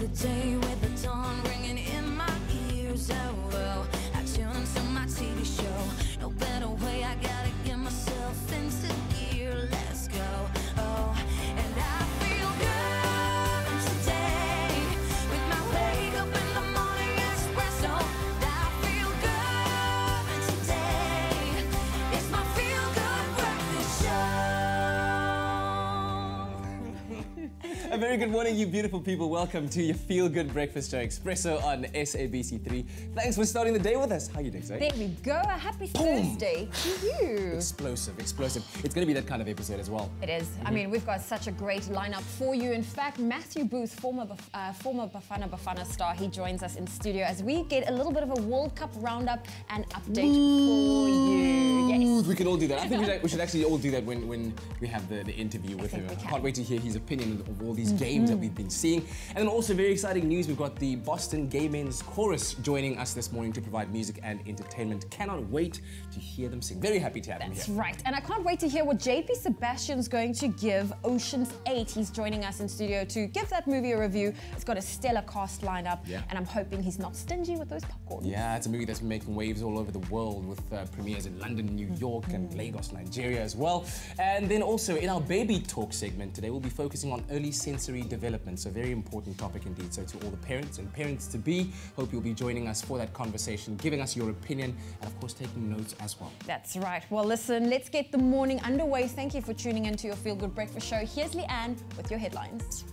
Another day with the dawn ringing in my ears. Oh, well, I tune into my TV show. No better way, I gotta get myself into gear. Let's go. Oh, and I feel good today with my wake up in the morning espresso. I feel good today. It's my feel good breakfast show. A very good morning, you beautiful people. Welcome to your feel-good breakfast show, Expresso on SABC3. Thanks for starting the day with us. How you doing, Zoe? There we go. A happy Thursday to you. Explosive, explosive. It's going to be that kind of episode as well. It is. I mean, we've got such a great lineup for you. In fact, Matthew Booth, former Bafana star, he joins us in studio as we get a little bit of a World Cup roundup and update for you. Yes. We can all do that. I think we should actually all do that when we have the interview with him. I can't wait to hear his opinion of all these games that we've been seeing. And then also very exciting news, we've got the Boston Gay Men's Chorus joining us this morning to provide music and entertainment. Cannot wait to hear them sing. Very happy to have them here. That's right. And I can't wait to hear what JP Sebastian's going to give Ocean's 8. He's joining us in studio to give that movie a review. It's got a stellar cast lineup, and I'm hoping he's not stingy with those popcorn. Yeah, it's a movie that's been making waves all over the world with premieres in London, New York, and Lagos, Nigeria as well. And then also in our baby talk segment today, we'll be focusing on early sensory development. So very important topic indeed. So to all the parents and parents-to-be, hope you'll be joining us for that conversation, giving us your opinion, and of course taking notes as well. That's right. Well, listen, let's get the morning underway. Thank you for tuning in to your Feel Good Breakfast show. Here's Leanne with your headlines.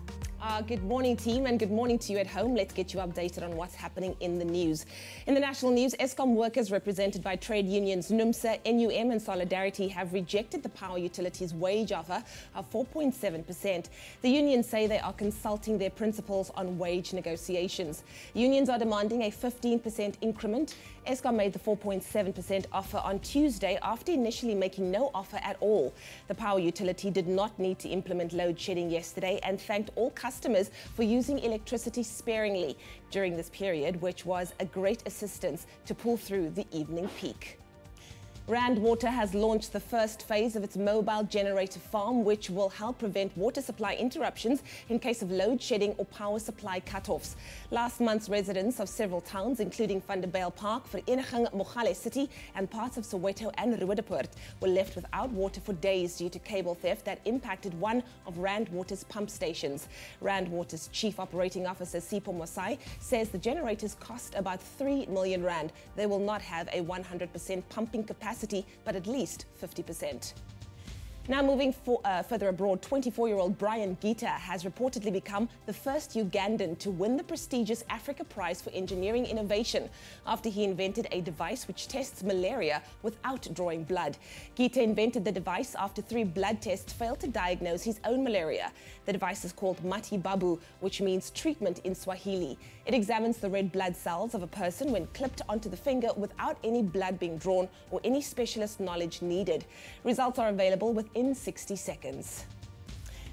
Good morning, team, and good morning to you at home. Let's get you updated on what's happening in the news. In the national news, Eskom workers represented by trade unions NUMSA, NUM and Solidarity have rejected the power utilities wage offer of 4.7%. The unions say they are consulting their principals on wage negotiations. Unions are demanding a 15% increment. Eskom made the 4.7% offer on Tuesday after initially making no offer at all. The power utility did not need to implement load shedding yesterday and thanked all customers for using electricity sparingly during this period, which was a great assistance to pull through the evening peak. Rand Water has launched the first phase of its mobile generator farm, which will help prevent water supply interruptions in case of load shedding or power supply cutoffs. Last month, residents of several towns, including Vanderbijl Park, Vereniging Mogale City, and parts of Soweto and Roodepoort, were left without water for days due to cable theft that impacted one of Rand Water's pump stations. Rand Water's Chief Operating Officer, Sipho Mosai, says the generators cost about 3 million rand. They will not have a 100% pumping capacity, but at least 50%. Now moving further abroad, 24-year-old Brian Gita has reportedly become the first Ugandan to win the prestigious Africa Prize for Engineering Innovation after he invented a device which tests malaria without drawing blood. Gita invented the device after 3 blood tests failed to diagnose his own malaria. The device is called Matibabu, which means treatment in Swahili. It examines the red blood cells of a person when clipped onto the finger without any blood being drawn or any specialist knowledge needed. Results are available within 60 seconds.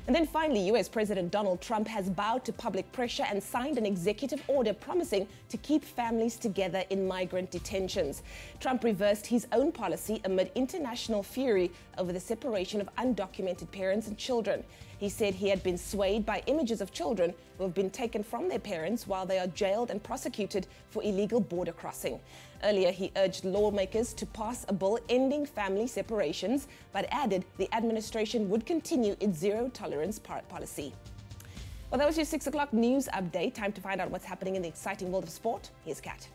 And then finally, US President Donald Trump has bowed to public pressure and signed an executive order promising to keep families together in migrant detentions. Trump reversed his own policy amid international fury over the separation of undocumented parents and children. He said he had been swayed by images of children who have been taken from their parents while they are jailed and prosecuted for illegal border crossing. Earlier, he urged lawmakers to pass a bill ending family separations, but added the administration would continue its zero-tolerance policy. Well, that was your 6 o'clock news update. Time to find out what's happening in the exciting world of sport. Here's Kat.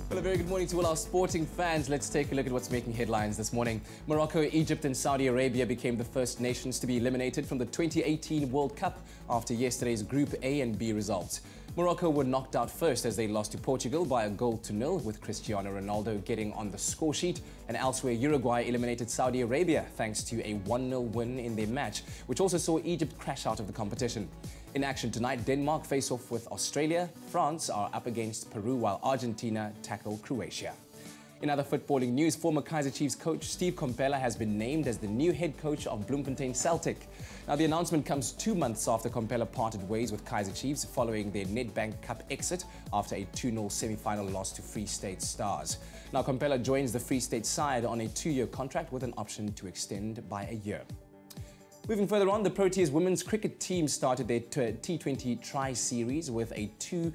Well, a very good morning to all our sporting fans. Let's take a look at what's making headlines this morning. Morocco, Egypt and Saudi Arabia became the first nations to be eliminated from the 2018 World Cup after yesterday's Group A and B results. Morocco were knocked out first as they lost to Portugal by 1-0, with Cristiano Ronaldo getting on the score sheet. And elsewhere, Uruguay eliminated Saudi Arabia thanks to a 1-0 win in their match, which also saw Egypt crash out of the competition. In action tonight, Denmark face off with Australia, France are up against Peru, while Argentina tackle Croatia. In other footballing news, former Kaizer Chiefs coach Steve Komphela has been named as the new head coach of Bloemfontein Celtic. Now, the announcement comes 2 months after Komphela parted ways with Kaizer Chiefs following their Nedbank Cup exit after a 2-0 semi-final loss to Free State Stars. Now, Komphela joins the Free State side on a 2-year contract with an option to extend by a year. Moving further on, the Proteas women's cricket team started their T20 tri-series with two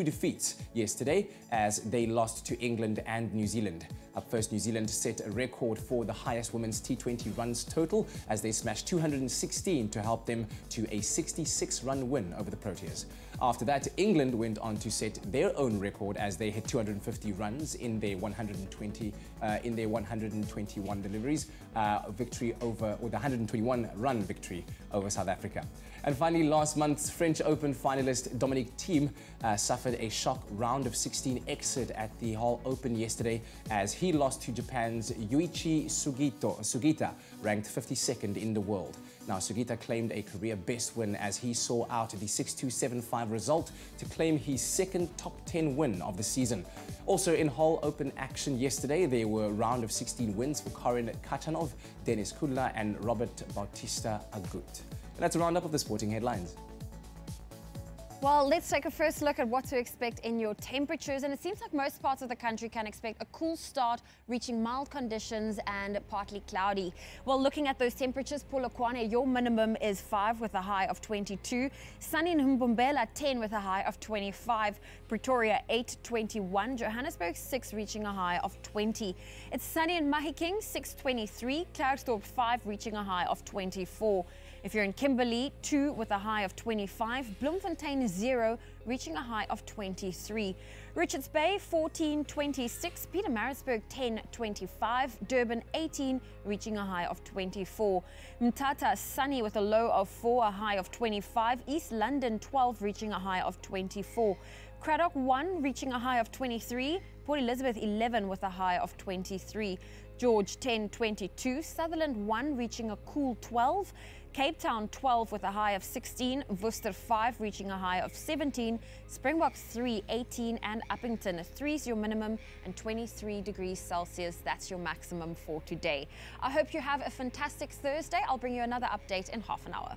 defeats yesterday as they lost to England and New Zealand. Up first, New Zealand set a record for the highest women's T20 runs total as they smashed 216 to help them to a 66-run win over the Proteas. After that, England went on to set their own record as they hit 250 runs in their 121 deliveries victory over with 121-run victory over South Africa. And finally, last month's French Open finalist Dominic Thiem suffered a shock round of 16 exit at the Hull Open yesterday as he lost to Japan's Yuichi Sugita, ranked 52nd in the world. Now, Sugita claimed a career best win as he saw out the 6-2-7-5 result to claim his second top 10 win of the season. Also in Hull Open action yesterday, there were a round of 16 wins for Karin Kachanov, Denis Kudla and Robert Bautista Agut. And that's a roundup of the sporting headlines. Well, let's take a first look at what to expect in your temperatures. And it seems like most parts of the country can expect a cool start, reaching mild conditions and partly cloudy. Well, looking at those temperatures, Polokwane, your minimum is 5 with a high of 22. Sunny in Mbombela, 10 with a high of 25. Pretoria, 8, 21. Johannesburg, 6, reaching a high of 20. It's sunny in Mahikeng, 6, 23. Klerksdorp, 5, reaching a high of 24. If you're in Kimberley, 2 with a high of 25. Bloemfontein, 0, reaching a high of 23. Richards Bay, 14, 26. Pietermaritzburg, 10, 25. Durban, 18, reaching a high of 24. Mthatha, sunny with a low of 4, a high of 25. East London, 12, reaching a high of 24. Cradock, 1, reaching a high of 23. Port Elizabeth, 11, with a high of 23. George, 10, 22. Sutherland, 1, reaching a cool 12. Cape Town, 12 with a high of 16, Worcester 5 reaching a high of 17, Springboks 3, 18 and Uppington 3 is your minimum and 23 degrees Celsius, that's your maximum for today. I hope you have a fantastic Thursday. I'll bring you another update in half an hour.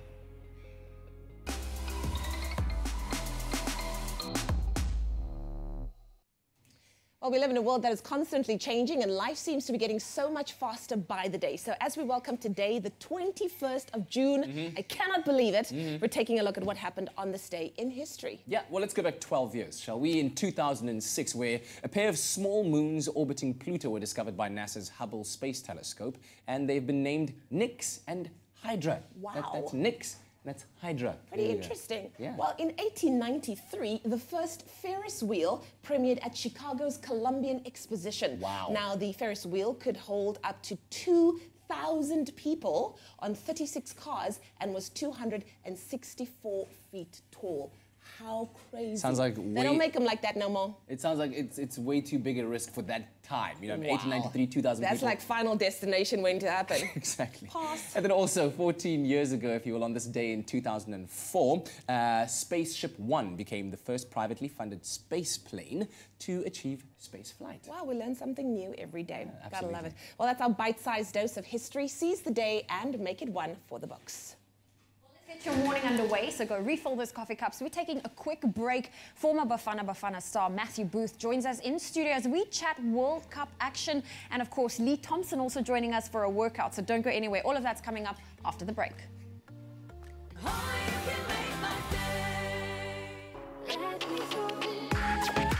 Well, we live in a world that is constantly changing and life seems to be getting so much faster by the day. So as we welcome today, the 21st of June, I cannot believe it, we're taking a look at what happened on this day in history. Yeah, well, let's go back 12 years, shall we? In 2006, where a pair of small moons orbiting Pluto were discovered by NASA's Hubble Space Telescope, and they've been named Nix and Hydra. Wow. That's Nix. That's Hydra. Pretty interesting. Yeah. Well, in 1893, the first Ferris wheel premiered at Chicago's Columbian Exposition. Wow. Now, the Ferris wheel could hold up to 2,000 people on 36 cars and was 264 feet tall. How crazy. Sounds like they don't make them like that no more. It sounds like it's way too big a risk for that time. You know, Wow. 1893, 2,000 That's people. like Final Destination waiting to happen. Exactly. Pass. And then also 14 years ago, if you will, on this day in 2004, Spaceship One became the first privately funded space plane to achieve space flight. Wow, we learn something new every day. Gotta absolutely. love it. Well, that's our bite-sized dose of history. Seize the day and make it one for the books. Get your morning underway, so go refill those coffee cups. We're taking a quick break. Former Bafana star Matthew Booth joins us in studio as we chat World Cup action. And of course, Lee Thompson also joining us for a workout. So don't go anywhere. All of that's coming up after the break.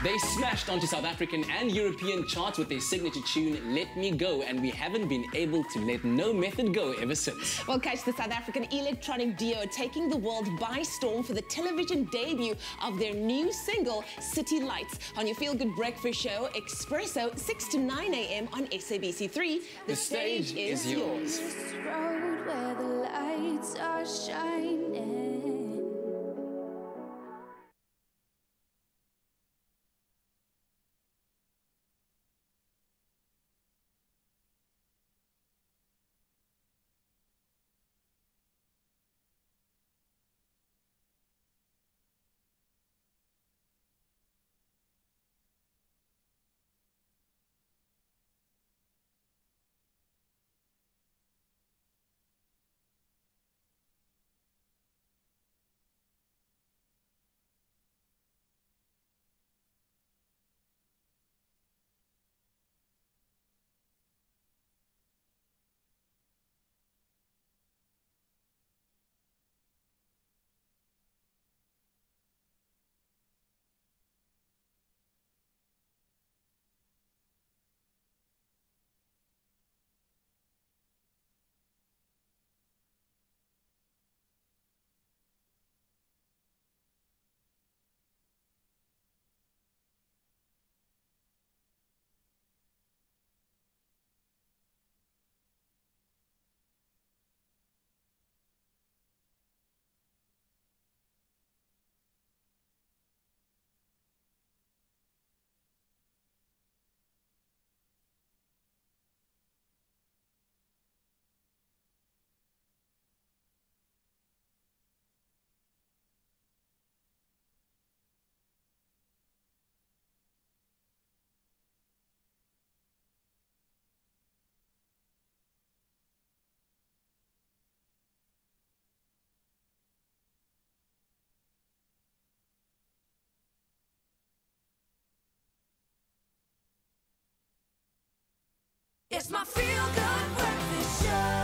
They smashed onto South African and European charts with their signature tune, Let Me Go, and we haven't been able to let no method go ever since. Well, catch the South African electronic duo taking the world by storm for the television debut of their new single, City Lights, on your feel-good breakfast show, Expresso, 6 to 9 a.m. on SABC3. The stage is yours. This road where the lights are shining. It's my feel-good breakfast show.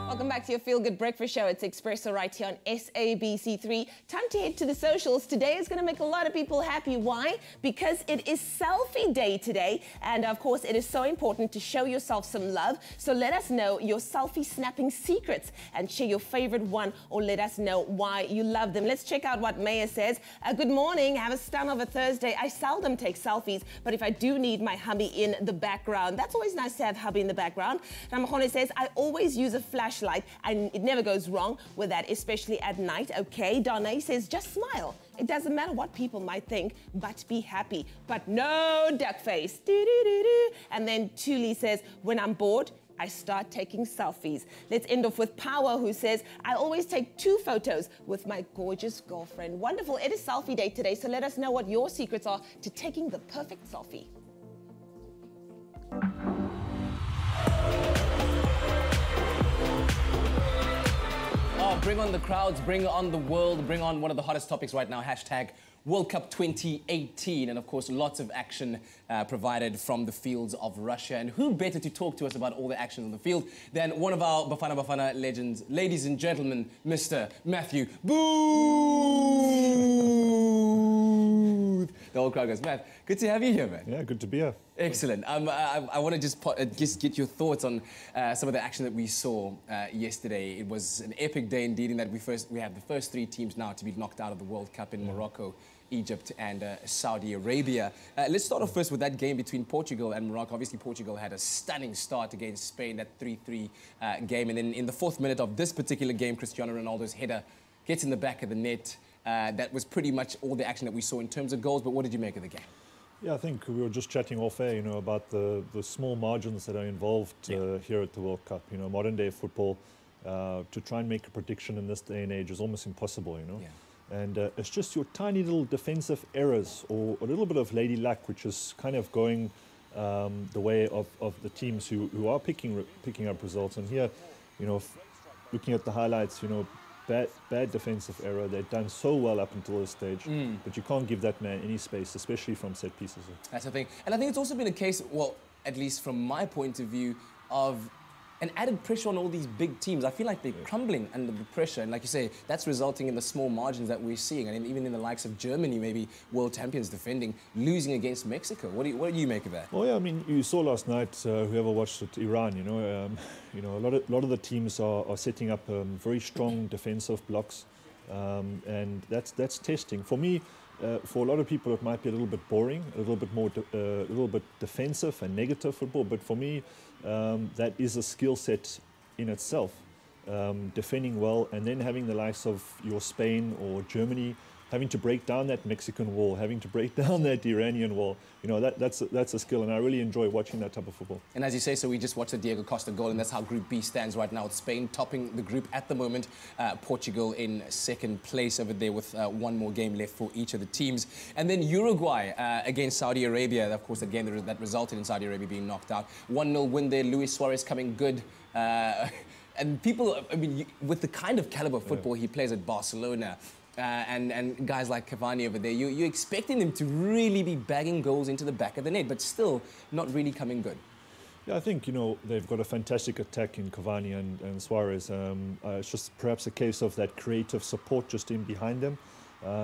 Welcome back to your Feel Good Breakfast Show. It's Expresso right here on SABC3. Time to head to the socials. Today is going to make a lot of people happy. Why? Because it is selfie day today. And of course, it is so important to show yourself some love. So let us know your selfie snapping secrets and share your favorite one, or let us know why you love them. Let's check out what Maya says. Good morning. Have a stun of a Thursday. I seldom take selfies, but if I do need my hubby in the background, that's always nice to have hubby in the background. Ramahone says, I always use a flashlight and it never goes wrong with that, especially at night. Okay. Donna says, just smile. It doesn't matter what people might think, but be happy. But no duck face. Doo-doo-doo-doo. And then Tuli says, when I'm bored, I start taking selfies. Let's end off with Power, who says, I always take 2 photos with my gorgeous girlfriend. Wonderful. It is selfie day today, so let us know what your secrets are to taking the perfect selfie. Oh, bring on the crowds, bring on the world, bring on one of the hottest topics right now, hashtag World Cup 2018. And of course, lots of action provided from the fields of Russia. And who better to talk to us about all the action on the field than one of our Bafana legends, ladies and gentlemen, Mr. Matthew Booth. The whole crowd goes, Matt, good to have you here, man. Yeah, good to be here. Excellent. I want to just get your thoughts on some of the action that we saw yesterday. It was an epic day indeed, in that we have the first 3 teams now to be knocked out of the World Cup in Morocco, Egypt and Saudi Arabia. Let's start off first with that game between Portugal and Morocco. Obviously, Portugal had a stunning start against Spain, that 3-3 game. And then in the 4th minute of this particular game, Cristiano Ronaldo's header gets in the back of the net. That was pretty much all the action that we saw in terms of goals. But what did you make of the game? Yeah, I think we were just chatting off air, about the small margins that are involved here at the World Cup. Modern day football, to try and make a prediction in this day and age is almost impossible, Yeah. And it's just your tiny little defensive errors or a little bit of lady luck, which is kind of going the way of the teams who are picking up results. And here, looking at the highlights, bad defensive error. They've done so well up until this stage, but you can't give that man any space, especially from set pieces. That's the thing. And I think it's also been a case, well, at least from my point of view, of an added pressure on all these big teams. I feel like they're crumbling under the pressure. And like you say, that's resulting in the small margins that we're seeing. And even in the likes of Germany, maybe world champions defending, losing against Mexico. What do you make of that? Well, yeah, I mean, you saw last night, whoever watched it, Iran, a lot of the teams are setting up very strong defensive blocks. And that's testing. For me, for a lot of people, it might be a little bit boring, a little bit defensive and negative football. But for me, that is a skill set in itself. Defending well, and then having the likes of your Spain or Germany having to break down that Mexican wall, having to break down that Iranian wall. That's a skill, and I really enjoy watching that type of football. And as you say, so we just watched the Diego Costa goal, and that's how Group B stands right now. It's Spain topping the group at the moment, Portugal in 2nd place over there with 1 more game left for each of the teams. And then Uruguay against Saudi Arabia, of course, the game that resulted in Saudi Arabia being knocked out. 1-0 win there, Luis Suarez coming good. And people, I mean, with the kind of caliber football he plays at Barcelona, and guys like Cavani over there, you're expecting them to really be bagging goals into the back of the net, but still not really coming good. Yeah, I think, they've got a fantastic attack in Cavani and Suarez. It's just perhaps a case of that creative support just in behind them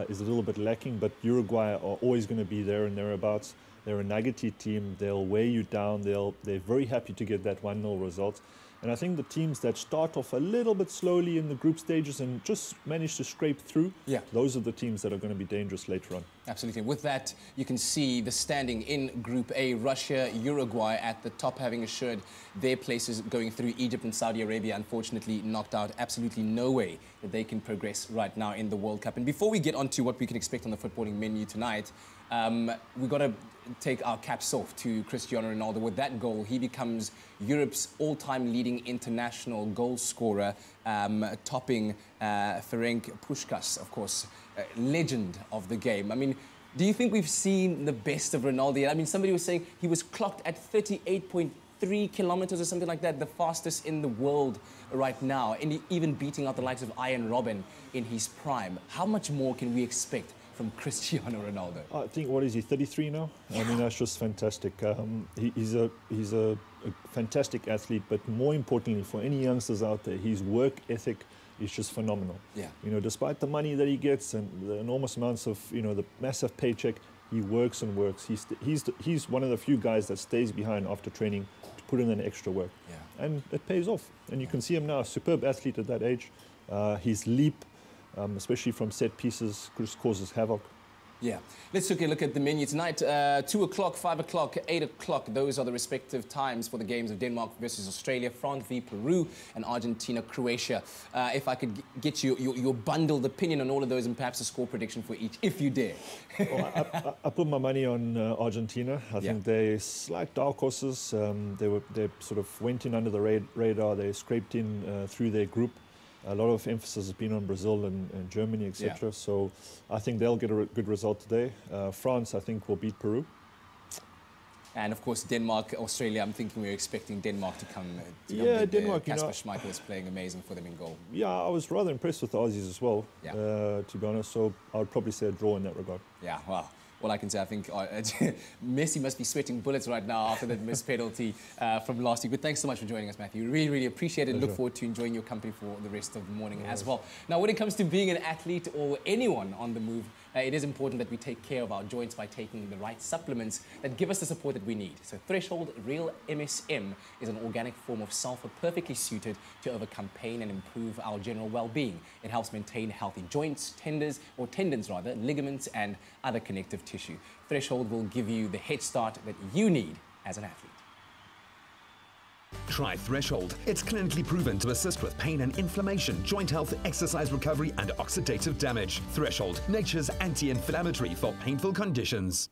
is a little bit lacking, but Uruguay are always going to be there and thereabouts. They're a nuggety team. They'll weigh you down. They're very happy to get that 1-0 result. And I think the teams that start off a little bit slowly in the group stages and just manage to scrape through, those are the teams that are going to be dangerous later on. Absolutely. With that, you can see the standing in Group A, Russia, Uruguay at the top, having assured their places going through. Egypt and Saudi Arabia, unfortunately, knocked out. Absolutely no way that they can progress right now in the World Cup. And before we get on to what we can expect on the footballing menu tonight, we've got to take our caps off to Cristiano Ronaldo. With that goal, he becomes Europe's all-time leading international goal scorer, topping Ferenc Puskás, of course, legend of the game. I mean, do you think we've seen the best of Ronaldo? I mean, somebody was saying he was clocked at 38.3 kilometers or something like that, the fastest in the world right now, and even beating out the likes of Ian Robben in his prime. How much more can we expect from Cristiano Ronaldo? I think, what is he, 33 now? I mean, that's just fantastic. He's a fantastic athlete, but more importantly, for any youngsters out there, his work ethic is just phenomenal. Yeah. You know, despite the money that he gets and the enormous amounts of, you know, the massive paycheck, he works and works. He's one of the few guys that stays behind after training to put in an extra work. Yeah. And it pays off. And you can see him now, a superb athlete at that age. His leap, especially from set pieces, just causes havoc. Yeah. Let's take a look at the menu tonight. 2 o'clock, 5 o'clock, 8 o'clock. Those are the respective times for the games of Denmark versus Australia, France v Peru, and Argentina, Croatia. If I could get your bundled opinion on all of those and perhaps a score prediction for each, if you dare. Well, I put my money on Argentina. I think they're slight dark horses. They sort of went in under the radar. They scraped in through their group. A lot of emphasis has been on Brazil and Germany, etc. Yeah. So I think they'll get a good result today. France, I think, will beat Peru. And of course, Denmark, Australia, I'm thinking we're expecting Denmark to come. Denmark, Kasper Schmeichel is playing amazing for them in goal. Yeah, I was rather impressed with the Aussies as well, Yeah. to be honest. So I would probably say a draw in that regard. Yeah, wow. All I can say, I think Messi must be sweating bullets right now after that missed penalty from last week. But thanks so much for joining us, Matthew. Really, really appreciate it and look forward to enjoying your company for the rest of the morning as well. Now, when it comes to being an athlete or anyone on the move, it is important that we take care of our joints by taking the right supplements that give us the support that we need. So Threshold Real MSM is an organic form of sulfur perfectly suited to overcome pain and improve our general well-being. It helps maintain healthy joints, tendons, ligaments, and other connective tissue. Threshold will give you the head start that you need as an athlete. Try Threshold. It's clinically proven to assist with pain and inflammation, joint health, exercise recovery, and oxidative damage. Threshold, nature's anti-inflammatory for painful conditions.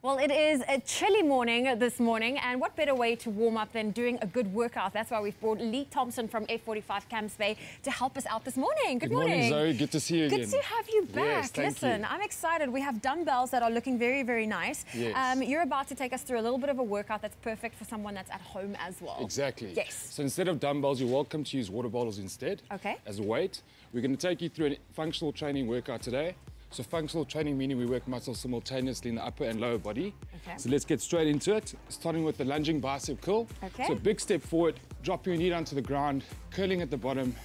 Well, it is a chilly morning this morning, and what better way to warm up than doing a good workout? That's why we've brought Lee Thompson from F45 Camps Bay to help us out this morning. Good morning. Zoe. Good to see you again. Good to have you back. Yes, thank Listen, you. I'm excited. We have dumbbells that are looking very, very nice. Yes. You're about to take us through a little bit of a workout that's perfect for someone that's at home as well. Exactly. Yes. So instead of dumbbells, you're welcome to use water bottles instead. Okay. As a weight. We're going to take you through a functional training workout today. So functional training meaning we work muscles simultaneously in the upper and lower body. Okay. So let's get straight into it, starting with the lunging bicep curl. Okay. So big step forward, drop your knee down to the ground, curling at the bottom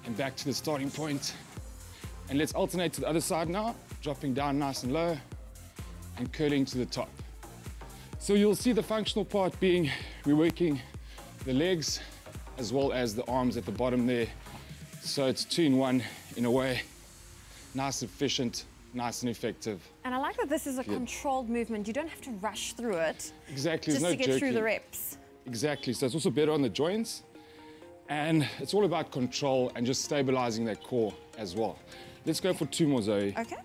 and back to the starting point. And let's alternate to the other side now, dropping down nice and low and curling to the top. So you'll see the functional part being we're working the legs as well as the arms at the bottom there. So it's 2 in 1 in a way. Nice, efficient, nice and effective. And I like that this is a controlled movement. You don't have to rush through it. Exactly, Just there's no to get through jerking. the reps. Exactly, so it's also better on the joints. And it's all about control and just stabilizing that core as well. Let's go for 2 more, Zoe. Okay.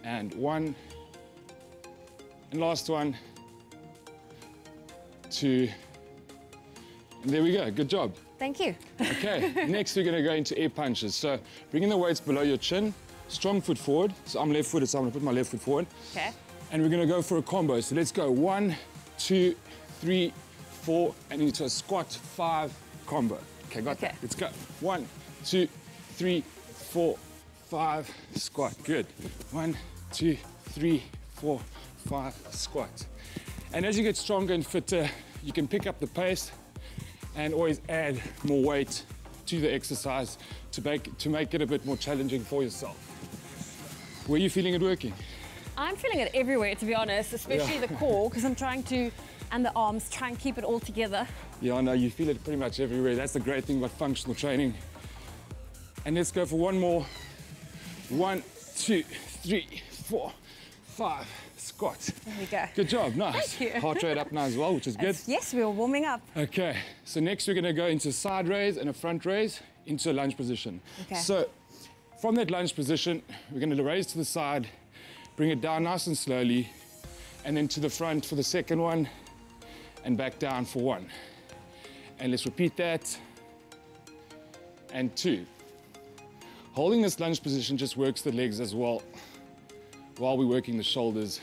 And 1. And last one. 2. And there we go, good job. Thank you. Okay, next we're gonna go into air punches. So bringing the weights below your chin, strong foot forward. So I'm left-footed, so I'm gonna put my left foot forward. Okay. And we're gonna go for a combo. So let's go 1, 2, 3, 4, and into a squat 5 combo. Okay, got that. Let's go. 1, 2, 3, 4, 5, squat. Good. 1, 2, 3, 4, 5, squat. And as you get stronger and fitter, you can pick up the pace and always add more weight to the exercise to make it a bit more challenging for yourself. Where are you feeling it working? I'm feeling it everywhere, to be honest, especially the core, because I'm trying to, and the arms, try and keep it all together. Yeah, I know, you feel it pretty much everywhere. That's the great thing about functional training. And let's go for one more. 1, 2, 3, 4, 5, squat. There we go. Good job, nice. Thank you. Heart rate up now as well, which is good. Yes, we're warming up. Okay, so next we're gonna go into a side raise and a front raise into a lunge position. Okay. So from that lunge position, we're gonna raise to the side, bring it down nice and slowly, and then to the front for the second one, and back down for 1. And let's repeat that, and 2. Holding this lunge position just works the legs as well, while we're working the shoulders.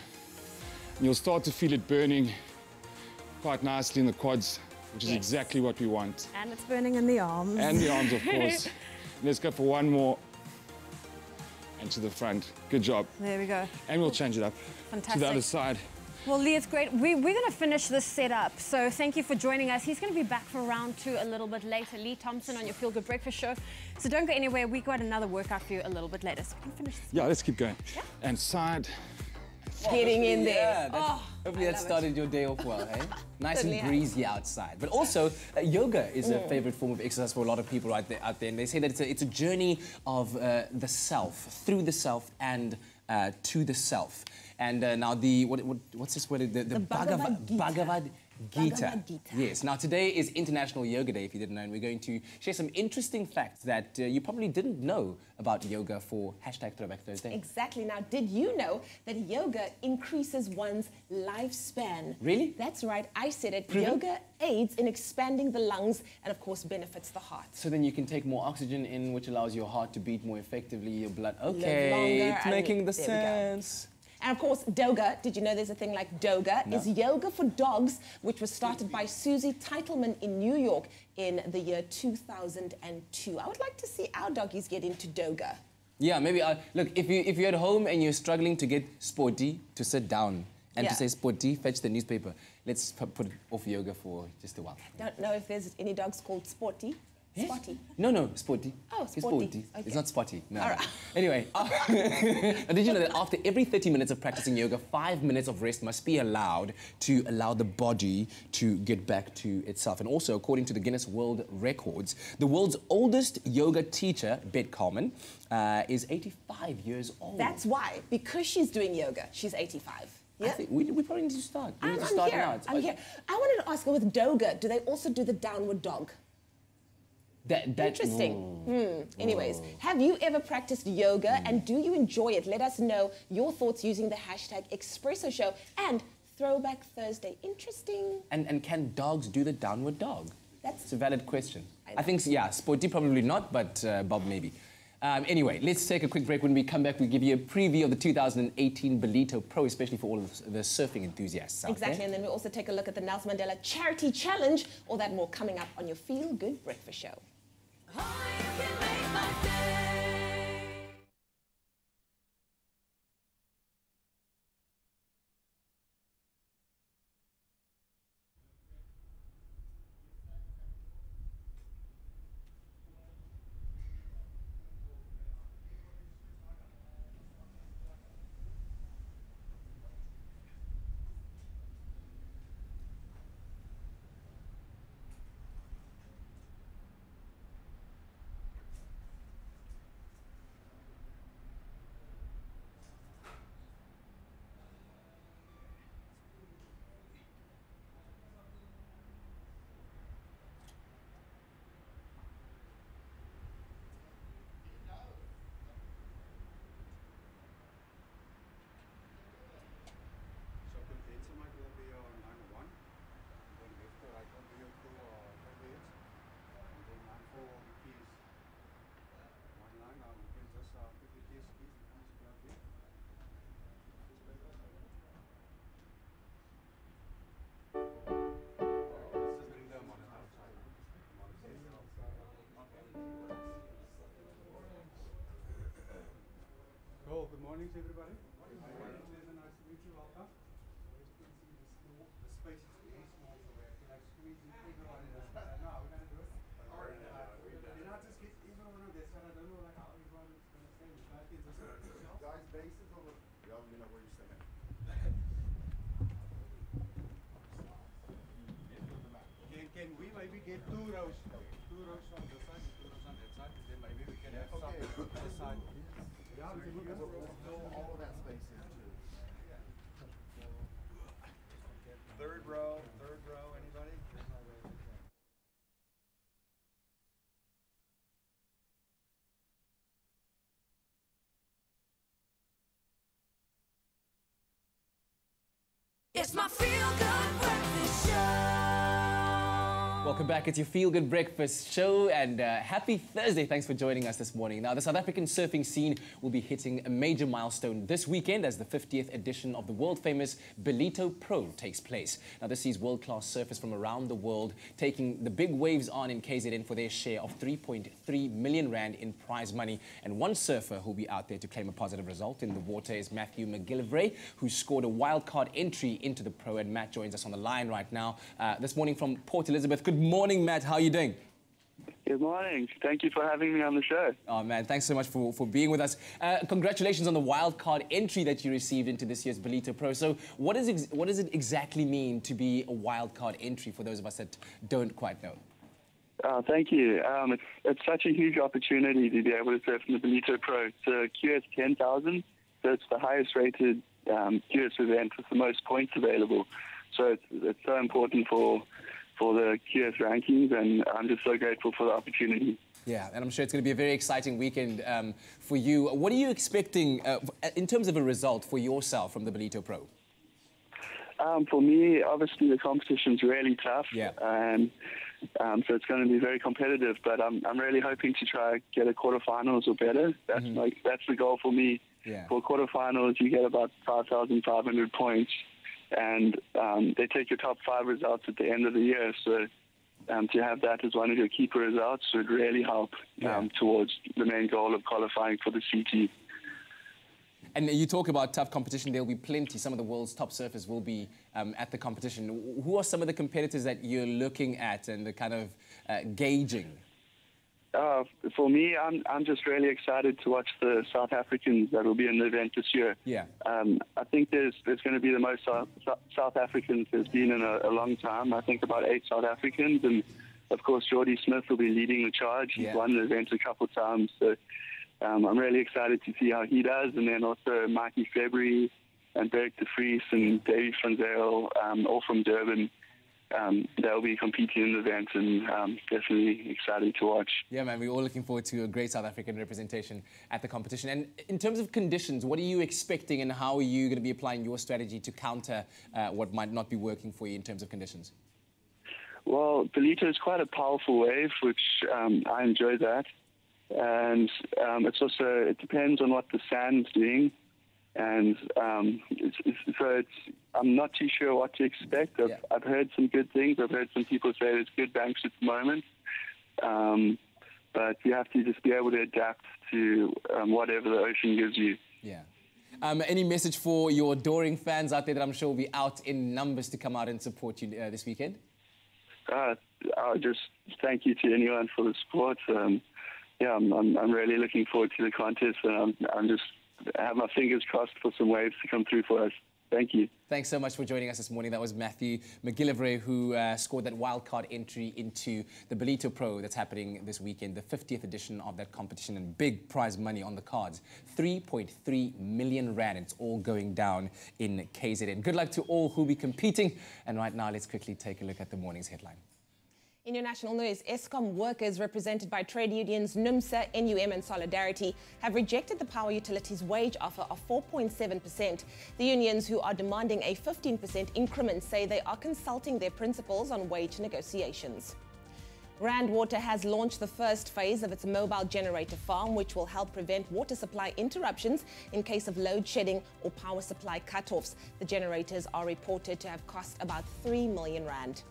And you'll start to feel it burning quite nicely in the quads, which is exactly what we want. And it's burning in the arms. And the arms, of course. Let's go for one more. and to the front. Good job. There we go. And we'll change it up to the other Fantastic. side. Well, Lee, it's great. We're going to finish this setup. So thank you for joining us. He's going to be back for round 2 a little bit later. Lee Thompson on your Feel Good Breakfast show. So don't go anywhere. We got another workout for you a little bit later. So we can finish this. Yeah, let's keep going. Yeah. And side. Getting in there. Yeah, hopefully that love it. started your day off well, hey? Nice Certainly and has. breezy outside. But also, yoga is a favorite form of exercise for a lot of people out there. And they say that it's a journey of the self, through the self, and to the self. And now what's this word? The Bhagavad Gita. Bhagavad Gita. Bhagavad Gita. Yes. Now today is International Yoga Day, if you didn't know, and we're going to share some interesting facts that you probably didn't know about yoga for #Throwback Thursday. Exactly. Now, did you know that yoga increases one's lifespan? Really? That's right. I said it. Proven? Yoga aids in expanding the lungs and, of course, benefits the heart. So then you can take more oxygen in, which allows your heart to beat more effectively, your blood. Live Okay, longer, it's and making the there we go. sense. And of course, doga, did you know there's a thing like doga, is yoga for dogs, which was started by Susie Teitelman in New York in the year 2002. I would like to see our doggies get into doga. Yeah, maybe, look, if you're at home and you're struggling to get Sporty to sit down and to Yeah. say, Sporty, fetch the newspaper, let's put off yoga for just a while. Don't know if there's any dogs called Sporty. Yes? Spotty. No, Sporty. Oh, It's Sporty. Okay. It's not Spotty. No. All right. Anyway, now, did you know that after every 30 minutes of practicing yoga, 5 minutes of rest must be allowed to allow the body to get back to itself? And also, according to the Guinness World Records, the world's oldest yoga teacher, Bet Carmen, is 85 years old. That's why, because she's doing yoga, she's 85. I Yeah? think we probably need to start. We need to I'm start here. now. I'm here. I wanted to ask her, with doga, do they also do the downward dog? Interesting. Anyways, have you ever practiced yoga and do you enjoy it? Let us know your thoughts using the hashtag Expresso Show and Throwback Thursday. Interesting. And can dogs do the downward dog? That's- It's a valid question. I I think, yeah, Sporty probably not, but Bob maybe. Anyway, let's take a quick break. When we come back, we'll give you a preview of the 2018 Belito Pro, especially for all of the surfing enthusiasts out Exactly, there. and then we'll also take a look at the Nelson Mandela Charity Challenge. All that more coming up on your Feel Good Breakfast Show. Only you can make my day. Cool. Good morning to everybody. Good morning. Nice to meet you. Welcome. Always good to see the space is very small, so we're like squeezing everyone in. No, we're gonna do it. And I'll just get everyone on this side. I don't know like how everyone is gonna stay. You guys can just guys bases or y'all let me know where you're staying. Can we maybe get two rows on this side, 2 rows on that side, and then maybe we can have some on this side. Yeah, we can fill all of that space in too. Third row, anybody? It's my feel good breakfast show. Welcome back. It's your Feel Good Breakfast show, and happy Thursday. Thanks for joining us this morning. Now, the South African surfing scene will be hitting a major milestone this weekend as the 50th edition of the world-famous Belito Pro takes place. Now, this sees world-class surfers from around the world taking the big waves on in KZN for their share of 3.3 million rand in prize money. And one surfer who'll be out there to claim a positive result in the water is Matthew McGillivray, who scored a wildcard entry into the Pro. And Matt joins us on the line right now this morning from Port Elizabeth. Good morning, Matt. How are you doing? Good morning. Thank you for having me on the show. Oh, man, thanks so much for being with us. Congratulations on the wildcard entry that you received into this year's Belito Pro. So what does it exactly mean to be a wildcard entry for those of us that don't quite know? Thank you. It's such a huge opportunity to be able to surf in the Belito Pro. It's a QS 10,000, so it's the highest rated QS event with the most points available. So it's so important for the QS rankings, and I'm just so grateful for the opportunity. Yeah, and I'm sure it's going to be a very exciting weekend for you. What are you expecting in terms of a result for yourself from the Belito Pro? For me, obviously the competition's really tough, and so it's going to be very competitive. But I'm really hoping to try get a quarterfinals or better. That's the goal for me. Yeah. For quarterfinals, you get about 5,500 points. And they take your top 5 results at the end of the year. So to have that as one of your keeper results would really help towards the main goal of qualifying for the CT. And you talk about tough competition. There'll be plenty. Some of the world's top surfers will be at the competition. Who are some of the competitors that you're looking at and the kind of gauging? For me, I'm just really excited to watch the South Africans that will be in the event this year. Yeah. I think there's going to be the most South Africans there's been in a long time. I think about 8 South Africans, and of course Jordy Smith will be leading the charge. He's won the event a couple of times, so I'm really excited to see how he does. And then also Mikey February and Dirk de Vries and Davy van Zyl, all from Durban. They'll be competing in the event, and definitely excited to watch. Yeah, man, we're all looking forward to a great South African representation at the competition. And in terms of conditions, what are you expecting, and how are you going to be applying your strategy to counter what might not be working for you in terms of conditions? Well, Belito is quite a powerful wave, which I enjoy that. And it depends on what the sand's doing. And I'm not too sure what to expect. I've heard some good things. I've heard some people say there's good banks at the moment. But you have to just be able to adapt to whatever the ocean gives you. Yeah. Any message for your adoring fans out there that I'm sure will be out in numbers to come out and support you this weekend? I'll just thank you to anyone for the support. I'm really looking forward to the contest, and I have my fingers crossed for some waves to come through for us. Thank you. Thanks so much for joining us this morning. That was Matthew McGillivray, who scored that wildcard entry into the Belito Pro that's happening this weekend, the 50th edition of that competition, and big prize money on the cards. 3.3 million rand. It's all going down in KZN. Good luck to all who'll be competing. And right now, let's quickly take a look at the morning's headline. In your national news, Eskom workers represented by trade unions NUMSA, NUM and Solidarity have rejected the power utilities wage offer of 4.7%. The unions, who are demanding a 15% increment, say they are consulting their principals on wage negotiations. Rand Water has launched the first phase of its mobile generator farm, which will help prevent water supply interruptions in case of load shedding or power supply cutoffs. The generators are reported to have cost about 3 million rand.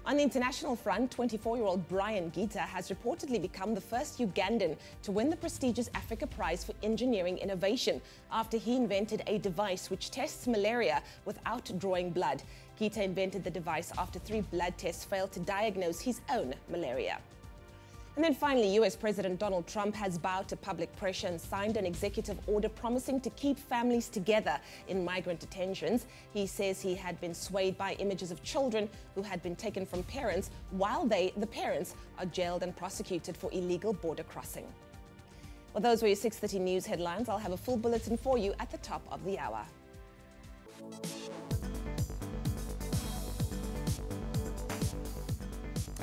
On the international front, 24-year-old Brian Gita has reportedly become the first Ugandan to win the prestigious Africa Prize for Engineering Innovation after he invented a device which tests malaria without drawing blood. Gita invented the device after 3 blood tests failed to diagnose his own malaria. And then finally, US President Donald Trump has bowed to public pressure and signed an executive order promising to keep families together in migrant detentions. He says he had been swayed by images of children who had been taken from parents while the parents, are jailed and prosecuted for illegal border crossing. Well, those were your 6:30 news headlines. I'll have a full bulletin for you at the top of the hour.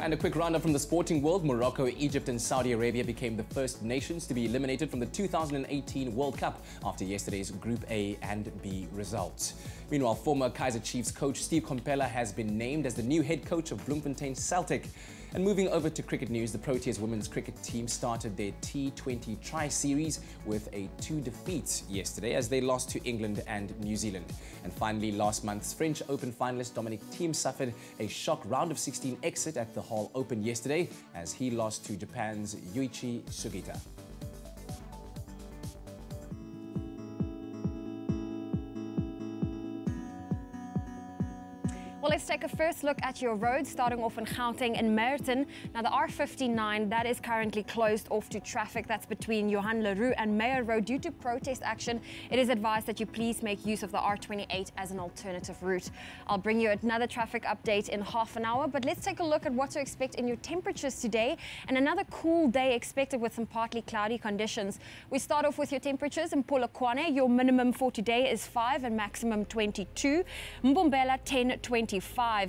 And a quick roundup from the sporting world. Morocco, Egypt and Saudi Arabia became the first nations to be eliminated from the 2018 World Cup after yesterday's Group A and B results. Meanwhile, former Kaizer Chiefs coach Steve Kompella has been named as the new head coach of Bloemfontein Celtic. And moving over to cricket news, the Proteas women's cricket team started their T20 tri-series with a 2 defeats yesterday as they lost to England and New Zealand. And finally, last month's French Open finalist Dominic Thiem suffered a shock round of 16 exit at the Hall Open yesterday as he lost to Japan's Yuichi Sugita. Well, let's take a first look at your roads, starting off in Gauteng and Meyerton. Now, the R59, that is currently closed off to traffic. That's between Johan Leroux and Meyer Road due to protest action. It is advised that you please make use of the R28 as an alternative route. I'll bring you another traffic update in half an hour, but let's take a look at what to expect in your temperatures today. And another cool day expected with some partly cloudy conditions. We start off with your temperatures in Polokwane. Your minimum for today is 5 and maximum 22. Mbombela 10, 25.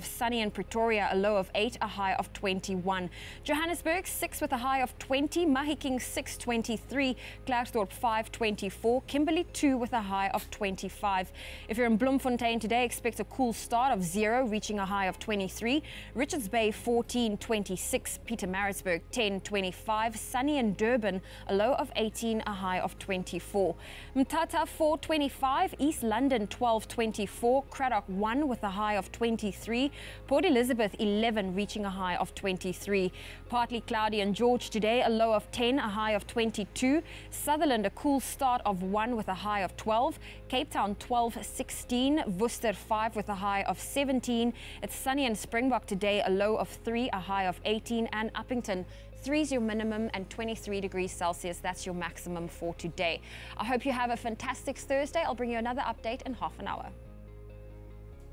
Sunny in Pretoria, a low of 8, a high of 21. Johannesburg 6 with a high of 20. Mahikeng 6, 23. Klerksdorp 5, 24. Kimberley 2 with a high of 25. If you're in Bloemfontein today, expect a cool start of 0, reaching a high of 23. Richards Bay 14, 26. Pietermaritzburg 10, 25. Sunny in Durban, a low of 18, a high of 24. Mthatha 4, 25. East London 12, 24. Cradock 1 with a high of 23. Port Elizabeth 11, reaching a high of 23. Partly cloudy in George today, a low of 10, a high of 22. Sutherland a cool start of 1 with a high of 12. Cape Town 12, 16. Worcester 5 with a high of 17. It's sunny in Springbok today, a low of 3, a high of 18. And Uppington 3 is your minimum and 23 degrees Celsius. That's your maximum for today. I hope you have a fantastic Thursday. I'll bring you another update in half an hour.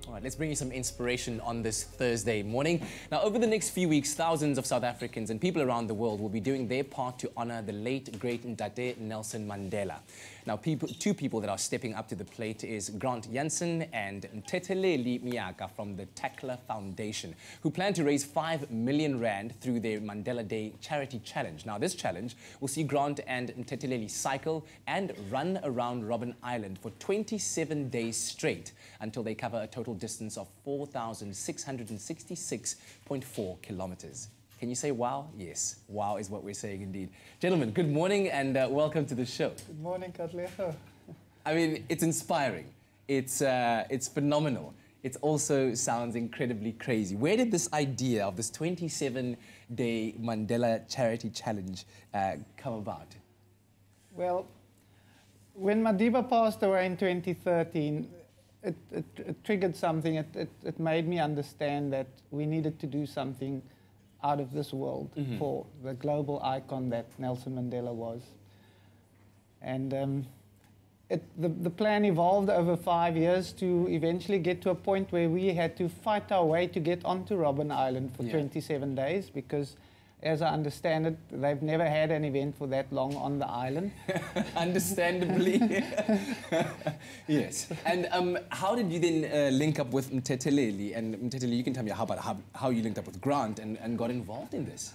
All right, let's bring you some inspiration on this Thursday morning. Now, over the next few weeks, thousands of South Africans and people around the world will be doing their part to honor the late, great Ntate Nelson Mandela. Now, two people that are stepping up to the plate is Grant Jansen and Nteteleli Miyaka from the Tackler Foundation, who plan to raise 5 million rand through their Mandela Day charity challenge. Now, this challenge will see Grant and Nteteleli cycle and run around Robben Island for 27 days straight until they cover a total distance of 4,666.4 kilometers. Can you say wow? Yes, wow is what we're saying indeed. Gentlemen, good morning and welcome to the show. Good morning, Katlego. I mean, it's inspiring. It's phenomenal. It also sounds incredibly crazy. Where did this idea of this 27-day Mandela Charity Challenge come about? Well, when Madiba passed away in 2013, it triggered something. It made me understand that we needed to do something out of this world for the global icon that Nelson Mandela was. And the plan evolved over 5 years to eventually get to a point where we had to fight our way to get onto Robben Island for 27 days because, as I understand it, they've never had an event for that long on the island. Understandably. Yes. And how did you then link up with Mteteleli? And Mteteleli, you can tell me how you linked up with Grant and got involved in this.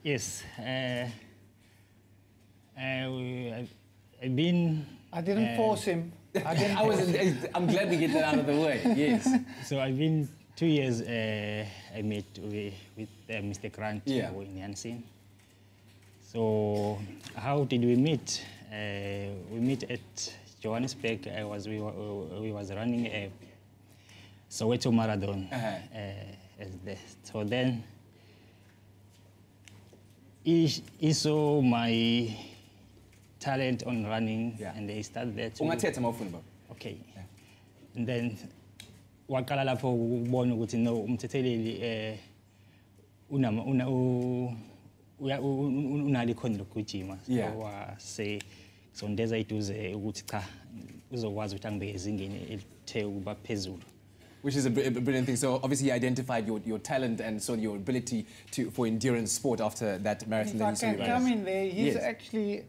Yes. I've been... I didn't force him. I'm glad we get that out of the way. Yes. So I've been 2 years, I met with Mr. Grant in Jansen. So how did we meet? We met at Johannesburg. We was running a Soweto Marathon. So then he saw my talent on running, and they started there too. Okay. And then wakala lapho ukubona ukuthi no Mteteleli unali khona lokujima so say sondeza iduze ukuthi cha uzokwazi ukuthi angibeke ezingeni elithe ukuba phezulu. Which is a brilliant thing. So obviously you identified your talent and so your ability for endurance sport after that marathon. If I can come in there, he's actually,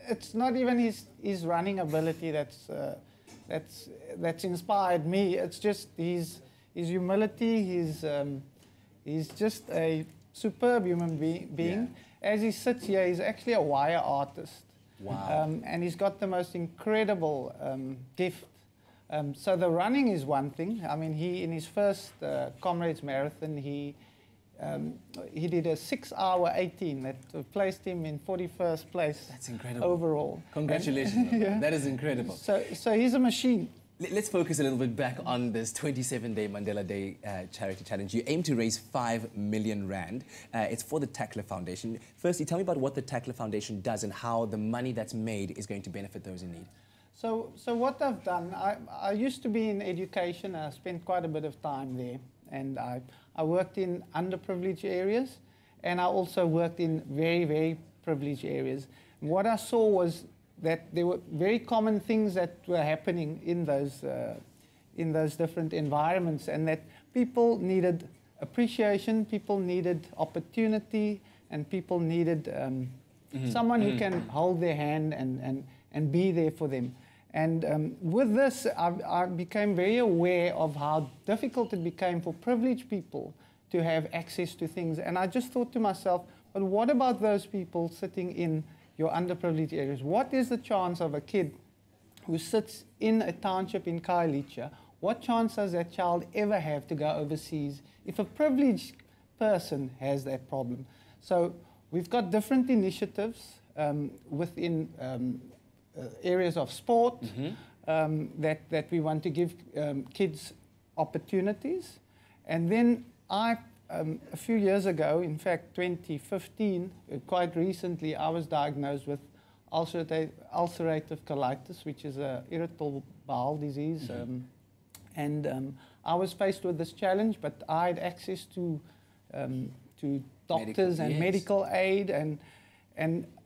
it's not even his running ability that's inspired me. It's just his humility, his He's just a superb human being. As he sits here, he's actually a wire artist. Wow. And he's got the most incredible gift. So the running is one thing. I mean, in his first Comrades Marathon, he did a 6-hour 18 that placed him in 41st place. That's incredible. Overall. Congratulations. Yeah. That is incredible. So he's a machine. Let's focus a little bit back on this 27-day Mandela Day charity challenge. You aim to raise 5 million rand. It's for the Tackler Foundation. Firstly, tell me about what the Tackler Foundation does and how the money that's made is going to benefit those in need. So what I've done, I used to be in education. I spent quite a bit of time there. And I worked in underprivileged areas, and I also worked in very, very privileged areas. And what I saw was that there were very common things that were happening in those different environments, and that people needed appreciation, people needed opportunity, and people needed someone who can hold their hand and be there for them. And with this, I became very aware of how difficult it became for privileged people to have access to things. And I just thought to myself, but what about those people sitting in your underprivileged areas? What is the chance of a kid who sits in a township in Khayelitsha? What chance does that child ever have to go overseas if a privileged person has that problem? So we've got different initiatives within areas of sport that we want to give kids opportunities. And then a few years ago, in fact 2015, quite recently, I was diagnosed with ulcerative colitis, which is an irritable bowel disease. And I was faced with this challenge, but I had access to doctors and medical aid, and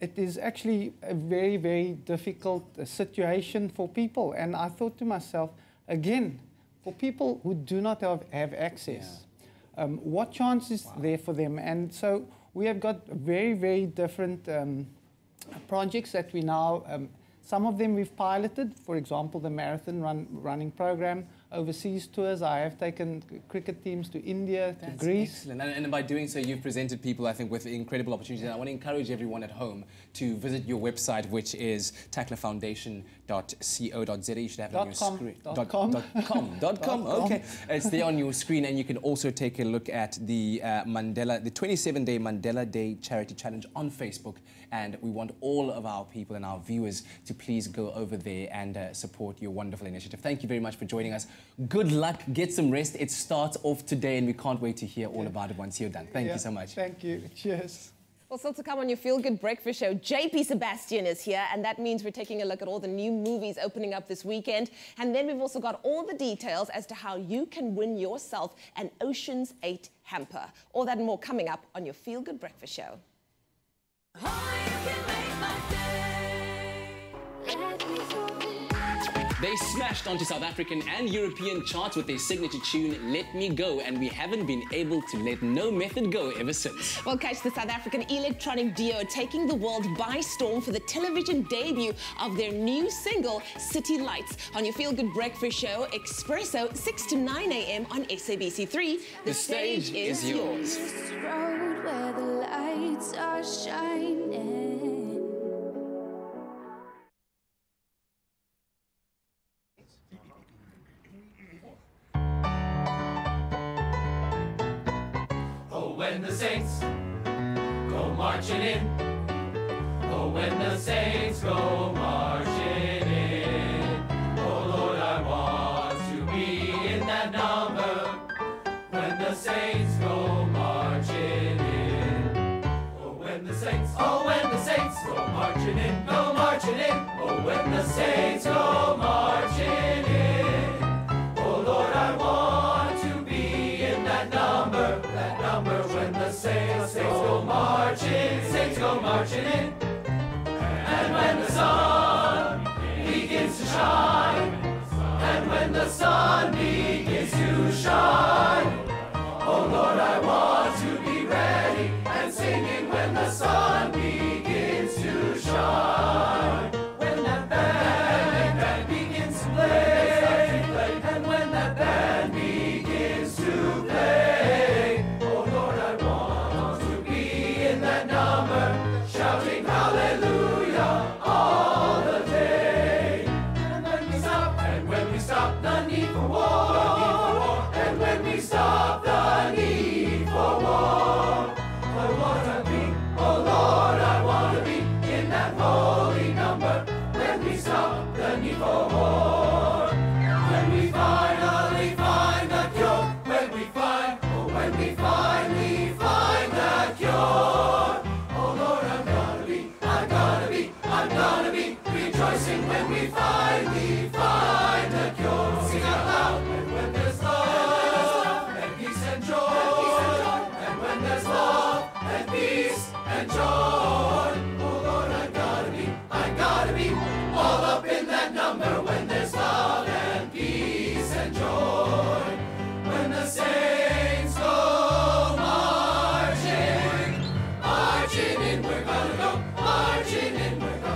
it is actually a very, very difficult situation for people. And I thought to myself, again, for people who do not have access, what chance is there for them? And so we have got very, very different projects that we now, some of them we've piloted, for example, the marathon running program, overseas tours. I have taken cricket teams to India, to Greece. Excellent. And by doing so, you've presented people, I think, with incredible opportunities. And I want to encourage everyone at home to visit your website, which is tacklerfoundation.co.za. You should have it on your screen. .com. Okay. It's there on your screen, and you can also take a look at the the 27-day Mandela Day Charity Challenge on Facebook. And we want all of our people and our viewers to please go over there and support your wonderful initiative. Thank you very much for joining us. Good luck. Get some rest. It starts off today, and we can't wait to hear all about it once you're done. Thank you so much. Thank you. Cheers. Well, still to come on your Feel Good Breakfast Show, JP Sebastian is here, and that means we're taking a look at all the new movies opening up this weekend. And then we've also got all the details as to how you can win yourself an Ocean's 8 hamper. All that and more coming up on your Feel Good Breakfast Show. They smashed onto South African and European charts with their signature tune, Let Me Go, and we haven't been able to let no method go ever since. Well, catch the South African electronic duo taking the world by storm for the television debut of their new single, City Lights, on your Feel Good Breakfast Show, Expresso, 6 to 9 a.m. on SABC3. The stage is yours. This road where the lights are shining. When the saints go marching in, oh, when the saints go marching in, oh Lord, I want to be in that number. When the saints go marching in, oh, when the saints go marching in, go marching in, oh, when the saints go marching in, oh Lord, I want to be in that number. When the saints go marching in, and when the sun begins to shine, and when the sun begins to shine, oh Lord, I want to be ready and singing when the sun begins to shine. When that band begins to play, and when that band begins to play, oh Lord, stop the need for war. I wanna be, oh Lord, I wanna be in that holy number when we stop the need for war. When we finally find the cure, when we finally find the cure. Oh Lord, I'm gonna be rejoicing when we finally find the cure. Sing out loud. And when there's love and peace and joy, and when there's love and peace and joy, oh Lord, I gotta be all up in that number when there's love and peace and joy. When the saints go marching, marching in, we're gonna go, marching in, we're gonna go.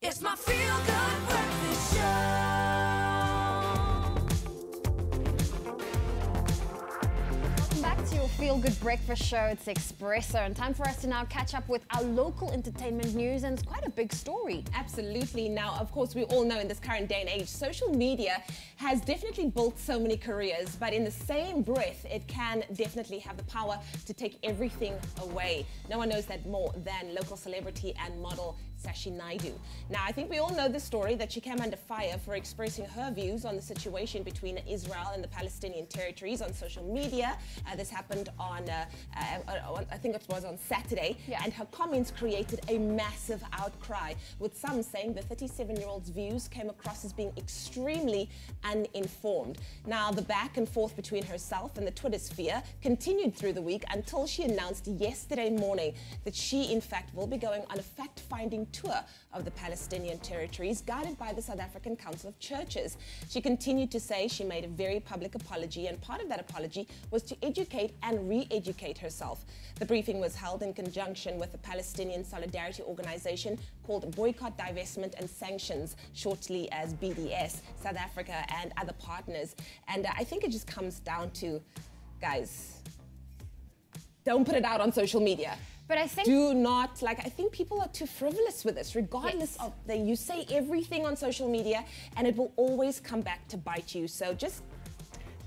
It's my feel-good breakfast show. Welcome back to your feel-good breakfast show. It's Expresso, and time for us to now catch up with our local entertainment news, and it's quite a big story. Absolutely. Now, of course, we all know in this current day and age, social media has definitely built so many careers, but in the same breath, it can definitely have the power to take everything away. No one knows that more than local celebrity and model Sashi Naidu. Now, I think we all know the story that she came under fire for expressing her views on the situation between Israel and the Palestinian territories on social media. This happened on, I think it was on Saturday, and her comments created a massive outcry, with some saying the 37-year-old's views came across as being extremely uninformed. Now, the back and forth between herself and the Twitter sphere continued through the week until she announced yesterday morning that she, in fact, will be going on a fact-finding tour of the Palestinian territories, guided by the South African Council of Churches. She continued to say she made a very public apology, and part of that apology was to educate and re-educate herself. The briefing was held in conjunction with the Palestinian Solidarity Organization called Boycott, Divestment and Sanctions, shortly as BDS, South Africa and other partners. And I think it just comes down to, guys, don't put it out on social media. But I think... Do not, I think people are too frivolous with this, regardless of you say everything on social media and it will always come back to bite you. So just...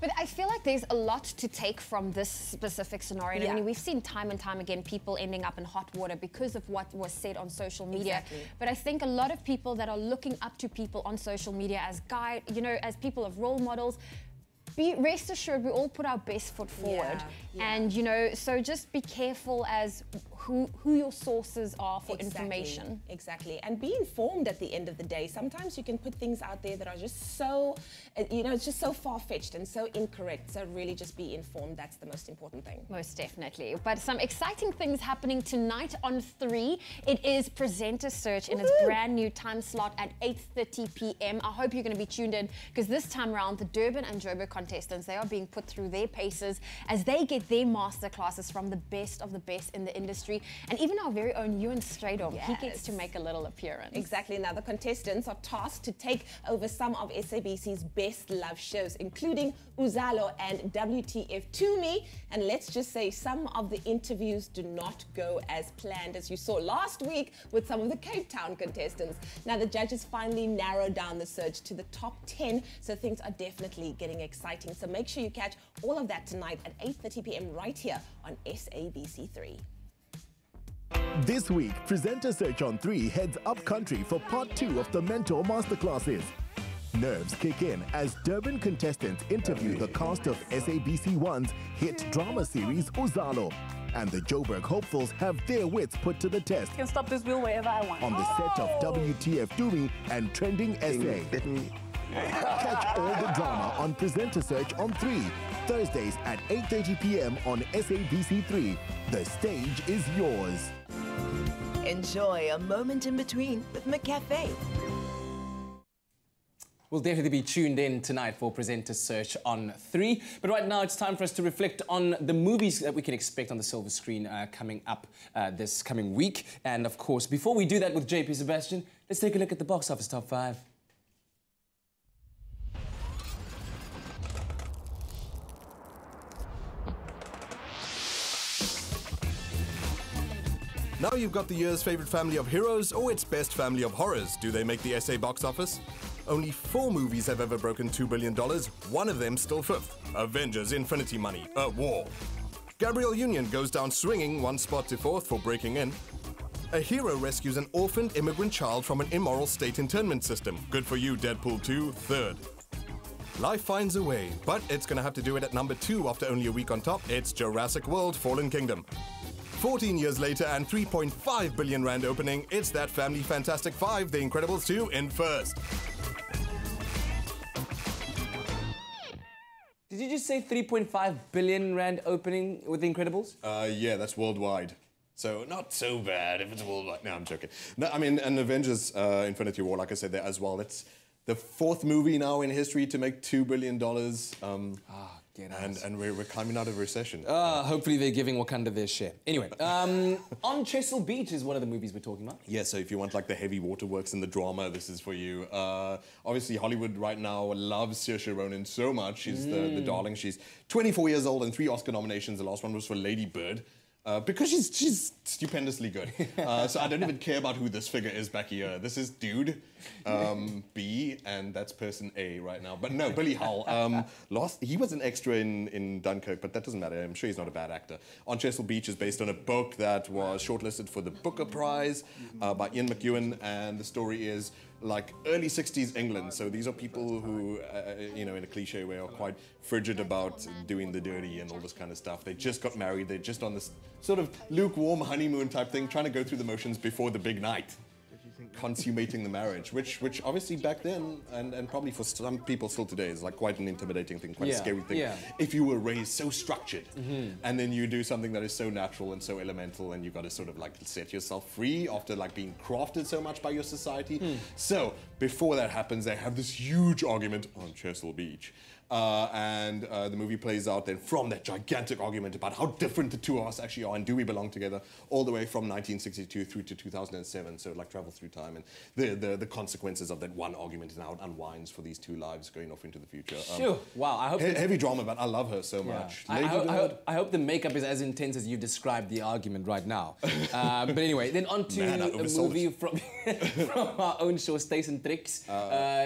But I feel like there's a lot to take from this specific scenario. Yeah. I mean, we've seen time and time again people ending up in hot water because of what was said on social media. Exactly. But I think a lot of people that are looking up to people on social media as as people of role models, rest assured, we all put our best foot forward. And, so just be careful as who your sources are for information. Exactly. And be informed at the end of the day. Sometimes you can put things out there that are just so, it's just so far-fetched and so incorrect. So really just be informed. That's the most important thing. Most definitely. But some exciting things happening tonight on 3. It is Presenter Search in its brand new time slot at 8:30 p.m. I hope you're going to be tuned in, because this time around, the Durban and Joburg contestants, they are being put through their paces as they get their masterclasses from the best of the best in the industry. And even our very own Ewan Stradom, he gets to make a little appearance. Exactly. Now, the contestants are tasked to take over some of SABC's best love shows, including Uzalo and WTF To Me. And let's just say some of the interviews do not go as planned, as you saw last week with some of the Cape Town contestants. Now, the judges finally narrowed down the search to the top 10, so things are definitely getting exciting. So make sure you catch all of that tonight at 8:30 p.m. right here on SABC3. This week, Presenter Search on 3 heads up country for part 2 of the Mentor Masterclasses. Nerves kick in as Durban contestants interview the cast of SABC1's hit drama series Uzalo. And the Joburg hopefuls have their wits put to the test. I can stop this wheel wherever I want. On the set of WTF To Me and Trending SA. Catch all the drama on Presenter Search on 3, Thursdays at 8:30 p.m. on SABC3. The stage is yours. Enjoy a moment in between with McCafe. We'll definitely be tuned in tonight for Presenter Search on 3. But right now, it's time for us to reflect on the movies that we can expect on the silver screen coming up this coming week. And of course, before we do that with JP Sebastian, let's take a look at the box office top 5. Now you've got the year's favourite family of heroes or its best family of horrors. Do they make the SA box office? Only 4 movies have ever broken $2 billion, one of them still 5th. Avengers Infinity Money, a war. Gabrielle Union goes down swinging 1 spot to 4th for breaking in. A hero rescues an orphaned immigrant child from an immoral state internment system. Good for you, Deadpool 2, 3rd. Life finds a way, but it's going to have to do it at number 2 after only a week on top. It's Jurassic World Fallen Kingdom. 14 years later and 3.5 billion rand opening, it's that family Fantastic 5, The Incredibles 2 in first. Did you just say 3.5 billion rand opening with The Incredibles? Yeah, that's worldwide. So not so bad if it's worldwide. No, I'm joking. No, I mean, and Avengers Infinity War, like I said there as well, it's the 4th movie now in history to make $2 billion. And we're climbing out of a recession. Hopefully they're giving Wakanda their share. Anyway, On Chesil Beach is one of the movies we're talking about. Yeah, so if you want like the heavy waterworks and the drama, this is for you. Obviously, Hollywood right now loves Saoirse Ronan so much. She's the darling. She's 24 years old and 3 Oscar nominations. The last one was for Lady Bird. Because she's stupendously good. So I don't even care about who this figure is back here. This is dude B, and that's person A right now. But no, Billy Hull. He was an extra in Dunkirk, but that doesn't matter. I'm sure he's not a bad actor. On Chesil Beach is based on a book that was shortlisted for the Booker Prize by Ian McEwan, and the story is like early 60s England. So these are people who, you know, in a cliche way, are quite frigid about doing the dirty and all this kind of stuff. They just got married. They're just on this sort of lukewarm honeymoon type thing, trying to go through the motions before the big night, consummating the marriage, which obviously back then, and probably for some people still today, is like quite an intimidating thing, quite a scary thing. If you were raised so structured, and then you do something that is so natural and so elemental, and you've got to sort of like set yourself free after like being crafted so much by your society. So before that happens, they have this huge argument on Chesil Beach. And the movie plays out then from that gigantic argument about how different the two of us actually are and do we belong together, all the way from 1962 through to 2007, so like travel through time, and the consequences of that one argument and how it unwinds for these two lives going off into the future. Sure. Wow, I hope... Heavy drama, but I love her so much. I hope the makeup is as intense as you described the argument right now. But anyway, then on to a movie from our own show, Stace and Tricks,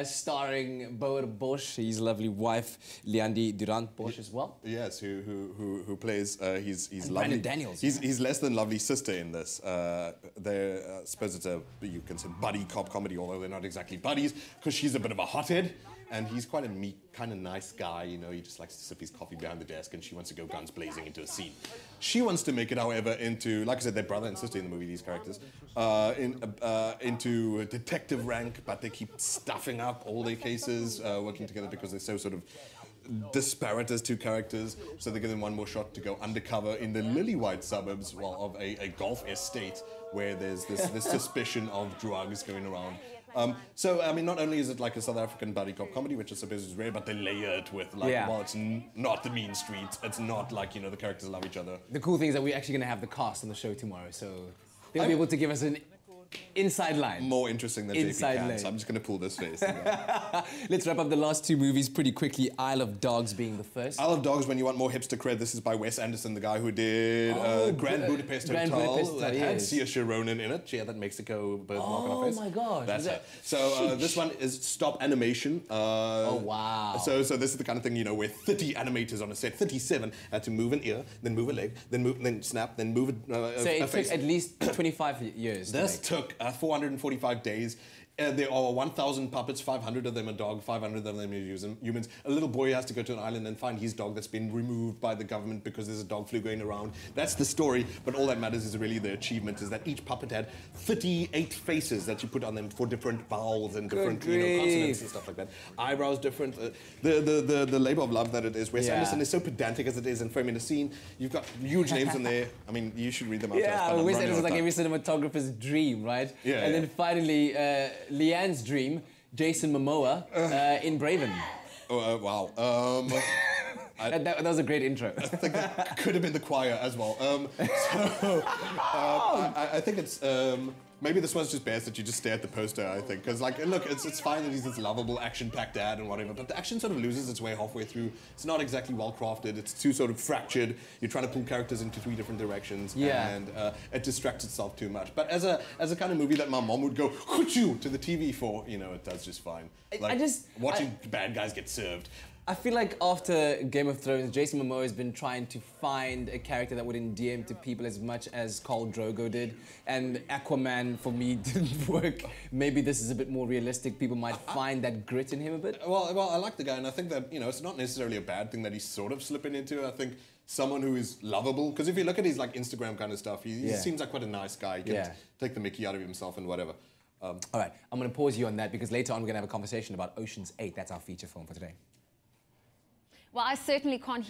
starring Boer Bosch, his lovely wife, Leandi Durant Bosch as well. Yes, who plays he's lovely. Brandon Daniels. He's less than lovely sister in this. I suppose it's you can say buddy cop comedy, although they're not exactly buddies, because she's a bit of a hothead. And he's quite a meek, kind of nice guy, you know, he just likes to sip his coffee behind the desk, and she wants to go guns blazing into a scene. She wants to make it, however, into, like I said, they're brother and sister in the movie, these characters, into a detective rank, but they keep stuffing up all their cases, working together because they're so sort of disparate as two characters, so they give them one more shot to go undercover in the lily-white suburbs of a golf estate where there's this suspicion of drugs going around. So, I mean, not only is it like a South African buddy cop comedy, which I suppose is rare, but they layer it with, like, well, it's not the mean streets, it's not like, you know, the characters love each other. The cool thing is that we're actually going to have the cast on the show tomorrow, so they'll be able to give us an inside line. More interesting than JP can, so I'm just going to pull this face. Let's wrap up the last 2 movies pretty quickly. Isle of Dogs being the first. Isle of Dogs, when you want more hipster cred, this is by Wes Anderson, the guy who did Grand Budapest Hotel. That had Saoirse Ronan in it. She had that Mexico birthmark on her face. Oh my gosh. That's it. So this one is stop animation. Oh wow. So this is the kind of thing, you know, where 30 animators on a set, 37, had to move an ear, then move a leg, then snap, then move a So it face. took at least 25 years. This took 445 days. There are 1,000 puppets, 500 of them are dog, 500 of them are humans. A little boy has to go to an island and find his dog that's been removed by the government because there's a dog flu going around. That's the story, but all that matters is really the achievement, is that each puppet had 38 faces that you put on them for different vowels and different consonants and stuff like that. Eyebrows different. The labor of love that it is. Wes Anderson is so pedantic as it is, and framing the scene, you've got huge names in there. I mean, you should read them out. Yeah, Wes Anderson is like every cinematographer's dream, right? Yeah. And then finally, Leanne's dream, Jason Momoa in Braven. Oh, wow. That was a great intro. I think that could have been the choir as well. I think it's maybe this one's just best that you just stare at the poster. I think because like look, it's fine that he's this lovable, action-packed dad and whatever, but the action sort of loses its way halfway through. It's not exactly well crafted. It's too sort of fractured. You're trying to pull characters into 3 different directions, and it distracts itself too much. But as a kind of movie that my mom would go "Hoochoo" to the TV for, you know, it does just fine. Like watching bad guys get served. I feel like after Game of Thrones, Jason Momoa has been trying to find a character that would endear him to people as much as Khal Drogo did. And Aquaman, for me, didn't work. Maybe this is a bit more realistic. People might find that grit in him a bit. Well, I like the guy, and I think that, you know, it's not necessarily a bad thing that he's sort of slipping into. I think someone who is lovable, because if you look at his like Instagram kind of stuff, he seems like quite a nice guy. He can take the mickey out of himself and whatever. All right, I'm going to pause you on that because later on we're going to have a conversation about Ocean's 8. That's our feature film for today. Well, I certainly can't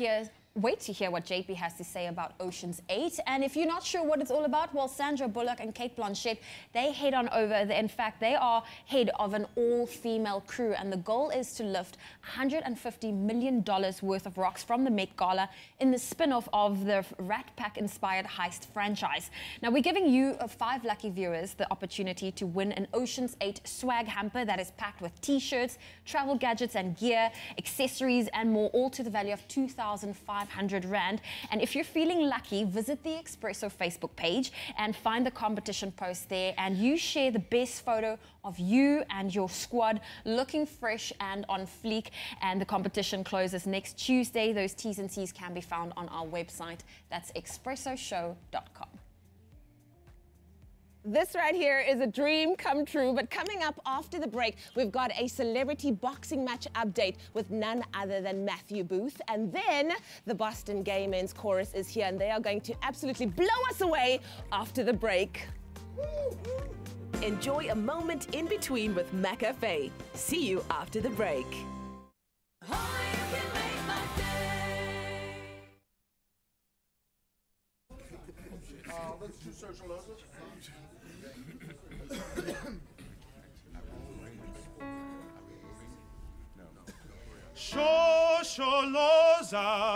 wait to hear what JP has to say about Ocean's 8. And if you're not sure what it's all about, well, Sandra Bullock and Kate Blanchett, they head on over. In fact, they are head of an all-female crew, and the goal is to lift $150 million worth of rocks from the Met Gala in the spin-off of the Rat Pack-inspired heist franchise. Now, we're giving you 5 lucky viewers the opportunity to win an Ocean's 8 swag hamper that is packed with T-shirts, travel gadgets and gear, accessories, and more, all to the value of 2,500 Rand. And if you're feeling lucky, visit the Expresso Facebook page and find the competition post there, and you share the best photo of you and your squad looking fresh and on fleek. And the competition closes next Tuesday. Those T's and C's can be found on our website. That's expressoshow.com. This right here is a dream come true, but coming up after the break, we've got a celebrity boxing match update with none other than Matthew Booth. And then the Boston Gay Men's Chorus is here, and they are going to absolutely blow us away after the break. Enjoy a moment in between with McAfee. See you after the break. Let's do socialism. Shosholoza,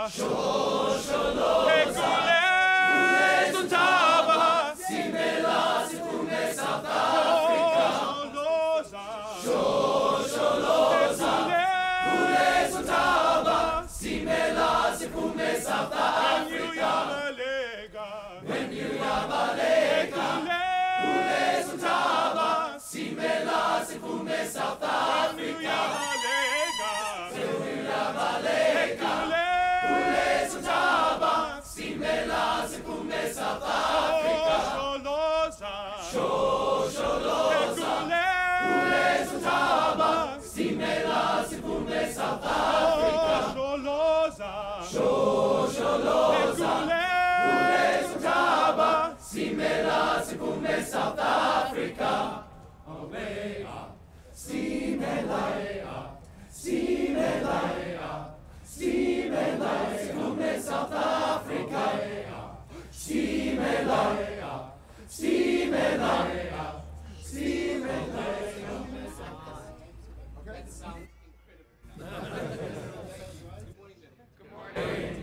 Shosholoza, Kule Zuntaba, Simela Sifume South Africa. Shosholoza, Kule Zuntaba, Simela Sifume South Africa. When you yabalega, Kule Zuntaba, Simela Sifume South Africa. South Africa. Shosholoza, Kule Zuntaba, Simela Sifume South Africa. Shosholoza, Kule Zuntaba, Simela Sifume South Africa. Simela, Simela, Simela Sifume South Africa. Simela, Simela, Simela. Okay. That sounds incredible. Good morning.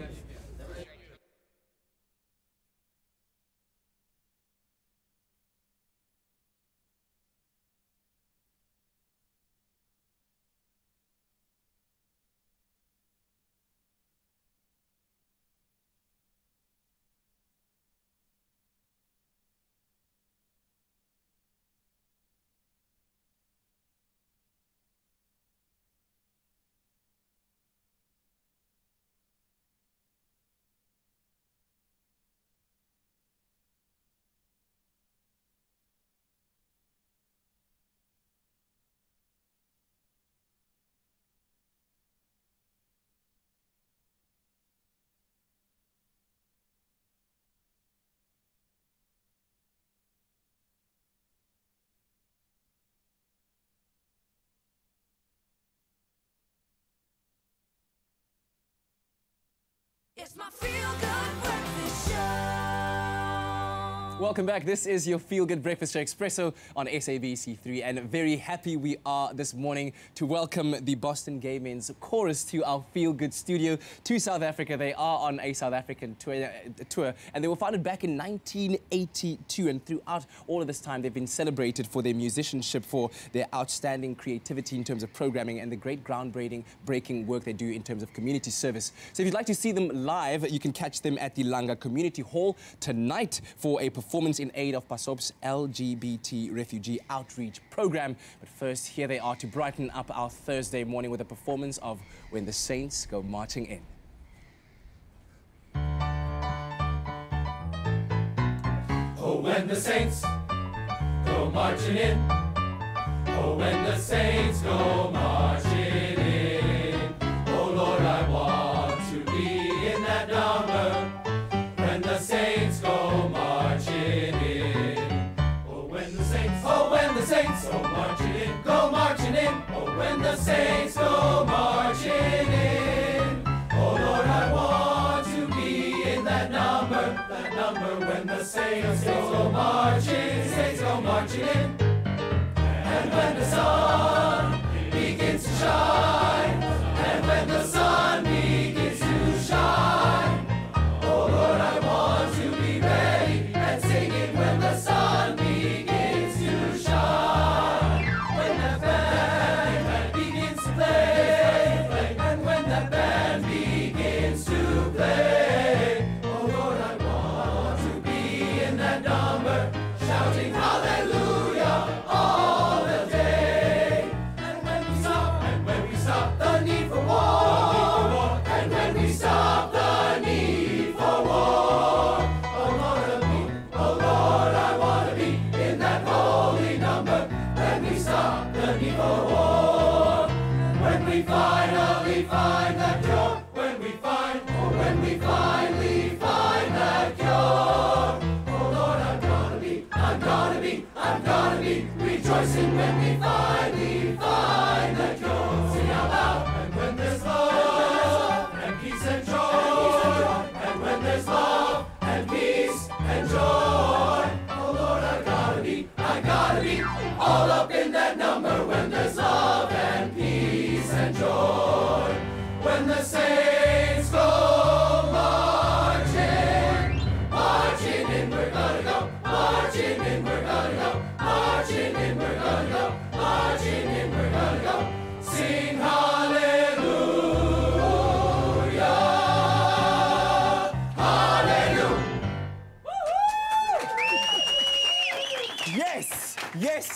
It's my feel-good breakfast show. Welcome back. This is your feel-good breakfast show, Expresso, on SABC3. And very happy we are this morning to welcome the Boston Gay Men's Chorus to our feel-good studio to South Africa. They are on a South African tour, and they were founded back in 1982. And throughout all of this time, they've been celebrated for their musicianship, for their outstanding creativity in terms of programming, and the great groundbreaking work they do in terms of community service. So if you'd like to see them live, you can catch them at the Langa Community Hall tonight for a performance in aid of PASOP's LGBT refugee outreach program. But first, here they are to brighten up our Thursday morning with a performance of When the Saints Go Marching In. Oh, when the saints go marching in. Oh, when the saints go marching in. Oh, Lord, I want to be in that number. When the saints go marching in. Oh, when the saints go marching in. Go marching in. Oh, when the saints go marching in. Oh, Lord, I want to be in that number when the saints go marching in. And when the sun begins to shine, and when the sun begins to shine, oh Lord, I want to be ready and singing when the sun begins to shine. When that band begins to play, and when that band begins to play, oh Lord, I want to be in that number, shouting hallelujah all the day. And when we stop the need for war, and when we stop the need for war, oh Lord, I want to be in that holy number. When we stop the need for war, when we finally find that cure, when we finally find that cure, oh Lord, I'm gonna be rejoicing when we finally find that cure. Sing out loud. And when there's love and peace and joy, and when there's love and peace and joy, oh Lord, I gotta be all up in that number when there's love and peace and joy. When the saints go marching in, we're gonna go. Marching in, we're gonna go. Marching in, we're gonna go. Marching in, we're gonna go. Sing hallelujah. Hallelujah.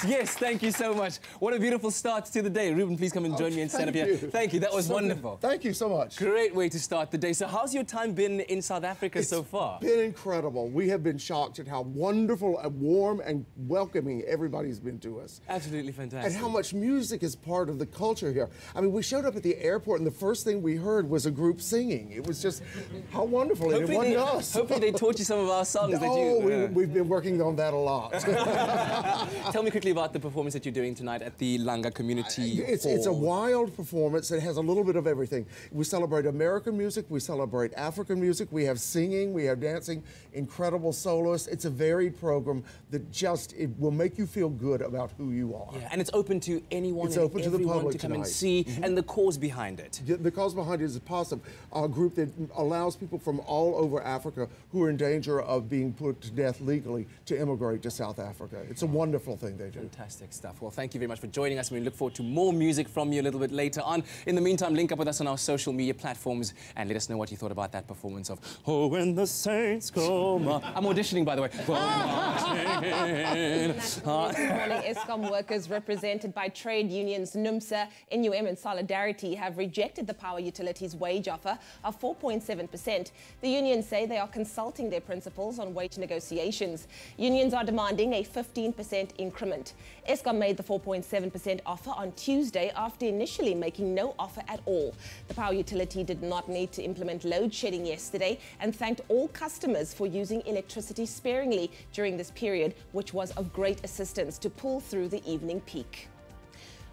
Yes, thank you so much. What a beautiful start to the day. Ruben, please come and join me and stand up here. Thank you, that was wonderful. Thank you so much. Great way to start the day. So how's your time been in South Africa so far? It's been incredible. We have been shocked at how wonderful and warm and welcoming everybody's been to us. Absolutely fantastic. And how much music is part of the culture here. I mean, we showed up at the airport and the first thing we heard was a group singing. It was just how wonderful. And it wasn't us. Hopefully they taught you some of our songs. We've been working on that a lot. Tell me quickly about the performance that you're doing tonight at the Langa Community Hall. It's a wild performance. It has a little bit of everything. We celebrate American music. We celebrate African music. We have singing. We have dancing. Incredible soloists. It's a varied program that it will make you feel good about who you are. Yeah, and it's open to anyone it's and open to the public to come and tonight. see, and the cause behind it. The cause behind it is PASOP, a group that allows people from all over Africa who are in danger of being put to death legally to immigrate to South Africa. It's a wonderful thing they do. Fantastic stuff. Well, thank you very much for joining us. We look forward to more music from you a little bit later on. In the meantime, link up with us on our social media platforms and let us know what you thought about that performance of Oh, When the Saints Go Marching. I'm auditioning, by the way. Go marching. This morning, Eskom workers represented by trade unions NUMSA, NUM and Solidarity have rejected the power utilities wage offer of 4.7%. The unions say they are consulting their principals on wage negotiations. Unions are demanding a 15% increment. Eskom made the 4.7% offer on Tuesday after initially making no offer at all. The power utility did not need to implement load shedding yesterday and thanked all customers for using electricity sparingly during this period, which was of great assistance to pull through the evening peak.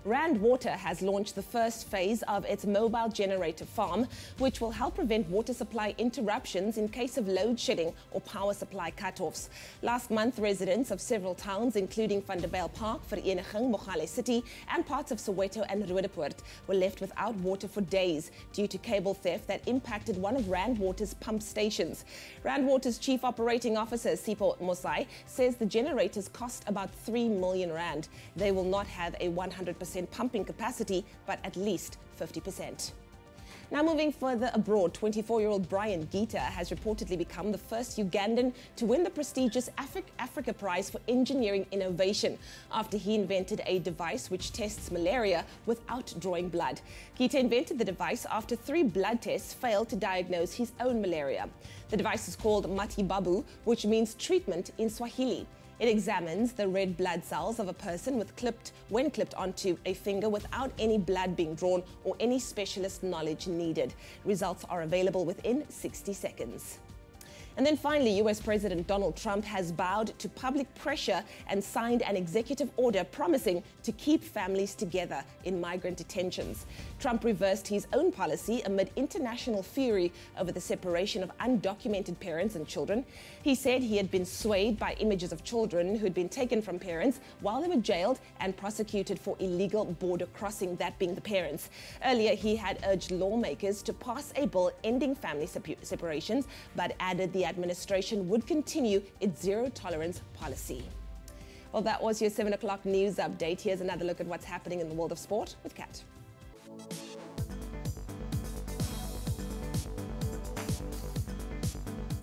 Rand Water has launched the first phase of its mobile generator farm, which will help prevent water supply interruptions in case of load shedding or power supply cutoffs. Last month, residents of several towns, including Vanderbijl Park, Vereniging, Mogale City, and parts of Soweto and Roodepoort, were left without water for days due to cable theft that impacted one of Rand Water's pump stations. Rand Water's Chief Operating Officer, Sipho Mosai, says the generators cost about 3 million rand. They will not have a 100% pumping capacity, but at least 50%. Now moving further abroad, 24-year-old Brian Gita has reportedly become the first Ugandan to win the prestigious Africa Prize for Engineering Innovation after he invented a device which tests malaria without drawing blood. Gita invented the device after 3 blood tests failed to diagnose his own malaria. The device is called Matibabu, which means treatment in Swahili. It examines the red blood cells of a person when clipped onto a finger without any blood being drawn or any specialist knowledge needed. Results are available within 60 seconds. And then finally, US President Donald Trump has bowed to public pressure and signed an executive order promising to keep families together in migrant detentions. Trump reversed his own policy amid international fury over the separation of undocumented parents and children. He said he had been swayed by images of children who'd been taken from parents while they were jailed and prosecuted for illegal border crossing, that being the parents. Earlier, he had urged lawmakers to pass a bill ending family separations, but added the administration would continue its zero-tolerance policy. Well, that was your 7 o'clock news update. Here's another look at what's happening in the world of sport with Kat.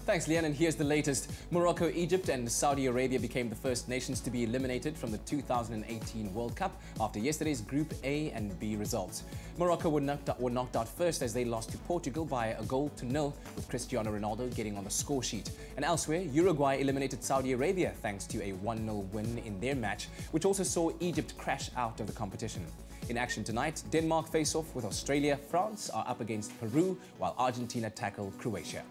Thanks, Leanne, and here's the latest. Morocco, Egypt and Saudi Arabia became the first nations to be eliminated from the 2018 World Cup after yesterday's Group A and B results. Morocco were knocked out first as they lost to Portugal by a 1-0, with Cristiano Ronaldo getting on the score sheet. And elsewhere, Uruguay eliminated Saudi Arabia thanks to a 1-0 win in their match, which also saw Egypt crash out of the competition. In action tonight, Denmark face off with Australia, France are up against Peru, while Argentina tackle Croatia.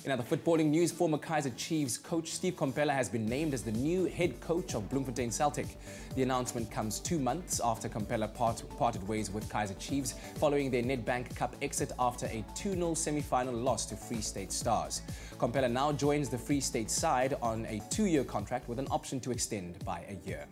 In other footballing news, former Kaizer Chiefs coach Steve Komphela has been named as the new head coach of Bloemfontein Celtic. The announcement comes 2 months after Komphela parted ways with Kaizer Chiefs following their Nedbank Cup exit after a 2-0 semi-final loss to Free State Stars. Komphela now joins the Free State side on a 2-year contract with an option to extend by a year.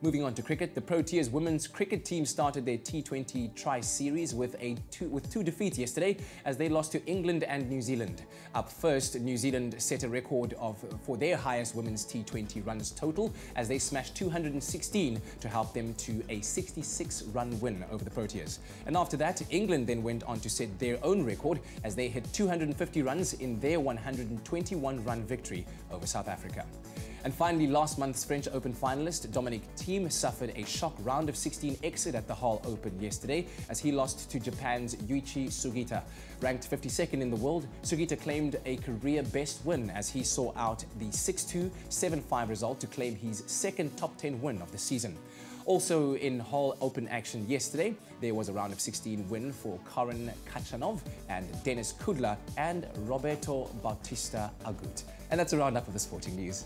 Moving on to cricket, the Proteas women's cricket team started their T20 Tri-Series with two defeats yesterday as they lost to England and New Zealand. Up first, New Zealand set a record for their highest women's T20 runs total as they smashed 216 to help them to a 66-run win over the Proteas. And after that, England then went on to set their own record as they hit 250 runs in their 121-run victory over South Africa. And finally, last month's French Open finalist Dominic Thiem suffered a shock round of 16 exit at the Hull Open yesterday as he lost to Japan's Yuichi Sugita. Ranked 52nd in the world, Sugita claimed a career best win as he saw out the 6-2, 7-5 result to claim his second top 10 win of the season. Also in Hull Open action yesterday, there was a round of 16 win for Karin Khachanov and Denis Kudla and Roberto Bautista Agut. And that's a roundup of the sporting news.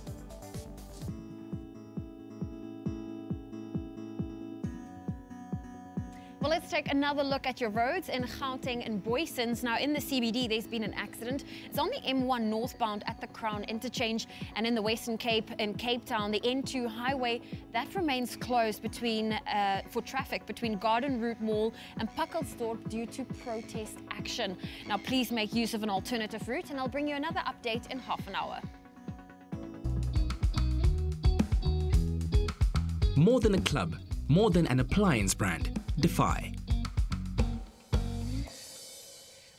Well, let's take another look at your roads in Gauteng and Boysens. Now, in the CBD, there's been an accident. It's on the M1 northbound at the Crown Interchange, and in the Western Cape, in Cape Town, the N2 highway, that remains closed for traffic between Garden Route Mall and Puckelsdorp due to protest action. Now, please make use of an alternative route, and I'll bring you another update in half an hour. More than a club, more than an appliance brand. Defy.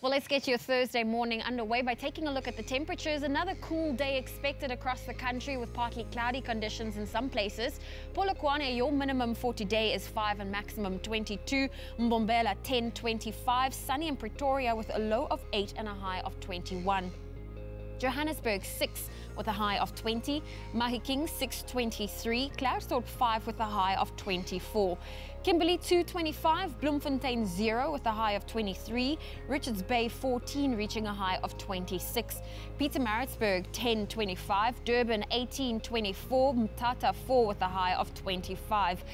Well, let's get your Thursday morning underway by taking a look at the temperatures. Another cool day expected across the country with partly cloudy conditions in some places. Polokwane, your minimum for today is 5 and maximum 22. Mbombela 10, 25. Sunny in Pretoria with a low of 8 and a high of 21. Johannesburg 6 with a high of 20. Mahikeng 623. Klerksdorp 5 with a high of 24. Kimberley 225. Bloemfontein 0 with a high of 23. Richards Bay 14 reaching a high of 26. Pietermaritzburg 1025. Durban 1824. Mthatha 4 with a high of 25.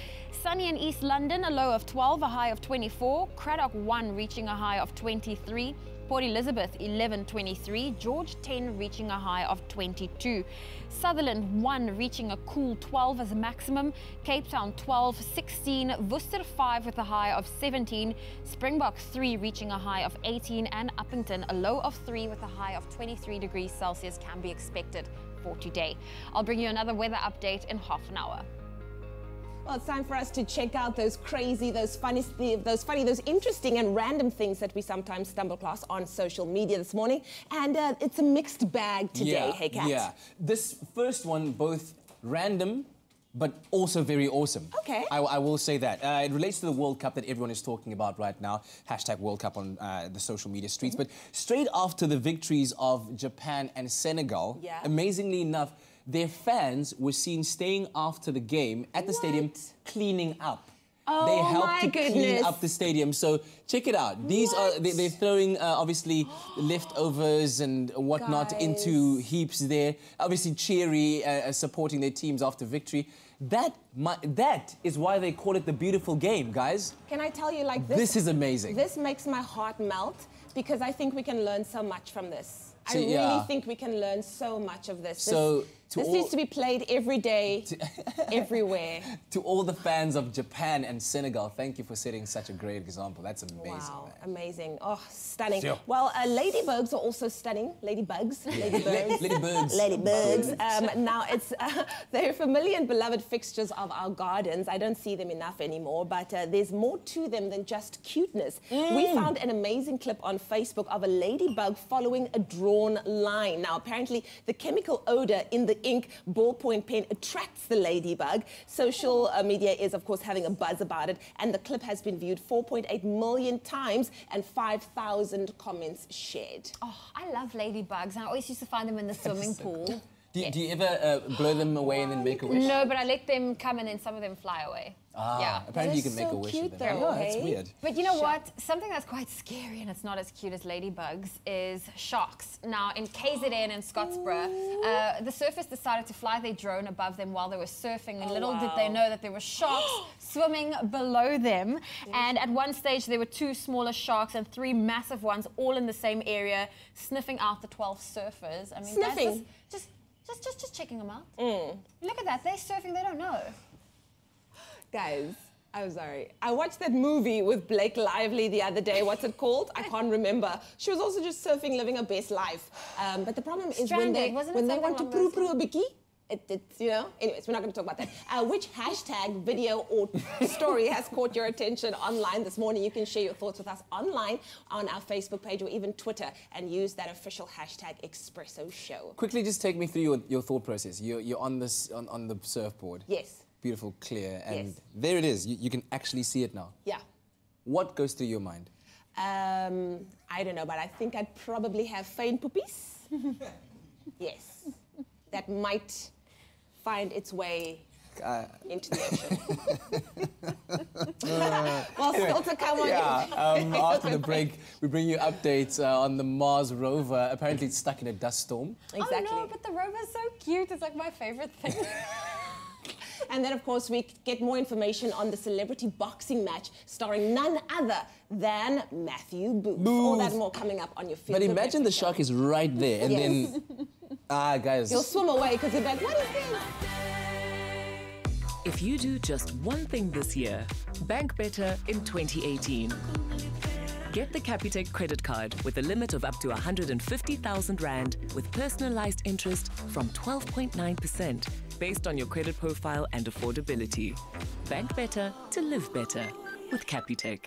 Sunny in East London, a low of 12, a high of 24. Cradock 1 reaching a high of 23. Port Elizabeth 1123, George 10 reaching a high of 22, Sutherland 1 reaching a cool 12 as a maximum, Cape Town 12 16, Worcester 5 with a high of 17, Springbok 3 reaching a high of 18, and Uppington a low of 3 with a high of 23 degrees Celsius can be expected for today. I'll bring you another weather update in half an hour. Well, it's time for us to check out those crazy, those funny, those interesting and random things that we sometimes stumble across on social media this morning. And it's a mixed bag today, hey Kat? Yeah, this first one, both random, but also very awesome. Okay. I will say that. It relates to the World Cup that everyone is talking about right now. Hashtag World Cup on the social media streets. But straight after the victories of Japan and Senegal, amazingly enough, their fans were seen staying after the game at the stadium cleaning up. Oh, they helped my to goodness. clean up the stadium. So check it out. These are they're throwing obviously leftovers and whatnot into heaps there. Obviously cheery, supporting their teams after victory. That is why they call it the beautiful game, guys. Can I tell you, like, this? This is amazing. This makes my heart melt because I think we can learn so much from this. So, I really think we can learn so much of this. So, this needs to be played every day, everywhere. To all the fans of Japan and Senegal, thank you for setting such a great example. That's amazing. Wow, man. amazing. Oh, stunning. Sure. Well, ladybugs are also stunning. Ladybugs. Ladybirds. Ladybirds. Ladybirds. Now, they're familiar and beloved fixtures of our gardens. I don't see them enough anymore, but there's more to them than just cuteness. We found an amazing clip on Facebook of a ladybug following a drawn line. Now, apparently, the chemical odor in the ink ballpoint pen attracts the ladybug. Social media is, of course, having a buzz about it, and the clip has been viewed 4.8 million times and 5,000 comments shared. Oh, I love ladybugs. I always used to find them in the swimming pool. Do you ever blow them away and then make a wish? No, but I let them come and then some of them fly away. Ah, apparently you can make a wish with them. Though, that's weird. But you know what? Something that's quite scary and it's not as cute as ladybugs is sharks. Now, in KZN and Scottsboro, the surfers decided to fly their drone above them while they were surfing, and little did they know that there were sharks swimming below them. And at one stage, there were 2 smaller sharks and 3 massive ones all in the same area, sniffing out the 12 surfers. I mean, Sniffing? Just checking them out. Look at that. They're surfing. They don't know. Guys, I'm sorry. I watched that movie with Blake Lively the other day. What's it called? I can't remember. She was also just surfing, living her best life. But the problem is when they want to prue a bikkie, it's, you know, anyways, we're not going to talk about that. Which hashtag, video, or story has caught your attention online this morning? You can share your thoughts with us online on our Facebook page or even Twitter and use that official hashtag Expresso Show. Quickly, just take me through your thought process. You're on this on the surfboard. Yes. Beautiful, clear, and there it is. You can actually see it now. Yeah. What goes through your mind? I don't know, but I think I'd probably have faint poopies. Yes. That might find its way into the ocean. Well, still to come on. After the break, we bring you updates on the Mars rover. Apparently, it's stuck in a dust storm. Exactly. Oh no, but the rover's so cute. It's like my favorite thing. And then, of course, we get more information on the celebrity boxing match starring none other than Matthew Booth. All that more coming up on your feed. But imagine the shark is right there, and then, guys. You'll swim away because you're like, what is this? If you do just one thing this year, bank better in 2018. Get the Capitec credit card with a limit of up to 150,000 Rand with personalized interest from 12.9% based on your credit profile and affordability. Bank better to live better with Capitec.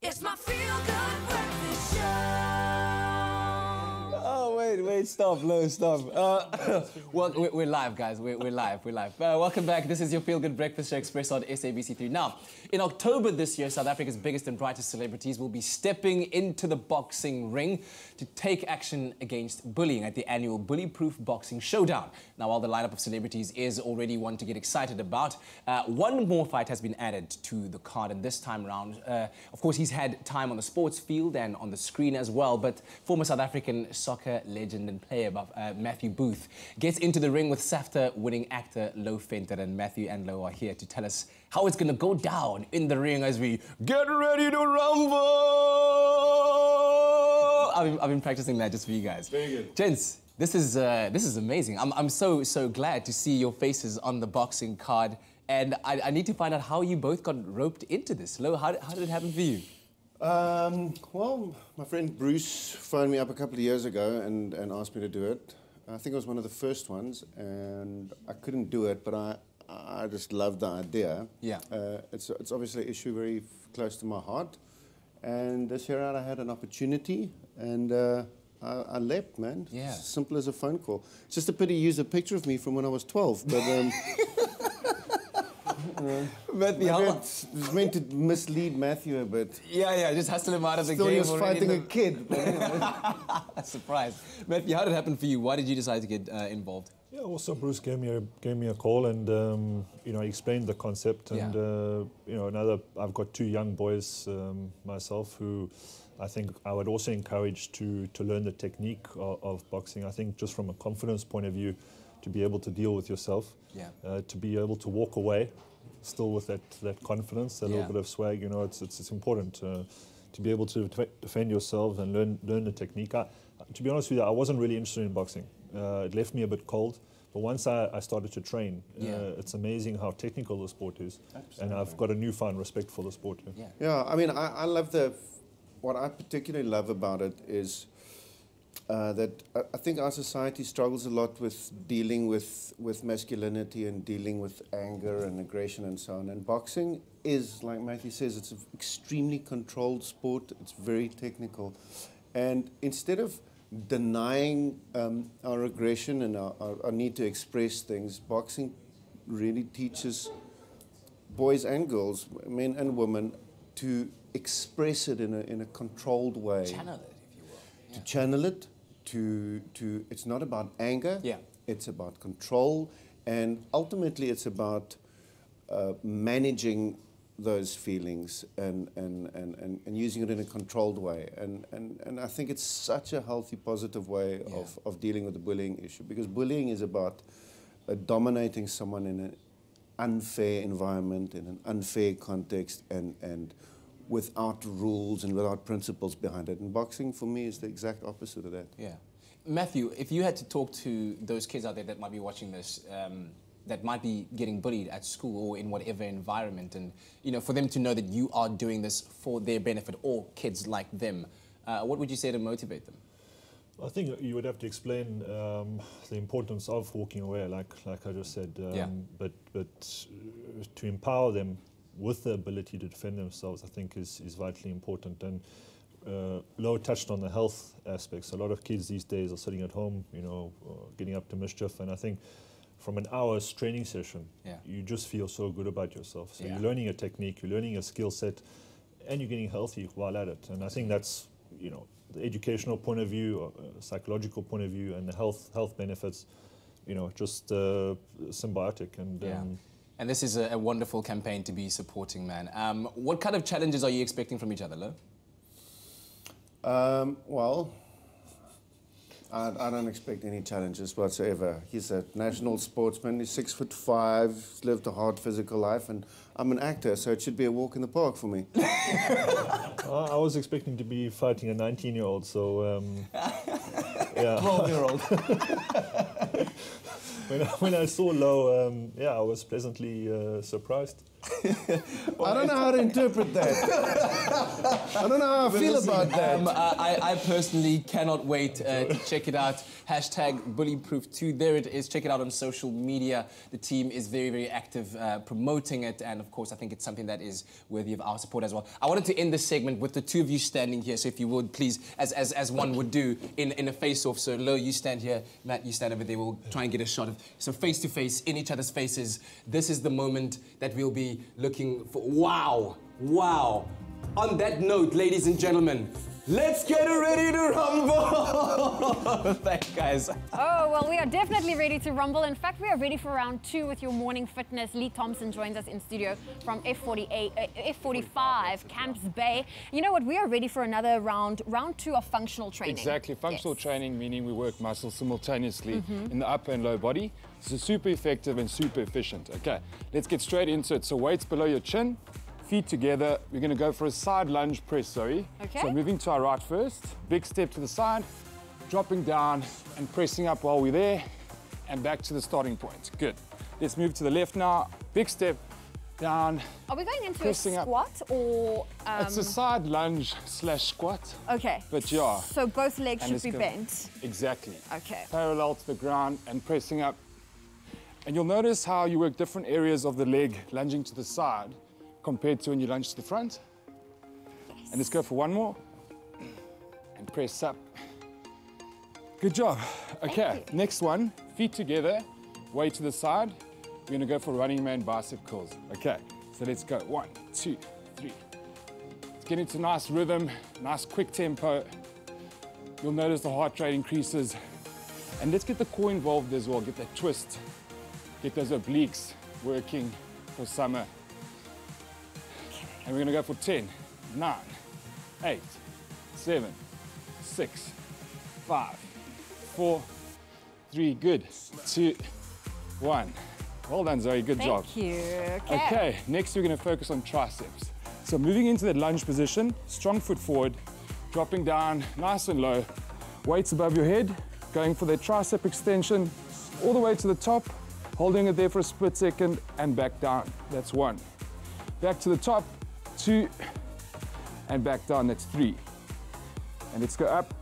It's my feel-good breakfast show. Oh, wait, stop, Lo, stop. Well, we're live, guys. We're live. Welcome back. This is your Feel Good Breakfast Show, Expresso on SABC3. Now, in October this year, South Africa's biggest and brightest celebrities will be stepping into the boxing ring to take action against bullying at the annual Bully-Proof Boxing Showdown. Now, while the lineup of celebrities is already one to get excited about, one more fight has been added to the card, and this time around, of course, he's had time on the sports field and on the screen as well, but former South African soccer legend and player Matthew Booth gets into the ring with SAFTA-winning actor Lo Venter, and Matthew and Lo are here to tell us how it's going to go down in the ring as we get ready to rumble. I've been practicing that just for you guys. Very good. Gents, this is amazing. I'm so glad to see your faces on the boxing card, and I need to find out how you both got roped into this. Lo, how did it happen for you? Well, my friend Bruce phoned me up a couple of years ago and asked me to do it. I think it was one of the first ones, and I couldn't do it, but I just loved the idea. Yeah. It's obviously an issue very close to my heart, and this year out I had an opportunity, and I leapt, man. Yeah. It's as simple as a phone call. It's just a pity you use a picture of me from when I was 12, but... Matthew, it was meant to mislead Matthew a bit. Yeah, just hustle him out of the Thought game. he was fighting a kid. Surprise. Matthew, how did it happen for you? Why did you decide to get involved? Yeah, also Bruce gave me a call, and he explained the concept, and I've got two young boys myself who I think I would also encourage to learn the technique of boxing. I think just from a confidence point of view, to be able to deal with yourself, to be able to walk away still with that confidence, that little bit of swag. It's important to be able to defend yourself and learn the technique. To be honest with you, I wasn't really interested in boxing. It left me a bit cold. But once I started to train, it's amazing how technical the sport is. Absolutely. And I've got a newfound respect for the sport. Yeah, I mean, I love what I particularly love about it is that I think our society struggles a lot with dealing with masculinity and dealing with anger and aggression and so on. And boxing is, like Matthew says, it's an extremely controlled sport. It's very technical. And instead of denying our aggression and our need to express things, boxing really teaches boys and girls, men and women, to express it in a controlled way. Channel it, if you will. Yeah. To channel it, it's not about anger, it's about control, and ultimately it's about managing those feelings and using it in a controlled way. And I think it's such a healthy, positive way of dealing with the bullying issue, because bullying is about dominating someone in an unfair environment, in an unfair context, and without rules and without principles behind it. And boxing, for me, is the exact opposite of that. Yeah. Matthew, if you had to talk to those kids out there that might be watching this, that might be getting bullied at school or in whatever environment, and for them to know that you are doing this for their benefit, or kids like them, what would you say to motivate them? I think you would have to explain the importance of walking away, like I just said, but to empower them with the ability to defend themselves, I think is vitally important. And Lo touched on the health aspects. A lot of kids these days are sitting at home, getting up to mischief, and I think from an hour's training session, you just feel so good about yourself. So you're learning a technique, you're learning a skill set, and you're getting healthy while at it. And I think that's, the educational point of view, or psychological point of view, and the health benefits, just symbiotic. And this is a wonderful campaign to be supporting, man. What kind of challenges are you expecting from each other, Lo? Well, I don't expect any challenges whatsoever. He's a national sportsman, he's 6'5", he's lived a hard physical life, and I'm an actor, so it should be a walk in the park for me. I was expecting to be fighting a 19-year-old, so yeah. 12-year-old. When I saw Lo, I was pleasantly surprised. I don't know how to interpret that. I don't know how I feel about that. I personally cannot wait to check it out. Hashtag bullyproof2. There it is. Check it out on social media. The team is very, very active promoting it. And of course, I think it's something that is worthy of our support as well. I wanted to end this segment with the two of you standing here. So if you would, please, as one would do in a face-off. So Lo, you stand here. Matt, you stand over there. We'll try and get a shot of, so face-to-face, in each other's faces. This is the moment that we'll be looking for. Wow. Wow. On that note, ladies and gentlemen, let's get ready to rumble! Thanks, guys. Oh, well, we are definitely ready to rumble. In fact, we are ready for round 2 with your morning fitness. Lee Thompson joins us in studio from F45 Camps Bay. You know what? We are ready for another round 2 of functional training. Exactly. Functional training, meaning we work muscles simultaneously in the upper and lower body. This is super effective and super efficient. Okay, let's get straight into it. So weights below your chin. Feet together. We're going to go for a side lunge press, Zoe. Okay. So moving to our right first. Big step to the side, dropping down and pressing up while we're there, and back to the starting point. Good. Let's move to the left now. Big step down. Are we going into a squat or... It's a side lunge / squat. Okay. But yeah. So both legs should be bent. Exactly. Okay. Parallel to the ground and pressing up. And you'll notice how you work different areas of the leg lunging to the side compared to when you lunge to the front. Yes. And let's go for one more. And press up. Good job. Okay, next one. Feet together, weight to the side. We're gonna go for running man bicep curls. Okay, so let's go. 1, 2, 3. Let's get into nice rhythm, nice quick tempo. You'll notice the heart rate increases. And let's get the core involved as well. Get that twist. Get those obliques working for summer. And we're going to go for 10, 9, 8, 7, 6, 5, 4, 3, good, 2, 1. Well done, Zoe, good job. Thank you. Okay, next we're going to focus on triceps. So moving into that lunge position, strong foot forward, dropping down nice and low, weights above your head, going for that tricep extension, all the way to the top, holding it there for a split second, and back down. That's 1. Back to the top. 2, and back down, that's 3. And let's go up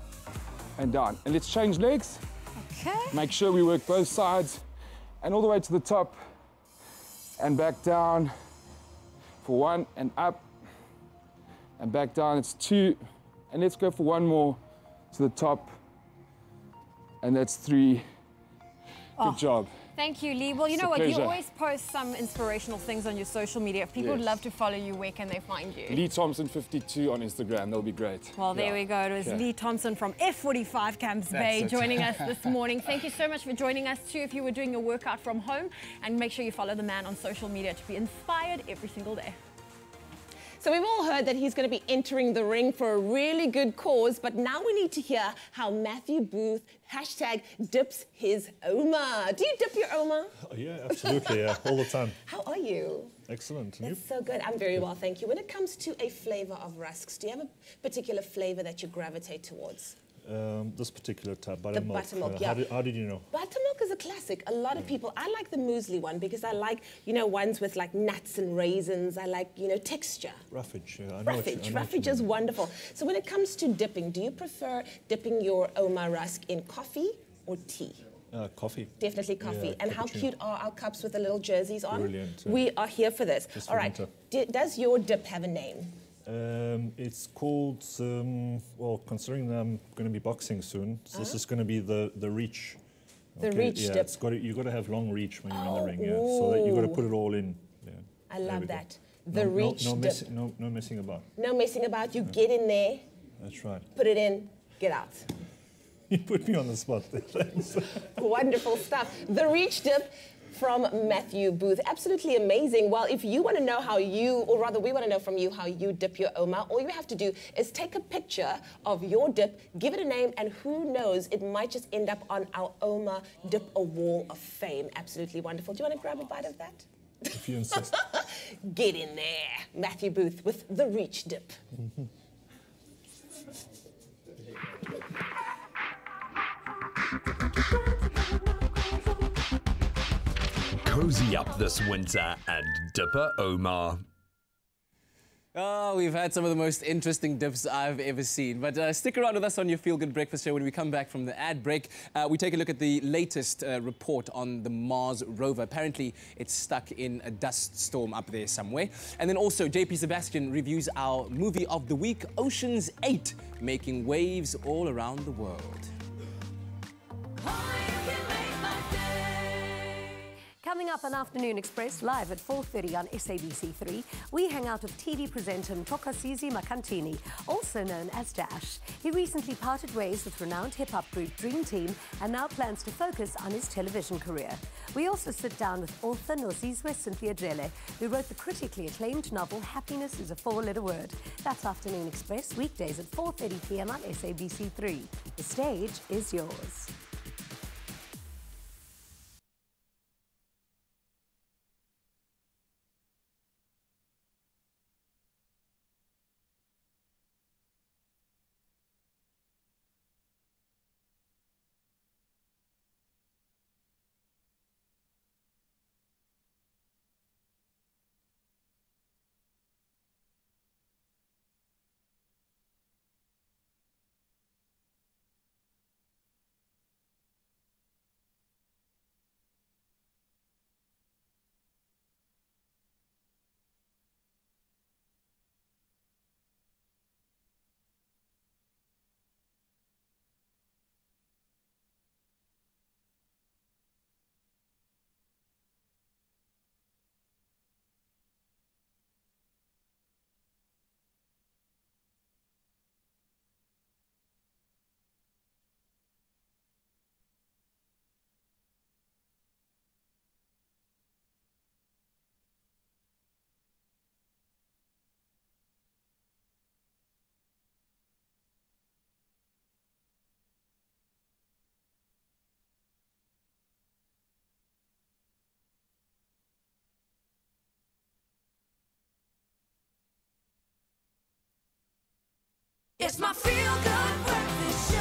and down. And let's change legs. Okay. Make sure we work both sides and all the way to the top and back down for 1 and up and back down, it's 2. And let's go for one more to the top and that's 3. Good job. Thank you, Lee. Well, you know what? Pleasure. You always post some inspirational things on your social media. If people would love to follow you, where can they find you? Lee Thompson 52 on Instagram. That'll be great. Well, there we go. It was Lee Thompson from F45 Camps Bay joining us this morning. Thank you so much for joining us too if you were doing your workout from home. And make sure you follow the man on social media to be inspired every single day. So we've all heard that he's going to be entering the ring for a really good cause, but now we need to hear how Matthew Booth #dips his Oma. Do you dip your Oma? Oh, yeah, absolutely, yeah, all the time. How are you? Excellent. That's so good. I'm very well, thank you. When it comes to a flavor of rusks, do you have a particular flavor that you gravitate towards? This particular type, buttermilk. Buttermilk, yeah. How did you know? Buttermilk is a classic. A lot of people, I like the muesli one because I like, you know, ones with like nuts and raisins. I like, you know, texture. Roughage, yeah. I know Roughage is wonderful. So when it comes to dipping, do you prefer dipping your Oma rusk in coffee or tea? Coffee. Definitely coffee. Yeah, and how cute are our cups with the little jerseys on? Brilliant. We are here for this. All right. Does your dip have a name? It's called, well, considering that I'm going to be boxing soon, so this is going to be the reach. The reach dip. You've got to have long reach when you're in the ring, yeah. So that you've got to put it all in. Yeah. I love that. The reach dip. No messing about. No messing about. You get in there. That's right. Put it in, get out. You put me on the spot there, thanks. Wonderful stuff. The reach dip from Matthew Booth. Absolutely amazing. Well, if you want to know how you, or rather we want to know from you how you dip your Oma, all you have to do is take a picture of your dip, give it a name, and who knows, it might just end up on our Oma Dip a Wall of Fame. Absolutely wonderful. Do you want to grab a bite of that? If you insist. Get in there. Matthew Booth with the reach dip. Cozy up this winter at Dipper Omar. Oh, we've had some of the most interesting dips I've ever seen. But stick around with us on your Feel Good Breakfast Show. When we come back from the ad break, we take a look at the latest report on the Mars rover. Apparently, it's stuck in a dust storm up there somewhere. And then also, JP Sebastian reviews our movie of the week, Ocean's 8, making waves all around the world. Coming up on Afternoon Express, live at 4:30 on SABC3, we hang out with TV presenter Mtokasizi Makantini, also known as Dash. He recently parted ways with renowned hip-hop group Dream Team and now plans to focus on his television career. We also sit down with author Nozizwe Cynthia Drele, who wrote the critically acclaimed novel Happiness is a Four-Letter Word. That's Afternoon Express, weekdays at 4:30 p.m. on SABC3. The stage is yours. It's my Feel Good Breakfast Show.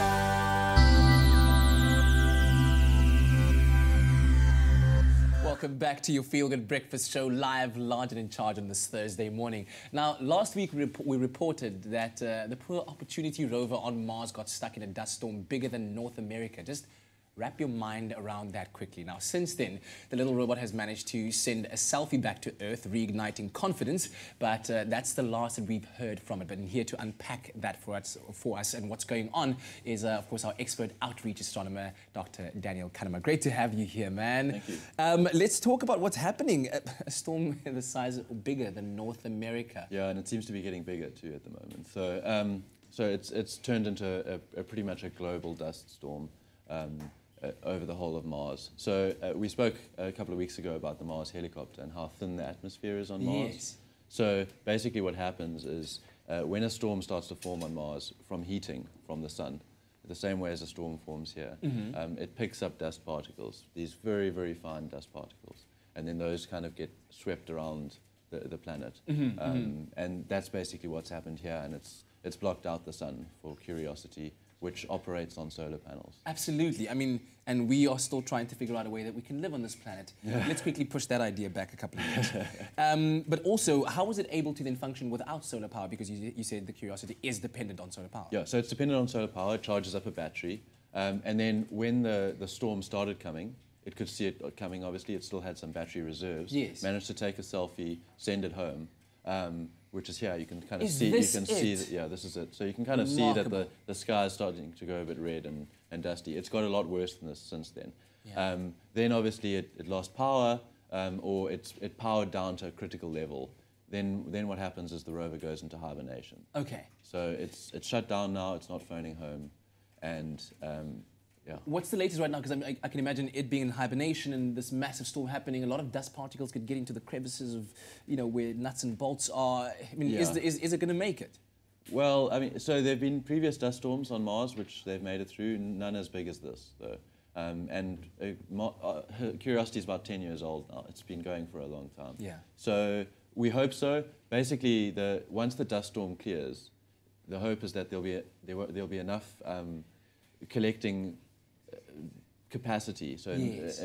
Welcome back to your Feel Good Breakfast Show, live, large and in charge on this Thursday morning. Now, last week we reported that the poor Opportunity rover on Mars got stuck in a dust storm bigger than North America. Just wrap your mind around that quickly. Now, since then, the little robot has managed to send a selfie back to Earth, reigniting confidence, but that's the last that we've heard from it. But here to unpack that for us and what's going on is, of course, our expert outreach astronomer, Dr. Daniel Kanema. Great to have you here, man. Thank you. Let's talk about what's happening. A storm the size or bigger than North America. Yeah, and it seems to be getting bigger too at the moment. So it's turned into a pretty much a global dust storm. Over the whole of Mars. So we spoke a couple of weeks ago about the Mars helicopter and how thin the atmosphere is on Mars. Yes. So basically what happens is when a storm starts to form on Mars from heating from the sun, the same way as a storm forms here, it picks up dust particles, these very, very fine dust particles. And then those kind of get swept around the planet. And that's basically what's happened here. And it's blocked out the sun for Curiosity, which operates on solar panels. Absolutely. I mean, and we are still trying to figure out a way that we can live on this planet. Yeah. Let's quickly push that idea back a couple of years. But also, how was it able to then function without solar power? Because you said the Curiosity is dependent on solar power. Yeah, so it's dependent on solar power. It charges up a battery. And then when the storm started coming, it could see it coming, obviously. It still had some battery reserves. Yes. Managed to take a selfie, send it home. Which is here, you can kind of Is see, this you can see that, yeah, this is it. So you can kind of see that the sky is starting to go a bit red and dusty. It's got a lot worse than this since then. Yeah. Then obviously it lost power, or it powered down to a critical level. Then what happens is the rover goes into hibernation. Okay. So it's shut down now, it's not phoning home, and yeah. What's the latest right now? Because I can imagine it being in hibernation and this massive storm happening. A lot of dust particles could get into the crevices of, where nuts and bolts are. I mean, Yeah. is it going to make it? Well, I mean, so there have been previous dust storms on Mars, which they've made it through, none as big as this, though. Curiosity is about 10 years old now. It's been going for a long time. Yeah. So we hope so. Basically, once the dust storm clears, the hope is that there'll be enough collecting capacity, so Yes.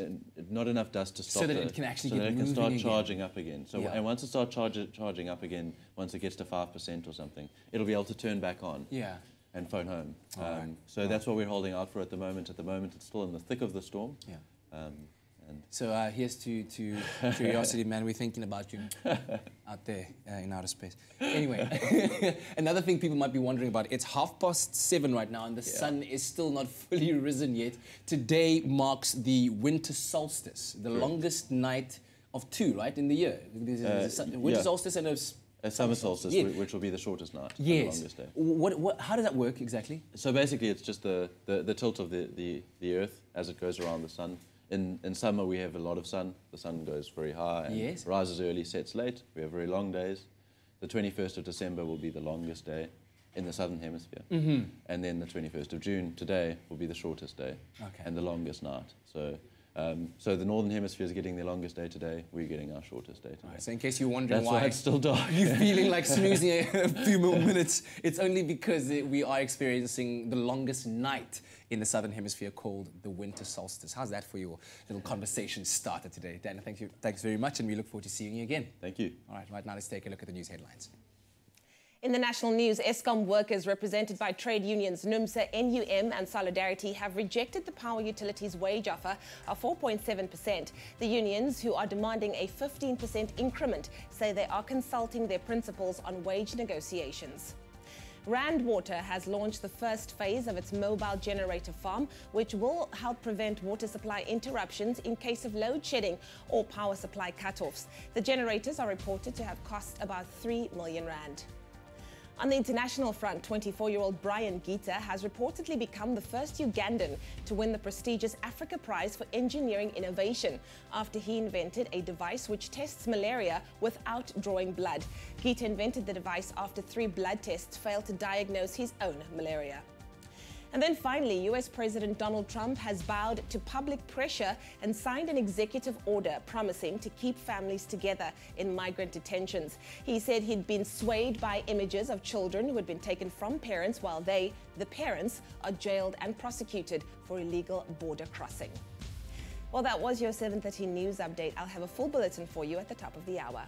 not enough dust to stop So that it can actually so get that it can moving start again. charging up again. So Yeah. and once it starts charging up again, once it gets to 5% or something, it'll be able to turn back on. Yeah. And phone home. Alright. So that's what we're holding out for at the moment. At the moment, it's still in the thick of the storm. Yeah. And So here's to Curiosity, man. We're thinking about you out there in outer space. Anyway, another thing people might be wondering about, it's 7:30 right now and the sun is still not fully risen yet. Today marks the winter solstice, the longest night of two, right, in the year. There's a winter solstice and a summer solstice, yeah. which will be the shortest night, Yes. the longest day. How does that work exactly? So basically, it's just the tilt of the Earth as it goes around the sun. In summer, we have a lot of sun. The sun goes very high and Yes. rises early, sets late. We have very long days. The 21st of December will be the longest day in the southern hemisphere. Mhm. And then the 21st of June, today, will be the shortest day and the longest night. So the northern hemisphere is getting the longest day today. We're getting our shortest day today. Right, so in case you're wondering That's why it's still dark. you're feeling like snoozing a few more minutes, it's only because we are experiencing the longest night in the southern hemisphere called the winter solstice. How's that for your little conversation starter today? Dan, thanks very much, and we look forward to seeing you again. Thank you. All right now let's take a look at the news headlines. In the national news, Eskom workers represented by trade unions NUMSA, NUM and Solidarity have rejected the power utilities wage offer of 4.7%. The unions, who are demanding a 15% increment, say they are consulting their principals on wage negotiations. Rand Water has launched the first phase of its mobile generator farm, which will help prevent water supply interruptions in case of load shedding or power supply cutoffs. The generators are reported to have cost about 3 million rand. On the international front, 24-year-old Brian Gita has reportedly become the first Ugandan to win the prestigious Africa Prize for Engineering Innovation after he invented a device which tests malaria without drawing blood. Gita invented the device after 3 blood tests failed to diagnose his own malaria. And then finally, US President Donald Trump has bowed to public pressure and signed an executive order promising to keep families together in migrant detentions. He said he'd been swayed by images of children who had been taken from parents while they, the parents, are jailed and prosecuted for illegal border crossing. Well, that was your 7:30 news update. I'll have a full bulletin for you at the top of the hour.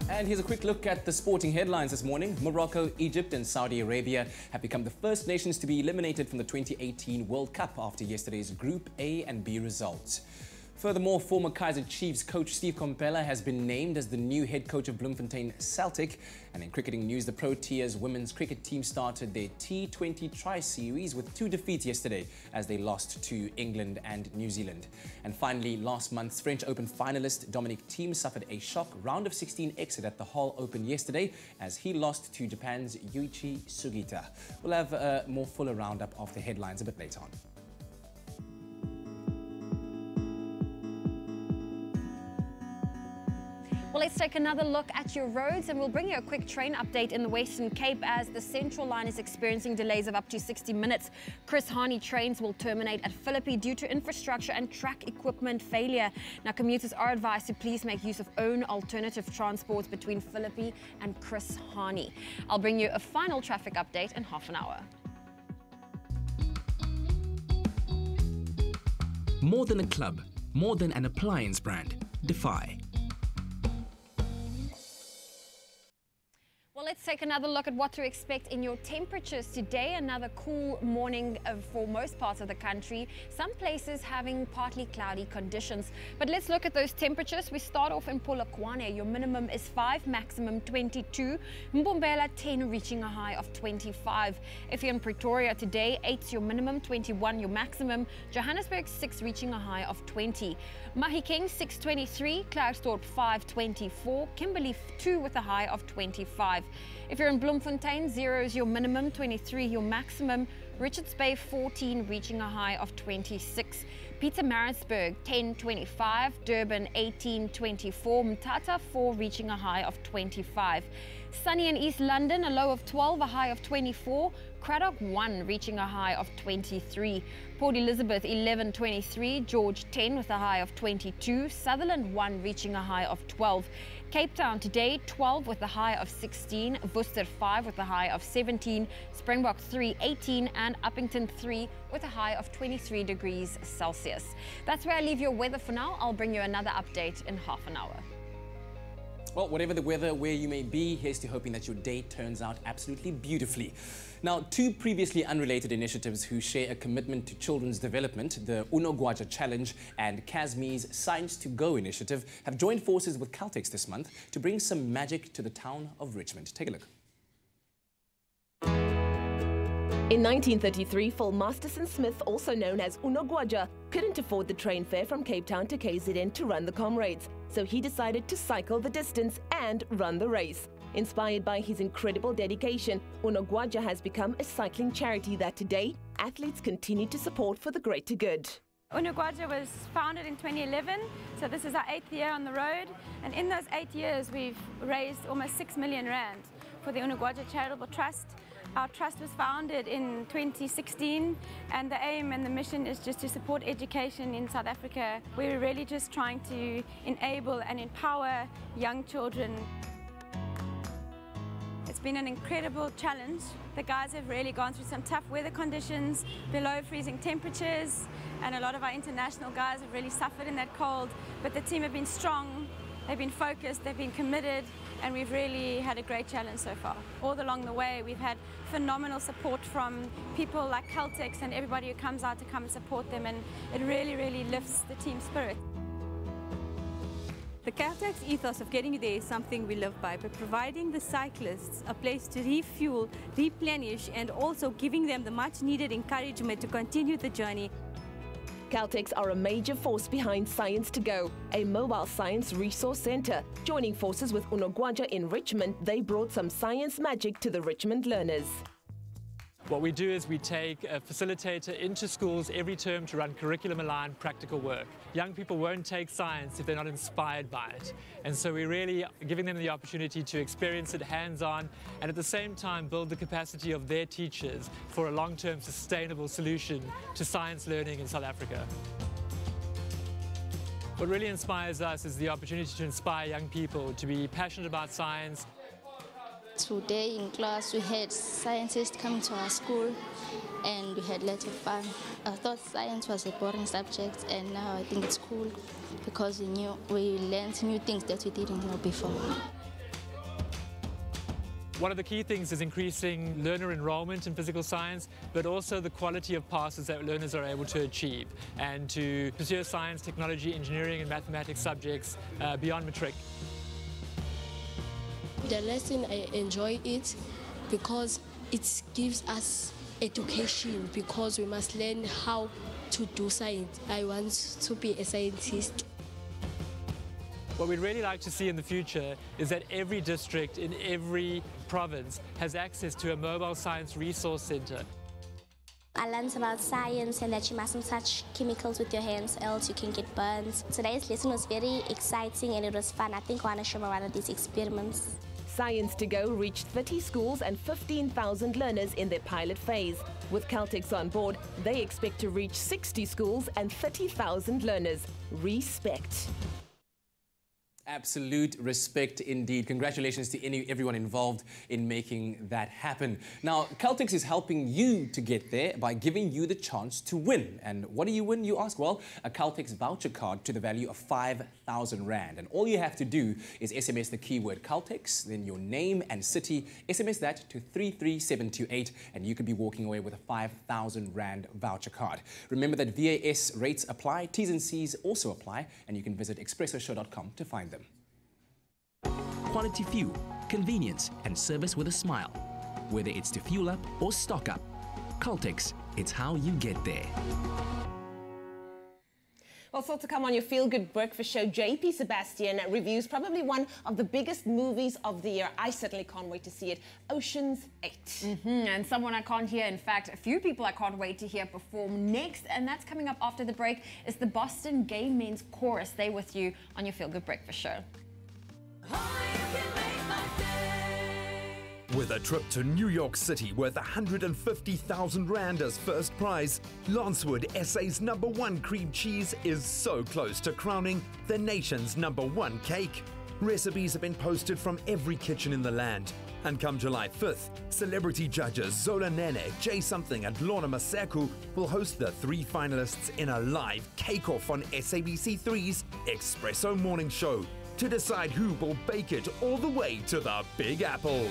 And here's a quick look at the sporting headlines this morning. Morocco, Egypt and Saudi Arabia have become the first nations to be eliminated from the 2018 World Cup after yesterday's Group A and B results. Furthermore, former Kaizer Chiefs coach Steve Kompella has been named as the new head coach of Bloemfontein Celtic. And in cricketing news, the Proteas women's cricket team started their T20 tri-series with 2 defeats yesterday as they lost to England and New Zealand. And finally, last month's French Open finalist Dominic Thiem suffered a shock round of 16 exit at the Hull Open yesterday as he lost to Japan's Yuichi Sugita. We'll have a more fuller roundup of the headlines a bit later on. Well, let's take another look at your roads and we'll bring you a quick train update in the Western Cape as the Central Line is experiencing delays of up to 60 minutes. Chris Hani trains will terminate at Philippi due to infrastructure and track equipment failure. Now, commuters are advised to please make use of own alternative transports between Philippi and Chris Hani. I'll bring you a final traffic update in half an hour. More than a club, more than an appliance brand. Defy. Well, let's take another look at what to expect in your temperatures today. Another cool morning for most parts of the country. Some places having partly cloudy conditions. But let's look at those temperatures. We start off in Polokwane. Your minimum is 5, maximum 22. Mbombela 10, reaching a high of 25. If you're in Pretoria today, 8's your minimum, 21 your maximum. Johannesburg 6, reaching a high of 20. Mahikeng 623, Klerksdorp 524, Kimberley 2 with a high of 25. If you're in Bloemfontein, 0 is your minimum, 23 your maximum. Richards Bay 14, reaching a high of 26. Pietermaritzburg 1025, Durban 1824, Mthatha 4, reaching a high of 25. Sunny in East London, a low of 12, a high of 24. Craddock 1, reaching a high of 23. Port Elizabeth 11.23. George 10 with a high of 22. Sutherland 1, reaching a high of 12. Cape Town today 12 with a high of 16. Worcester 5 with a high of 17. Springbok 3, 18. And Uppington 3 with a high of 23 degrees Celsius. That's where I leave your weather for now. I'll bring you another update in half an hour. Well, whatever the weather, where you may be, here's to hoping that your day turns out absolutely beautifully. Now, two previously unrelated initiatives who share a commitment to children's development, the Unogwaja Challenge and Casmi's Science to Go initiative, have joined forces with Caltex this month to bring some magic to the town of Richmond. Take a look. In 1933, Phil Masterson Smith, also known as Unogwaja, couldn't afford the train fare from Cape Town to KZN to run the comrades, so he decided to cycle the distance and run the race. Inspired by his incredible dedication, Unogwaja has become a cycling charity that today athletes continue to support for the greater good. Unogwaja was founded in 2011, so this is our 8th year on the road, and in those 8 years we've raised almost 6 million rand for the Unogwaja Charitable Trust. Our trust was founded in 2016, and the aim and the mission is just to support education in South Africa. We're really just trying to enable and empower young children. It's been an incredible challenge. The guys have really gone through some tough weather conditions, below freezing temperatures, and a lot of our international guys have really suffered in that cold. But the team have been strong, they've been focused, they've been committed, and we've really had a great challenge so far. All along the way, we've had phenomenal support from people like Caltex and everybody who comes out to come and support them, and it really, really lifts the team spirit. The Caltex ethos of getting you there is something we live by, but providing the cyclists a place to refuel, replenish, and also giving them the much needed encouragement to continue the journey. Caltex are a major force behind Science to Go, a mobile science resource center. Joining forces with Unogwaja in Richmond, they brought some science magic to the Richmond learners. What we do is we take a facilitator into schools every term to run curriculum-aligned practical work. Young people won't take science if they're not inspired by it. And so we're really giving them the opportunity to experience it hands-on and at the same time build the capacity of their teachers for a long-term sustainable solution to science learning in South Africa. What really inspires us is the opportunity to inspire young people to be passionate about science. Today in class we had scientists coming to our school and we had lots of fun. I thought science was a boring subject and now I think it's cool because we learned new things that we didn't know before. One of the key things is increasing learner enrollment in physical science, but also the quality of passes that learners are able to achieve and to pursue science, technology, engineering and mathematics subjects beyond matric. The lesson, I enjoy it because it gives us education, because we must learn how to do science. I want to be a scientist. What we'd really like to see in the future is that every district in every province has access to a mobile science resource center. I learned about science and that you mustn't touch chemicals with your hands, else you can get burns. Today's lesson was very exciting and it was fun. I think I want to show one of these experiments. Science to Go reached 30 schools and 15,000 learners in their pilot phase. With Caltex on board, they expect to reach 60 schools and 30,000 learners. Respect. Absolute respect indeed. Congratulations to everyone involved in making that happen. Now, Caltex is helping you to get there by giving you the chance to win. And what do you win, you ask? Well, a Caltex voucher card to the value of 5,000 Rand. And all you have to do is SMS the keyword Caltex, then your name and city, SMS that to 33728, and you could be walking away with a 5,000 Rand voucher card. Remember that VAS rates apply, T's and C's also apply, and you can visit expressoshow.com to find them. Quality fuel, convenience, and service with a smile. Whether it's to fuel up or stock up, Caltex, it's how you get there. Well, still to come on your feel-good breakfast show, JP Sebastian reviews probably one of the biggest movies of the year. I certainly can't wait to see it, Ocean's 8. And someone I can't hear, in fact, a few people I can't wait to hear perform next, and that's coming up after the break, is the Boston Gay Men's Chorus. Stay with you on your feel-good breakfast show. With a trip to New York City worth 150,000 Rand as first prize, Lancewood SA's #1 cream cheese is so close to crowning the nation's #1 cake. Recipes have been posted from every kitchen in the land. And come July 5th, celebrity judges Zola Nene, Jay Something and Lorna Maseku will host the 3 finalists in a live cake-off on SABC3's Expresso Morning Show to decide who will bake it all the way to the Big Apple.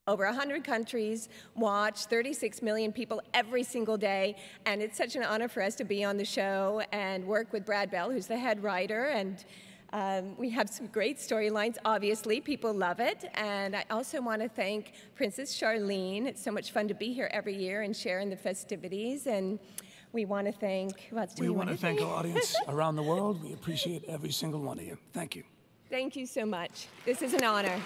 Over 100 countries watch, 36 million people every single day, and it's such an honor for us to be on the show and work with Brad Bell, who's the head writer, and we have some great storylines, obviously. People love it, and I also want to thank Princess Charlene. It's so much fun to be here every year and share in the festivities, and we want to thank... We want to thank our audience around the world. We appreciate every single one of you. Thank you. Thank you so much. This is an honor.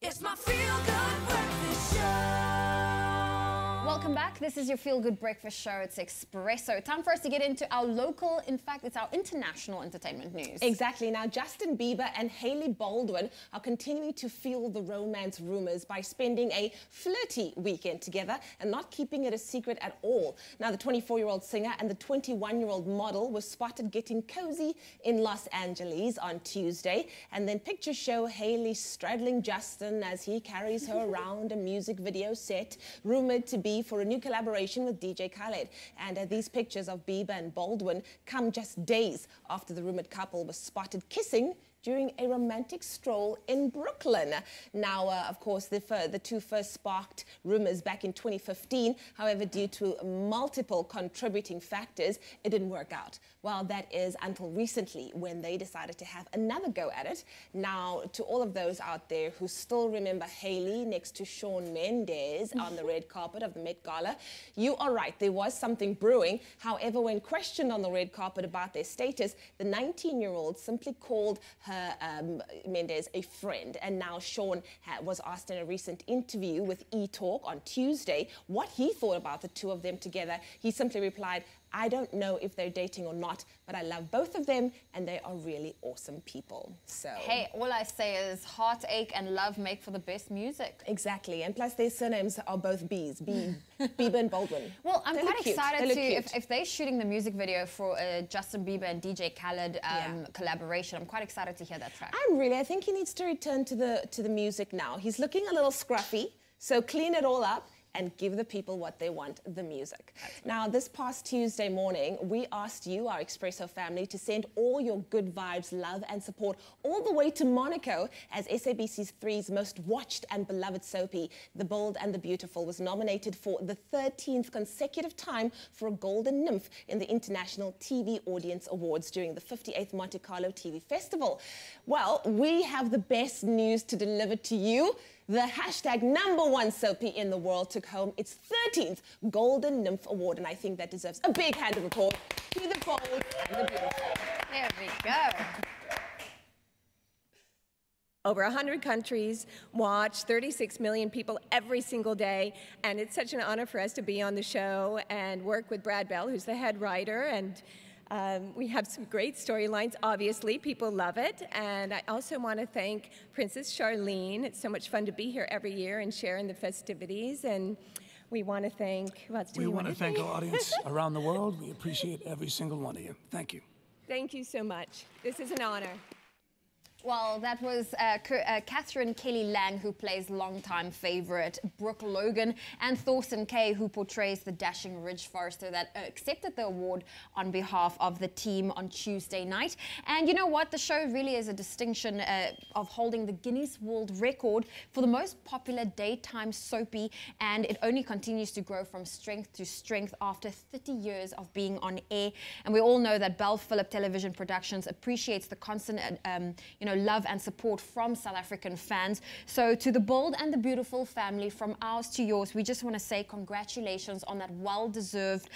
It's my feel-good breakfast show. Welcome back. This is your feel-good breakfast show. It's Expresso. Time for us to get into our local, in fact, it's our international entertainment news. Exactly. Now, Justin Bieber and Hailey Baldwin are continuing to fuel the romance rumors by spending a flirty weekend together and not keeping it a secret at all. Now, the 24-year-old singer and the 21-year-old model were spotted getting cozy in Los Angeles on Tuesday, and then pictures show Hailey straddling Justin as he carries her around a music video set rumored to be for a new collaboration with DJ Khaled. And these pictures of Bieber and Baldwin come just days after the rumored couple was spotted kissing during a romantic stroll in Brooklyn. Now, of course, the two first sparked rumors back in 2015. However, due to multiple contributing factors, it didn't work out. Well, that is until recently when they decided to have another go at it. Now, to all of those out there who still remember Hailey next to Shawn Mendes on the red carpet of the Met Gala, you are right, there was something brewing. However, when questioned on the red carpet about their status, the 19-year-old simply called her Mendes a friend. And now Shawn was asked in a recent interview with E-Talk on Tuesday what he thought about the two of them together. He simply replied, "I don't know if they're dating or not, but I love both of them and they are really awesome people." So hey, all I say is heartache and love make for the best music. Exactly, and plus their surnames are both B's, Bieber and Baldwin. Well, I'm quite excited to, if they're shooting the music video for a Justin Bieber and DJ Khaled collaboration, I'm quite excited to hear that track. I think he needs to return to the music now. He's looking a little scruffy, so clean it all up and give the people what they want, the music. Now, this past Tuesday morning, we asked you, our Expresso family, to send all your good vibes, love and support all the way to Monaco as SABC3's most watched and beloved soapie, The Bold and the Beautiful, was nominated for the 13th consecutive time for a Golden Nymph in the International TV Audience Awards during the 58th Monte Carlo TV Festival. Well, we have the best news to deliver to you. The hashtag #1 soapie in the world took home its 13th Golden Nymph Award, and I think that deserves a big hand of applause to The Bold and the Beautiful. There we go. Over 100 countries watch, 36 million people every single day, and it's such an honor for us to be on the show and work with Brad Bell, who's the head writer, and we have some great storylines, obviously. People love it. And I also want to thank Princess Charlene. It's so much fun to be here every year and share in the festivities. And we want to thank... We want to thank our audience around the world. We appreciate every single one of you. Thank you. Thank you so much. This is an honor. Well, that was Catherine Kelly Lang, who plays longtime favourite Brooke Logan, and Thorsten Kaye, who portrays the dashing Ridge Forester that accepted the award on behalf of the team on Tuesday night. And you know what? The show really is a distinction of holding the Guinness World Record for the most popular daytime soapy, and it only continues to grow from strength to strength after 30 years of being on air. And we all know that Bell Phillip Television Productions appreciates the constant, love and support from South African fans. So to the bold and the beautiful family, from ours to yours, we just want to say congratulations on that well-deserved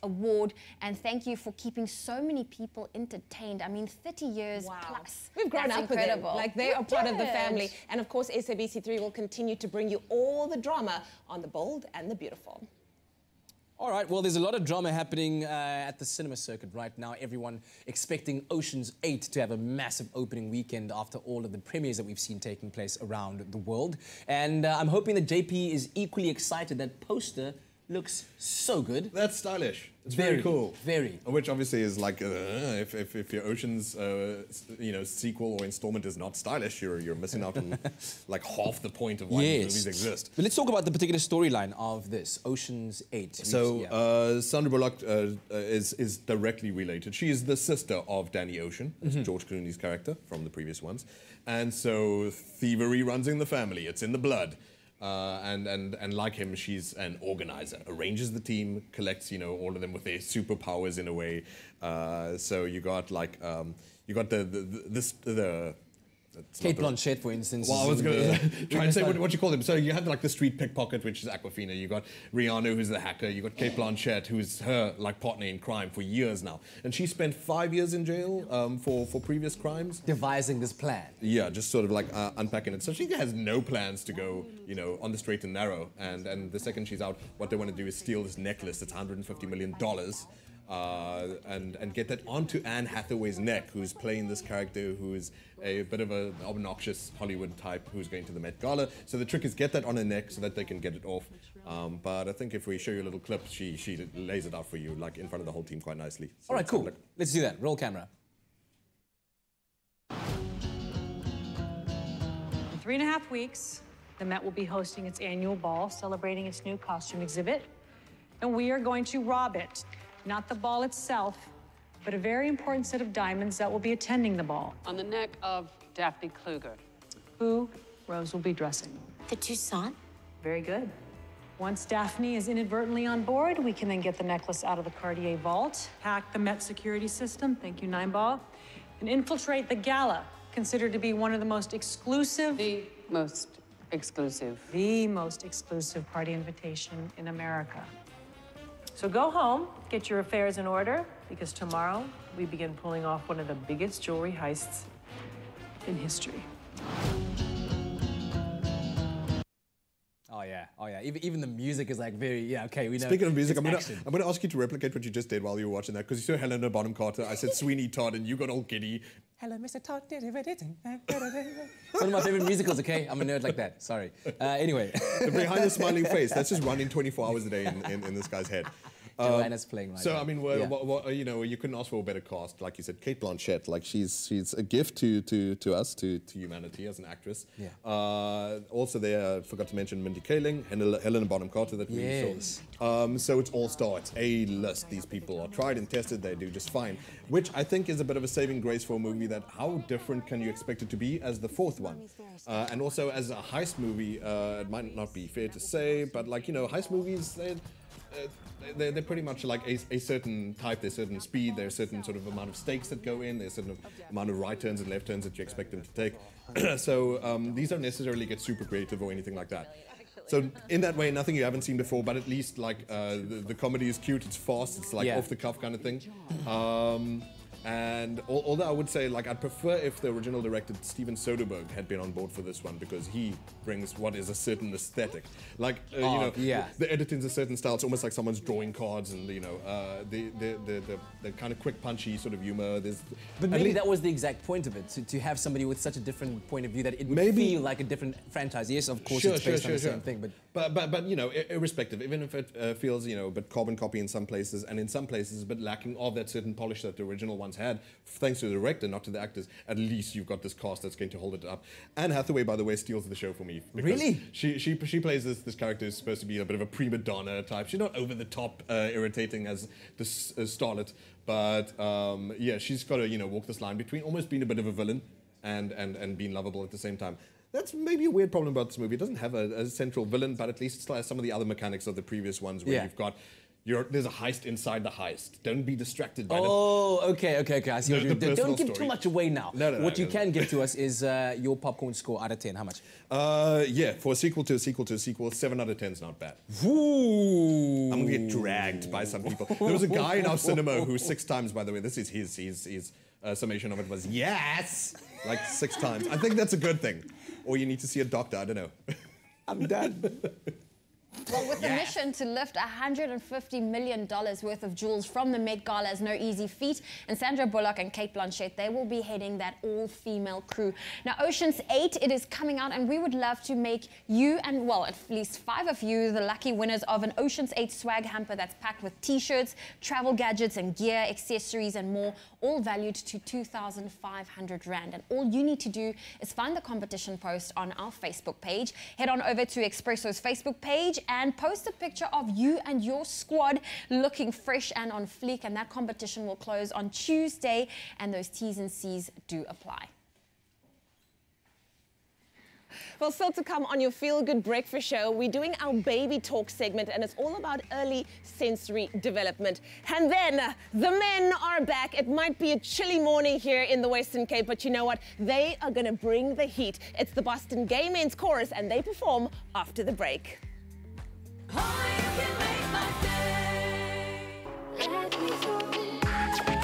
award, and thank you for keeping so many people entertained. I mean, 30 years plus. We've grown That's up with them. incredible. Like, they are part of the family. And of course, SABC3 will continue to bring you all the drama on the bold and the beautiful. All right, well, there's a lot of drama happening at the cinema circuit right now. Everyone expecting Ocean's 8 to have a massive opening weekend after all of the premieres that we've seen taking place around the world. And I'm hoping that JP is equally excited. That poster looks so good. That's stylish. It's very cool. Very. Which obviously is like, if your Ocean's, sequel or installment is not stylish, you're missing out on like half the point of why these movies exist. But let's talk about the particular storyline of this, Ocean's 8. So Sandra Bullock is directly related. She is the sister of Danny Ocean, George Clooney's character from the previous ones. And so thievery runs in the family. It's in the blood. And like him, she's an organizer, arranges the team, collects, all of them with their superpowers in a way. So you got like, Kate Blanchett, for instance. Well, I was going to try and say what you call them. So you have like the street pickpocket, which is Aquafina. You got Rihanna, who's the hacker. You got Kate Blanchett, who's her like partner in crime for years now, and she spent 5 years in jail for previous crimes, devising this plan. Yeah, just sort of like unpacking it. So she has no plans to go, on the straight and narrow. And the second she's out, what they want to do is steal this necklace that's $150 million. And get that onto Anne Hathaway's neck, who's playing this character who is a bit of an obnoxious Hollywood type who's going to the Met Gala. So the trick is get that on her neck so that they can get it off. But I think if we show you a little clip, she lays it out for you, like in front of the whole team quite nicely. So all right, cool. Let's do that. Roll camera. In 3.5 weeks, the Met will be hosting its annual ball, celebrating its new costume exhibit. And we are going to rob it. Not the ball itself, but a very important set of diamonds that will be attending the ball. On the neck of Daphne Kluger. Who Rose will be dressing. The Toussaint? Very good. Once Daphne is inadvertently on board, we can then get the necklace out of the Cartier vault, hack the Met security system, thank you, Nineball, and infiltrate the gala, considered to be one of the most exclusive... The most exclusive. The most exclusive party invitation in America. So go home, get your affairs in order, because tomorrow we begin pulling off one of the biggest jewelry heists in history. Oh yeah. Even the music is like very, okay, we know. Speaking of music, I'm gonna ask you to replicate what you just did while you were watching that, because you saw Helena Bonham Carter, I said Sweeney Todd, and you got all giddy. Hello, Mr. Todd. One of my favorite musicals, okay? I'm a nerd like that, sorry. Anyway. The behind the smiling face, that's just running 24 hours a day in this guy's head. Joanna's playing right so, now. I mean, you couldn't ask for a better cast. Like you said, Kate Blanchett, like she's a gift to us, to humanity as an actress. Yeah. Also there, I forgot to mention Mindy Kaling, Helena Bonham Carter that we saw. So it's all-star, it's A-list. These people are tried and tested, they do just fine. Which I think is a bit of a saving grace for a movie that how different can you expect it to be as the fourth one? And also as a heist movie, it might not be fair to say, but like, heist movies, they're pretty much like a certain type, there's a certain speed, there's a certain sort of amount of stakes that go in, there's a certain amount of right turns and left turns that you expect them to take. So these don't necessarily get super creative or anything like that. So in that way, nothing you haven't seen before, but at least like the comedy is cute, it's fast, it's like off the cuff kind of thing. And although I would say, like, I'd prefer if the original director, Steven Soderbergh, had been on board for this one, because he brings what is a certain aesthetic. Like, the editing's a certain style. It's almost like someone's drawing cards, and, the kind of quick, punchy sort of humor. But maybe that was the exact point of it, to have somebody with such a different point of view that it would feel like a different franchise. Yes, of course, it's based on the same thing, but irrespective, even if it feels, a bit carbon copy in some places, and in some places a bit lacking of that certain polish that the original one once had, thanks to the director, not to the actors. At least you've got this cast that's going to hold it up. Anne Hathaway, by the way, steals the show for me. Really? She plays this character who's supposed to be a bit of a prima donna type. She's not over the top irritating as this starlet, but yeah, she's got to walk this line between almost being a bit of a villain and being lovable at the same time. That's maybe a weird problem about this movie. It doesn't have a central villain, but at least it still has some of the other mechanics of the previous ones where you've got there's a heist inside the heist. Don't be distracted by okay. I see what you do. Don't give story. too much away now. No, what you can give to us is your popcorn score out of 10. How much? Yeah, for a sequel to a sequel to a sequel, 7 out of 10 is not bad. Ooh. I'm going to get dragged by some people. There was a guy in our cinema who 6 times, by the way, this is his summation of it was yes, like 6 times. I think that's a good thing. Or you need to see a doctor, I don't know. I'm done. Well, with the mission to lift $150 million worth of jewels from the Met Gala is no easy feat, and Sandra Bullock and Cate Blanchett, they will be heading that all-female crew. Now, Ocean's 8, it is coming out, and we would love to make you and, well, at least 5 of you the lucky winners of an Ocean's 8 swag hamper that's packed with T-shirts, travel gadgets and gear, accessories and more, all valued to 2,500 Rand. And all you need to do is find the competition post on our Facebook page, head on over to Expresso's Facebook page, and post a picture of you and your squad looking fresh and on fleek, and that competition will close on Tuesday, and those T's and C's do apply. Well, still to come on your Feel Good Breakfast Show, we're doing our Baby Talk segment, and it's all about early sensory development. And then the men are back. It might be a chilly morning here in the Western Cape, but you know what? They are going to bring the heat. It's the Boston Gay Men's Chorus, and they perform after the break.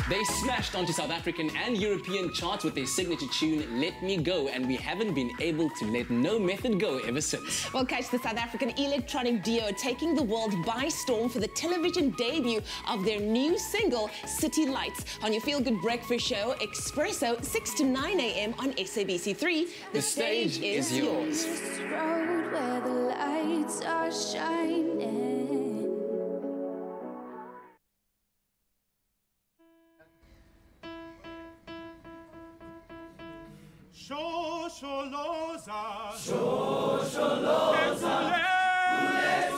They smashed onto South African and European charts with their signature tune, Let Me Go, and we haven't been able to let no method go ever since. Well, catch the South African electronic duo taking the world by storm for the television debut of their new single, City Lights, on your Feel Good Breakfast Show, Expresso, 6 to 9 a.m. on SABC3. The stage is yours. This road where the lights are shining. Shosholoza,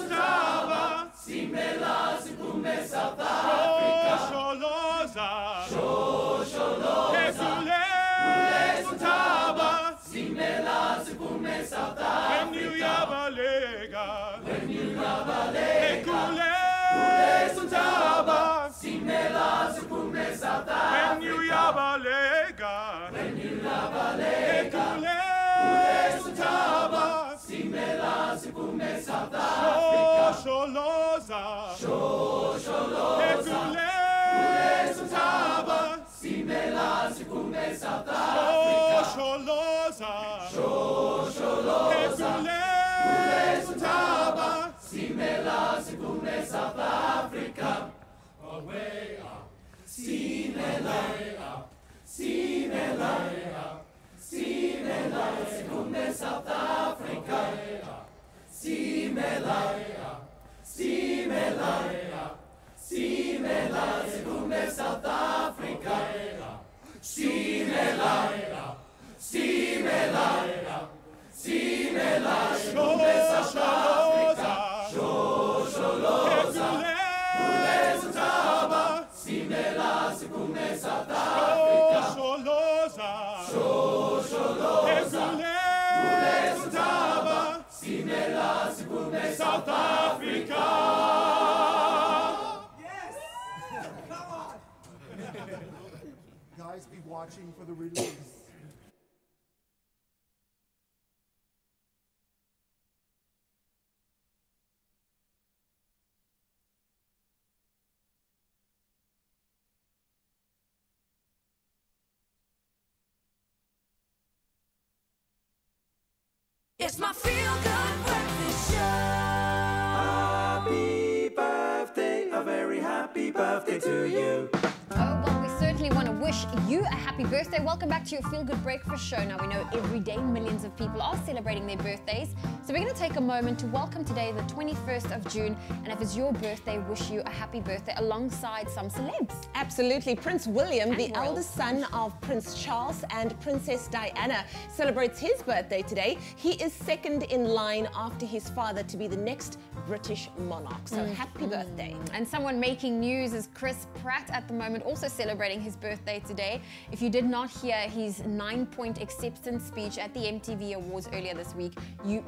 Ulestaba, Simela, Sikume, South Africa. Shosholoza, Ulestaba, Simela, Sikume, South Africa. When you yabalega, Ulestaba, Simela, Sikume, South Africa. When you yabalega. Shosholoza, Ulesutaba, Simela, Sikume, South Africa. Shosholoza, Ulesutaba, Simela, Sikume, South Africa. Away up, Simela, Simela, Simela, Sikume, South Africa. Simela, Simela, Simela, Sikume, South Africa. Simela, Simela, Simela, Sikume, South Africa. Shosholoza, Ulesutaba, Simela, Sikume, South Africa. Shosholoza, Ulesutaba, Simela, Sikume, South Africa. Yes! Come on! Guys, be watching for the release. It's my feel-good breakfast show. Happy birthday, a very happy birthday to you. Oh, well, we certainly want to wish wish you a happy birthday. Welcome back to your Feel Good Breakfast Show. Now, we know every day millions of people are celebrating their birthdays. So we're going to take a moment to welcome today, the 21st of June. And if it's your birthday, wish you a happy birthday alongside some celebs. Absolutely. Prince William, the eldest son of Prince Charles and Princess Diana, celebrates his birthday today. He is second in line after his father to be the next British monarch. So happy birthday. And someone making news is Chris Pratt at the moment, also celebrating his birthday today. If you did not hear his 9-point acceptance speech at the MTV Awards earlier this week, you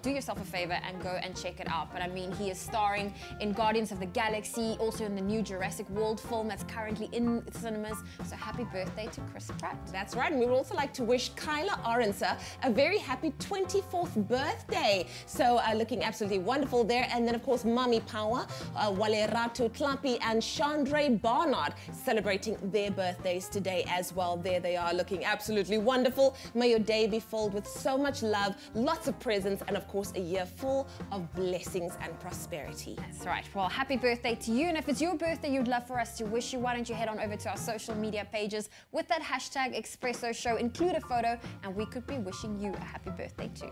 do yourself a favor and go and check it out. But I mean, he is starring in Guardians of the Galaxy, also in the new Jurassic World film that's currently in cinemas. So happy birthday to Chris Pratt. That's right. And we would also like to wish Kyla Orenser a very happy 24th birthday. So looking absolutely wonderful there. And then, of course, Mami Power, Waleratu Tlapi and Chandra Barnard celebrating their birthdays today as well. There they are, looking absolutely wonderful. May your day be filled with so much love, lots of presents, and of course a year full of blessings and prosperity. That's right. Well, happy birthday to you. And if it's your birthday you'd love for us to wish you, why don't you head on over to our social media pages with that hashtag Expresso Show, include a photo, and we could be wishing you a happy birthday too.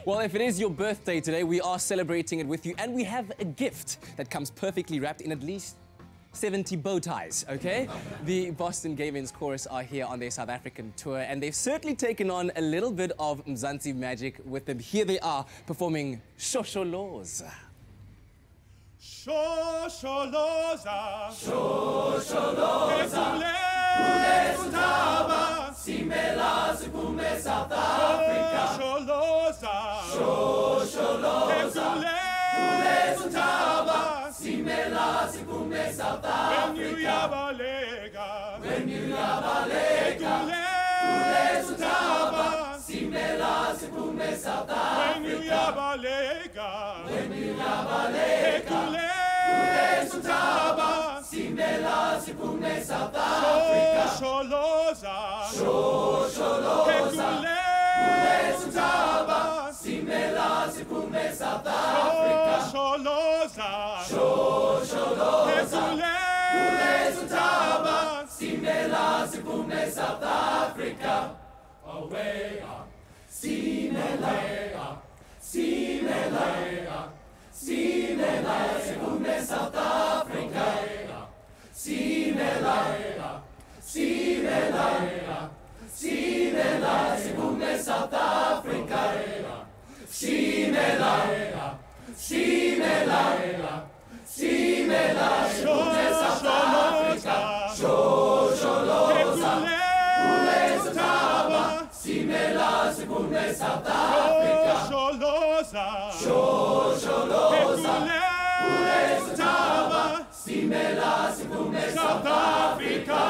Well, if it is your birthday today, we are celebrating it with you, and we have a gift that comes perfectly wrapped in at least 70 bow ties, okay? The Boston Gay Men's Chorus are here on their South African tour, and they've certainly taken on a little bit of Mzansi magic with them. Here they are performing Shosholoza. Shosholoza, Shosholoza, Kulezutaba, Simela Sipume South Africa. Shosholoza, Shosholoza, Kulezutaba, Simela Sipume South Africa. When you yabalega, Kulezutaba, Simela Sipume South Africa. When you yabalega, Kulezutaba, Simela Sipume South Africa. Shosholoza, Shosholoza, Kulezutaba, Simela Sipume South Africa. Shosholoza, Shosholoza, Kulezutaba, Simela Sipume South Africa. Away up, Simela, Simela, Simela Sipume South Africa. Simela, Simela, Simela Sipume South Africa. Simela, Simela, Simela Sipume South Africa. Shosholoza, Kulezutaba, Simela Sipume South Africa. Shosholoza, Shosholoza, Kulezutaba, Simela Sipume South Africa.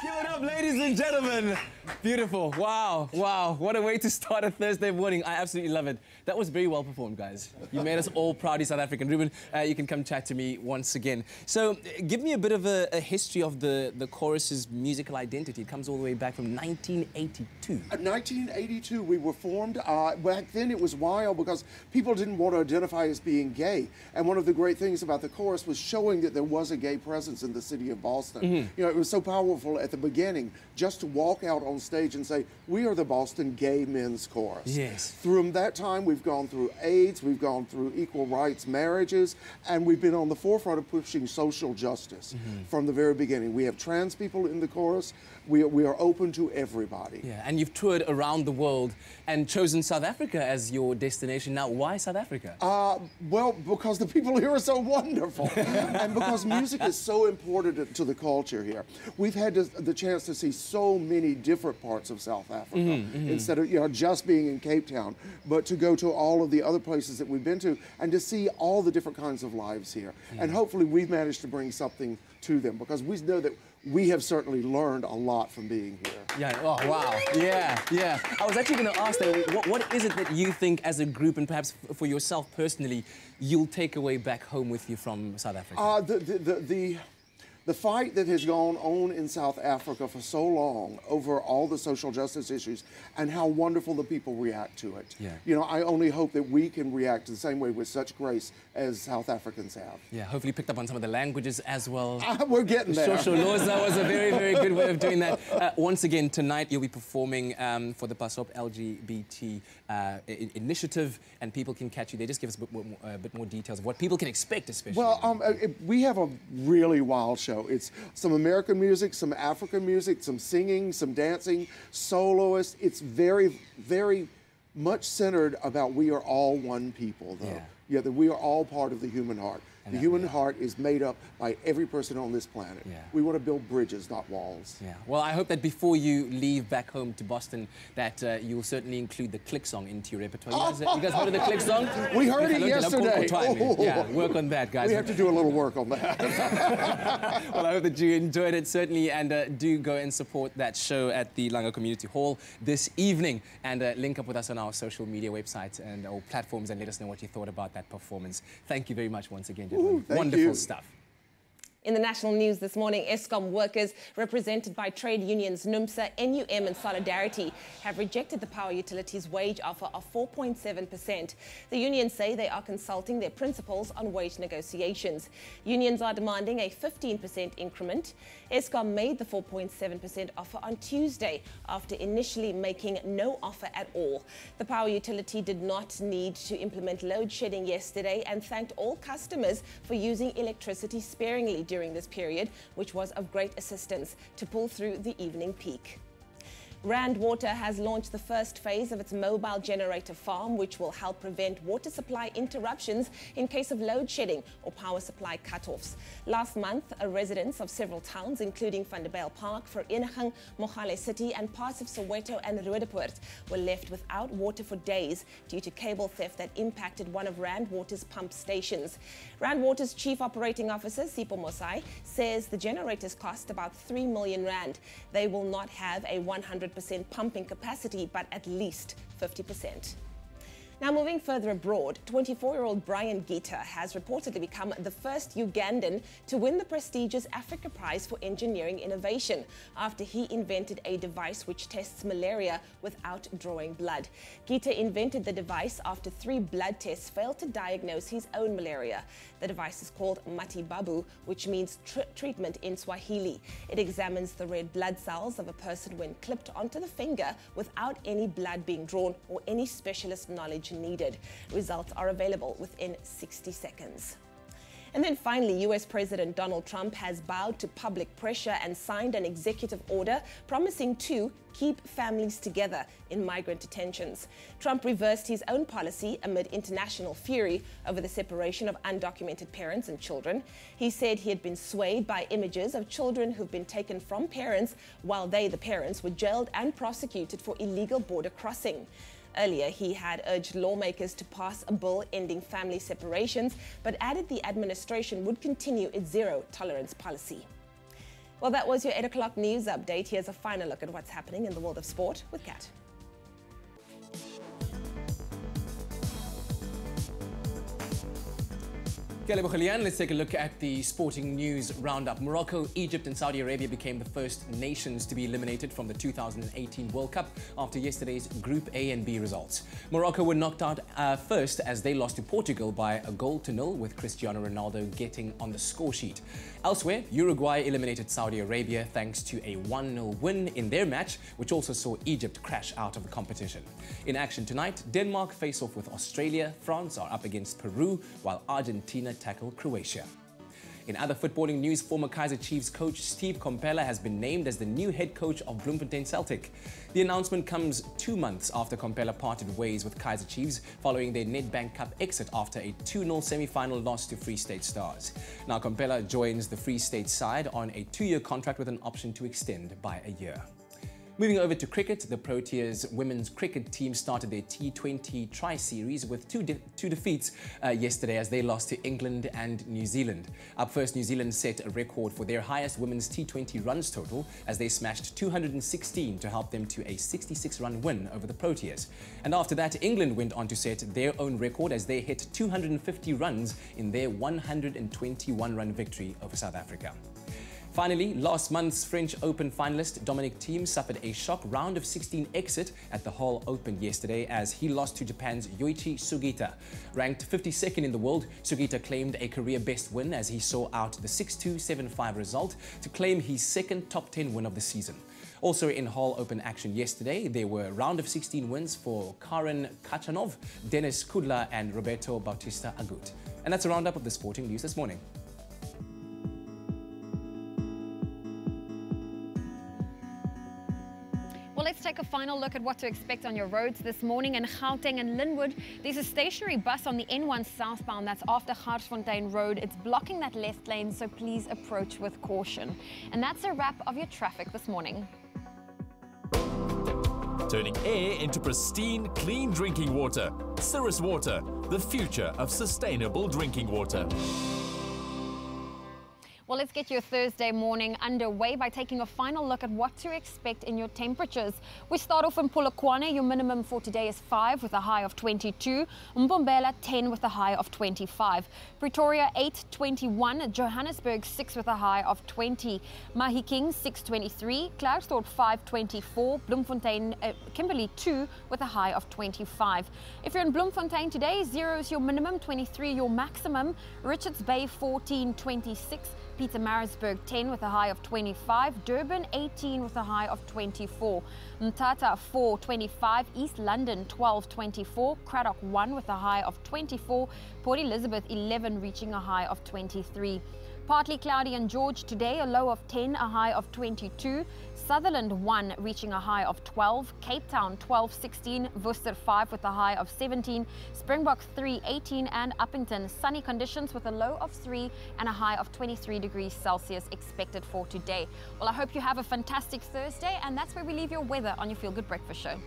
Give it up, ladies and gentlemen. Beautiful. Wow, wow. What a way to start a Thursday morning. I absolutely love it. That was very well performed, guys. You made us all proudly South African. Ruben, you can come chat to me once again. So, give me a bit of a history of the chorus's musical identity. It comes all the way back from 1982. 1982, we were formed. Back then, it was wild because people didn't want to identify as being gay. And one of the great things about the chorus was showing that there was a gay presence in the city of Boston. You know, it was so powerful at the beginning just to walk out on stage and say, we are the Boston Gay Men's Chorus. Yes. From that time, we've gone through AIDS, we've gone through equal rights marriages, and we've been on the forefront of pushing social justice from the very beginning. We have trans people in the chorus. We are open to everybody. Yeah, and you've toured around the world and chosen South Africa as your destination. Now, why South Africa? Well, because the people here are so wonderful. And because music is so important to the culture here. We've had the chance to see so many different parts of South Africa instead of just being in Cape Town, but to go to all of the other places that we've been to and to see all the different kinds of lives here. And hopefully we've managed to bring something to them because we know that we have certainly learned a lot from being here. Yeah, oh wow, yeah. I was actually going to ask that, what is it that you think as a group and perhaps for yourself personally, you'll take away back home with you from South Africa? The fight that has gone on in South Africa for so long over all the social justice issues and how wonderful the people react to it. Yeah. You know, I only hope that we can react the same way with such grace as South Africans have. Yeah, hopefully picked up on some of the languages as well. We're getting there. Shosholoza was a very, very good way of doing that. Once again, tonight you'll be performing for the Pasop LGBT initiative, and people can catch you there. Just give us a bit more details of what people can expect, especially. Well, we have a really wild show. It's some American music, some African music, some singing, some dancing, soloists. It's very, very much centered about we are all one people, though. Yeah, that we are all part of the human heart. The human heart is made up by every person on this planet. Yeah. We want to build bridges, not walls. Yeah. Well, I hope that before you leave back home to Boston, that you will certainly include the Click song into your repertoire. You guys heard of the Click song? We heard it yesterday. Yeah, work on that, guys. We have to do a little work on that. Well, I hope that you enjoyed it, certainly, and do go and support that show at the Langa Community Hall this evening, and link up with us on our social media websites and our platforms and let us know what you thought about that performance. Thank you very much once again, gentlemen. Wonderful stuff. In the national news this morning, Eskom workers, represented by trade unions NUMSA, NUM and Solidarity, have rejected the power utilities wage offer of 4.7%. The unions say they are consulting their principals on wage negotiations. Unions are demanding a 15% increment. Eskom made the 4.7% offer on Tuesday after initially making no offer at all. The power utility did not need to implement load shedding yesterday and thanked all customers for using electricity sparingly during this period, which was of great assistance to pull through the evening peak. Rand Water has launched the first phase of its mobile generator farm, which will help prevent water supply interruptions in case of load shedding or power supply cutoffs. Last month, residents of several towns, including Vanderbijl Park, Vereeniging, Mogale City and parts of Soweto and Roodepoort, were left without water for days due to cable theft that impacted one of Rand Water's pump stations. Rand Water's Chief Operating Officer, Sipho Mosai, says the generators cost about 3 million rand. They will not have a 100% pumping capacity, but at least 50%. Now, moving further abroad, 24-year-old Brian Gita has reportedly become the first Ugandan to win the prestigious Africa Prize for Engineering Innovation after he invented a device which tests malaria without drawing blood. Gita invented the device after 3 blood tests failed to diagnose his own malaria. The device is called Matibabu, which means treatment in Swahili. It examines the red blood cells of a person when clipped onto the finger without any blood being drawn or any specialist knowledge needed. Results are available within 60 seconds. And then finally, US President Donald Trump has bowed to public pressure and signed an executive order promising to keep families together in migrant detentions. Trump reversed his own policy amid international fury over the separation of undocumented parents and children. He said he had been swayed by images of children who've been taken from parents while they, the parents, were jailed and prosecuted for illegal border crossing. Earlier, he had urged lawmakers to pass a bill ending family separations, but added the administration would continue its zero-tolerance policy. Well, that was your 8 o'clock news update. Here's a final look at what's happening in the world of sport with Kat. Let's take a look at the sporting news roundup. Morocco, Egypt and Saudi Arabia became the first nations to be eliminated from the 2018 World Cup after yesterday's Group A and B results. Morocco were knocked out first as they lost to Portugal by 1-0 with Cristiano Ronaldo getting on the score sheet. Elsewhere, Uruguay eliminated Saudi Arabia thanks to a 1-0 win in their match, which also saw Egypt crash out of the competition. In action tonight, Denmark face off with Australia, France are up against Peru, while Argentina tackle Croatia. In other footballing news, former Kaizer Chiefs coach Steve Komphela has been named as the new head coach of Bloemfontein Celtic. The announcement comes 2 months after Komphela parted ways with Kaizer Chiefs following their Nedbank Cup exit after a 2-0 semi-final loss to Free State Stars. Now Komphela joins the Free State side on a 2-year contract with an option to extend by a year. Moving over to cricket, the Proteas women's cricket team started their T20 tri-series with two defeats yesterday as they lost to England and New Zealand. Up first, New Zealand set a record for their highest women's T20 runs total as they smashed 216 to help them to a 66-run win over the Proteas. And after that, England went on to set their own record as they hit 250 runs in their 121-run victory over South Africa. Finally, last month's French Open finalist Dominic Thiem suffered a shock round of 16 exit at the Hall Open yesterday as he lost to Japan's Yoichi Sugita. Ranked 52nd in the world, Sugita claimed a career best win as he saw out the 6-2, 7-5 result to claim his second top 10 win of the season. Also in Hall Open action yesterday, there were round of 16 wins for Karen Khachanov, Denis Kudla and Roberto Bautista Agut. And that's a roundup of the sporting news this morning. Well, let's take a final look at what to expect on your roads this morning. In Gauteng and Linwood, there's a stationary bus on the N1 southbound that's after Garsfontein Road. It's blocking that left lane, so please approach with caution. And that's a wrap of your traffic this morning. Turning air into pristine, clean drinking water. Cirrus Water, the future of sustainable drinking water. Well, let's get your Thursday morning underway by taking a final look at what to expect in your temperatures. We start off in Polokwane. Your minimum for today is 5 with a high of 22. Mbombela 10 with a high of 25. Pretoria 8:21. Johannesburg 6 with a high of 20. Mahikeng 6:23. Klerksdorp 5:24. Bloemfontein, Kimberley 2 with a high of 25. If you're in Bloemfontein today, 0 is your minimum, 23 your maximum. Richards Bay 14:26. Pietermaritzburg 10 with a high of 25, Durban 18 with a high of 24, Mthatha 4:25, East London 12:24, Cradock 1 with a high of 24, Port Elizabeth 11 reaching a high of 23. Partly cloudy in George today, a low of 10, a high of 22. Sutherland 1 reaching a high of 12. Cape Town 12:16. Worcester 5 with a high of 17. Springbok 3:18 and Uppington sunny conditions with a low of 3 and a high of 23 degrees Celsius expected for today. Well, I hope you have a fantastic Thursday, and that's where we leave your weather on your Feel Good Breakfast Show.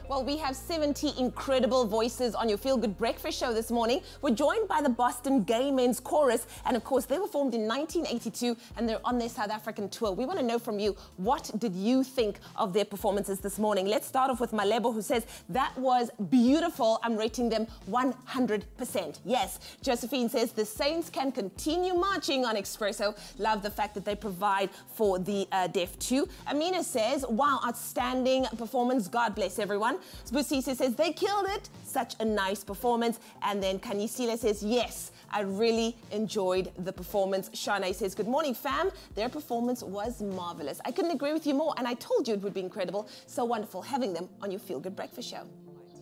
Well, we have 70 incredible voices on your Feel Good Breakfast Show this morning. We're joined by the Boston Gay Men's Chorus, and of course, they were formed in 1982, and they're on their South African tour. We want to know from you, what did you think of their performances this morning? Let's start off with Malebo, who says, that was beautiful. I'm rating them 100%. Yes. Josephine says, the Saints can continue marching on Expresso. Love the fact that they provide for the deaf too. Amina says, wow, outstanding performance. God bless everyone. Busisi says, they killed it. Such a nice performance. And then Kanisila says, yes, I really enjoyed the performance. Shanae says, good morning, fam. Their performance was marvelous. I couldn't agree with you more. And I told you it would be incredible. So wonderful having them on your Feel Good Breakfast Show.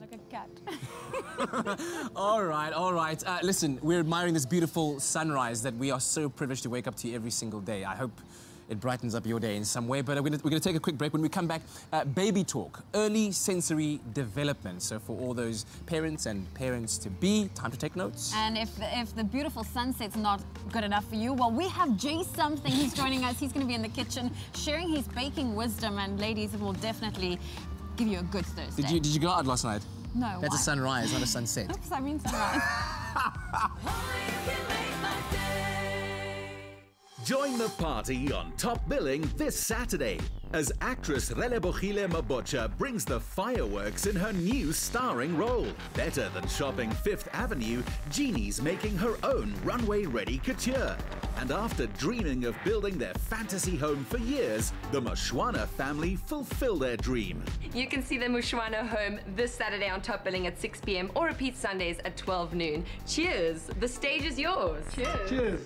Like a cat. All right. Listen, we're admiring this beautiful sunrise that we are so privileged to wake up to every single day. I hope it brightens up your day in some way, but we're going to take a quick break. When we come back, baby talk, early sensory development. So for all those parents and parents-to-be, time to take notes. And if the beautiful sunset's not good enough for you, well, we have Jay Something. He's joining us. He's going to be in the kitchen sharing his baking wisdom, and ladies, it will definitely give you a good Thursday. Did you go out last night? No. That's why? a sunrise, not a sunset. Oops, I mean sunrise. Join the party on Top Billing this Saturday as actress Relebohile Mabocha brings the fireworks in her new starring role. Better than shopping Fifth Avenue, Jeannie's making her own runway-ready couture. And after dreaming of building their fantasy home for years, the Mushwana family fulfill their dream. You can see the Mushwana home this Saturday on Top Billing at 6 p.m. or repeat Sundays at 12 noon. Cheers! The stage is yours. Cheers! Cheers!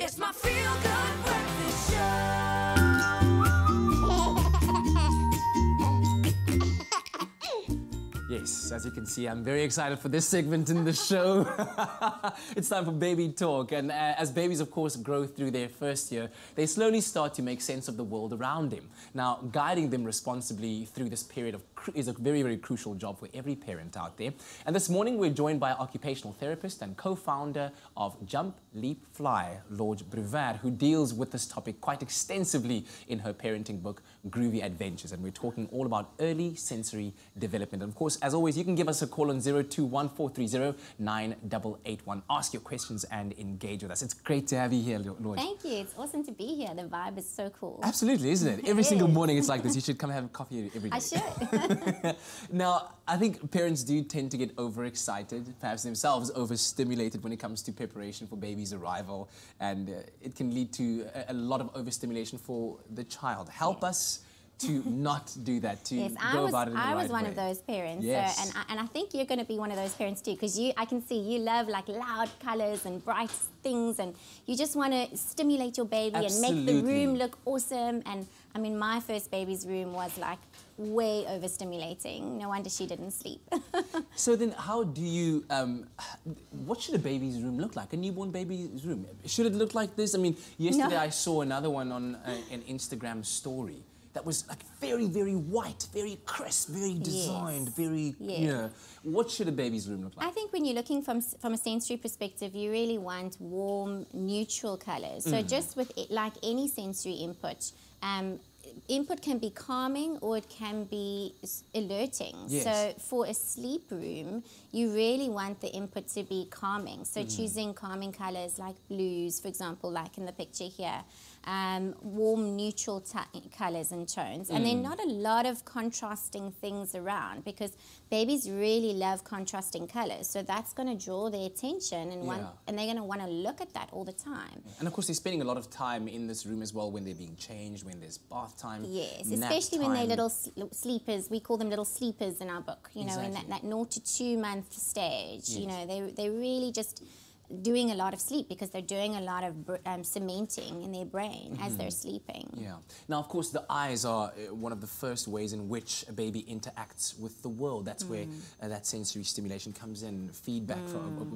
It's my feel-good breakfast show. Yes, as you can see, I'm very excited for this segment in the show. It's time for Baby Talk. And as babies, of course, grow through their first year, they slowly start to make sense of the world around them. Now, guiding them responsibly through this period is a very, very crucial job for every parent out there. And this morning, we're joined by occupational therapist and co-founder of Jump, Leap, Fly, Lord Bruvard, who deals with this topic quite extensively in her parenting book, Groovy Adventures. And we're talking all about early sensory development. And of course, as always, you can give us a call on 0214309881. Ask your questions and engage with us. It's great to have you here, Lord. Thank you. It's awesome to be here. The vibe is so cool. Absolutely, isn't it? Every single morning it's like this. You should come have coffee every day. I should. Now, I think parents do tend to get overexcited, perhaps themselves overstimulated when it comes to preparation for baby's arrival. And it can lead to a lot of overstimulation for the child. Help us to not do that, to go about it in the right way. I was one of those parents, yes. so, and I think you're going to be one of those parents too, because I can see you love like loud colours and bright things, and you just want to stimulate your baby Absolutely. and make the room look awesome. And I mean, my first baby's room was like way overstimulating. No wonder she didn't sleep. So then how do you, what should a baby's room look like? A newborn baby's room? Should it look like this? I mean, yesterday I saw another one on an Instagram story that was like very, very white, very crisp, very designed, very, you know. What should a baby's room look like? I think when you're looking from a sensory perspective, you really want warm, neutral colours. So just with like any sensory input, input can be calming or it can be alerting. Yes. So for a sleep room, you really want the input to be calming. So choosing calming colours like blues, for example, like in the picture here. Warm, neutral colours and tones. And then not a lot of contrasting things around, because babies really love contrasting colours. So that's going to draw their attention, and they're going to want to look at that all the time. And of course, they're spending a lot of time in this room as well when they're being changed, when there's bath time. Yes, especially when they're little sleepers. We call them little sleepers in our book, you know, in that 0 to 2 month stage. Yes. You know, they're really just doing a lot of sleep because they're doing a lot of cementing in their brain as they're sleeping. Yeah. Now, of course, the eyes are one of the first ways in which a baby interacts with the world. That's where that sensory stimulation comes in, feedback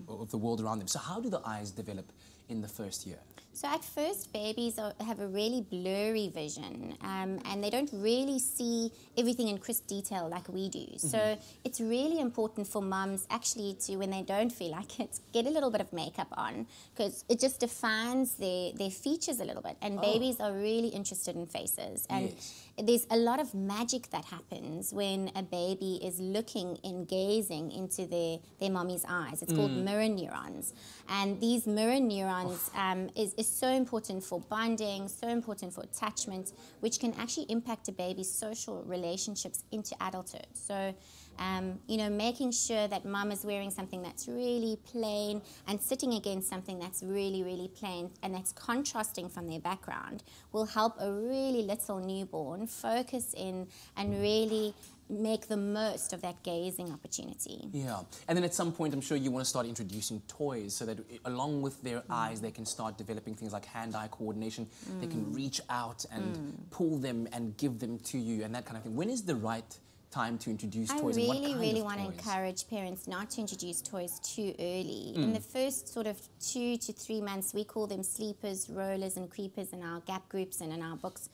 of the world around them. So how do the eyes develop in the first year? So at first, babies have a really blurry vision, and they don't really see everything in crisp detail like we do. So it's really important for mums actually to, when they don't feel like it, get a little bit of makeup on, because it just defines their features a little bit. And babies are really interested in faces. And there's a lot of magic that happens when a baby is looking and gazing into their mommy's eyes. It's called mirror neurons. And these mirror neurons is so important for bonding, so important for attachment, which can actually impact a baby's social relationships into adulthood. So, you know, making sure that mum is wearing something that's really plain and sitting against something that's really, really plain and that's contrasting from their background will help a really little newborn focus in and really make the most of that gazing opportunity. Yeah, and then at some point I'm sure you want to start introducing toys so that along with their eyes they can start developing things like hand-eye coordination. They can reach out and pull them and give them to you and that kind of thing. When is the right time to introduce toys? I really want to encourage parents not to introduce toys too early. In the first sort of 2 to 3 months, we call them sleepers, rollers and creepers in our gap groups and in our books.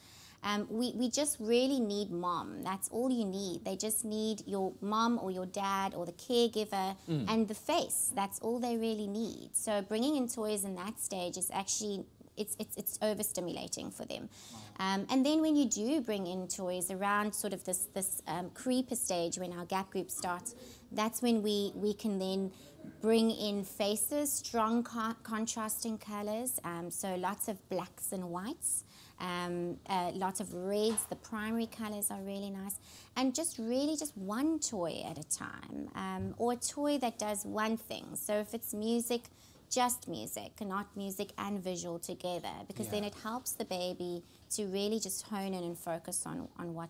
We just really need mom. That's all you need. They just need your mom or your dad or the caregiver and the face. That's all they really need. So bringing in toys in that stage is actually, it's overstimulating for them. And then when you do bring in toys around sort of this creeper stage when our gap group starts, that's when we can then bring in faces, strong contrasting colors, so lots of blacks and whites. Lots of reds, the primary colors are really nice. And just one toy at a time, or a toy that does one thing. So if it's music, just music, not music and visual together, because then it helps the baby to really just hone in and focus on what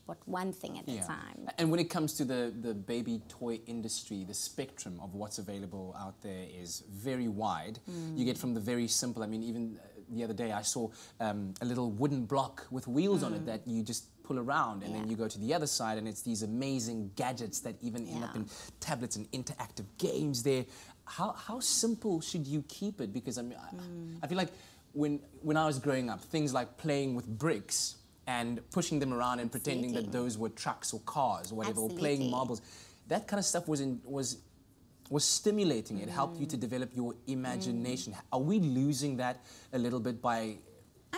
bought one thing at a time. And when it comes to the baby toy industry, the spectrum of what's available out there is very wide. You get from the very simple, I mean, even the other day I saw a little wooden block with wheels on it that you just pull around, and then you go to the other side and it's these amazing gadgets that even end up in tablets and interactive games there. How simple should you keep it? Because I mean, I feel like when I was growing up, things like playing with bricks and pushing them around and pretending that those were trucks or cars or whatever, or playing marbles, that kind of stuff was stimulating. It helped you to develop your imagination. Are we losing that a little bit by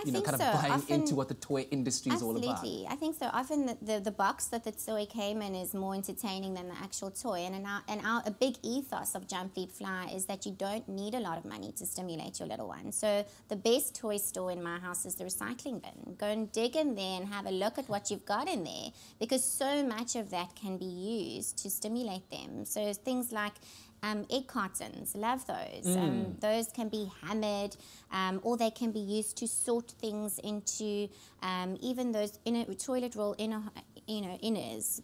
kind of buying into what the toy industry is all about? Absolutely. I think so. Often the box that the toy came in is more entertaining than the actual toy. And a big ethos of Jump, Leap, Fly is that you don't need a lot of money to stimulate your little one. So the best toy store in my house is the recycling bin. Go and dig in there and have a look at what you've got in there, because so much of that can be used to stimulate them. So things like egg cartons, love those. Those can be hammered, or they can be used to sort things into even those toilet roll inners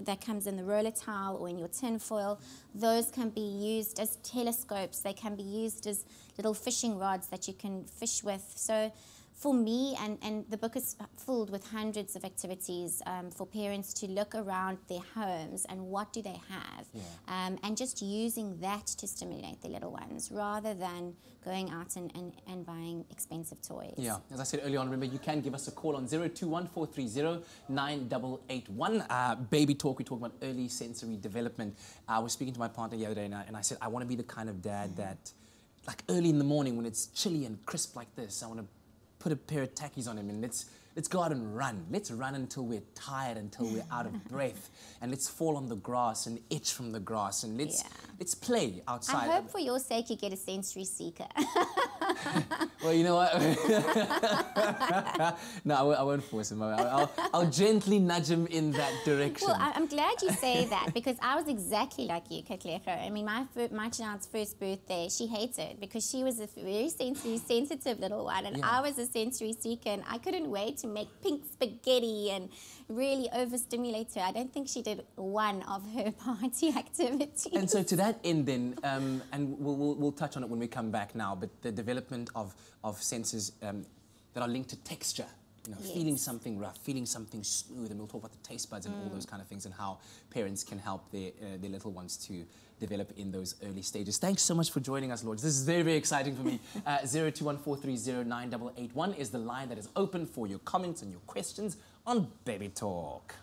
that comes in the roller towel or in your tin foil. Those can be used as telescopes. They can be used as little fishing rods that you can fish with. So for me, and the book is filled with hundreds of activities for parents to look around their homes and what do they have, and just using that to stimulate their little ones rather than going out and buying expensive toys. Yeah, as I said earlier on, remember you can give us a call on 021-430-9881. Baby Talk, we talk about early sensory development. I was speaking to my partner the other day and I said, I want to be the kind of dad that, like early in the morning when it's chilly and crisp like this, I want to put a pair of tackies on him and let's go out and run. Let's run until we're tired, until we're out of breath, and let's fall on the grass and itch from the grass, and let's play outside. I hope for your sake you get a sensory seeker. Well, you know what? No, I won't force him. I'll gently nudge him in that direction. Well, I'm glad you say that, because I was exactly like you, Katlego. I mean, my child's first birthday, she hates it because she was a very sensitive little one, and I was a sensory seeker, and I couldn't wait to make pink spaghetti and really overstimulate her. I don't think she did one of her party activities. And so to that end then, and we'll touch on it when we come back now, but the development of senses that are linked to texture, you know, feeling something rough, feeling something smooth, and we'll talk about the taste buds and all those kind of things and how parents can help their little ones to develop in those early stages. Thanks so much for joining us, Lords. This is very, very exciting for me. 021-430-9881 is the line that is open for your comments and your questions on Baby Talk.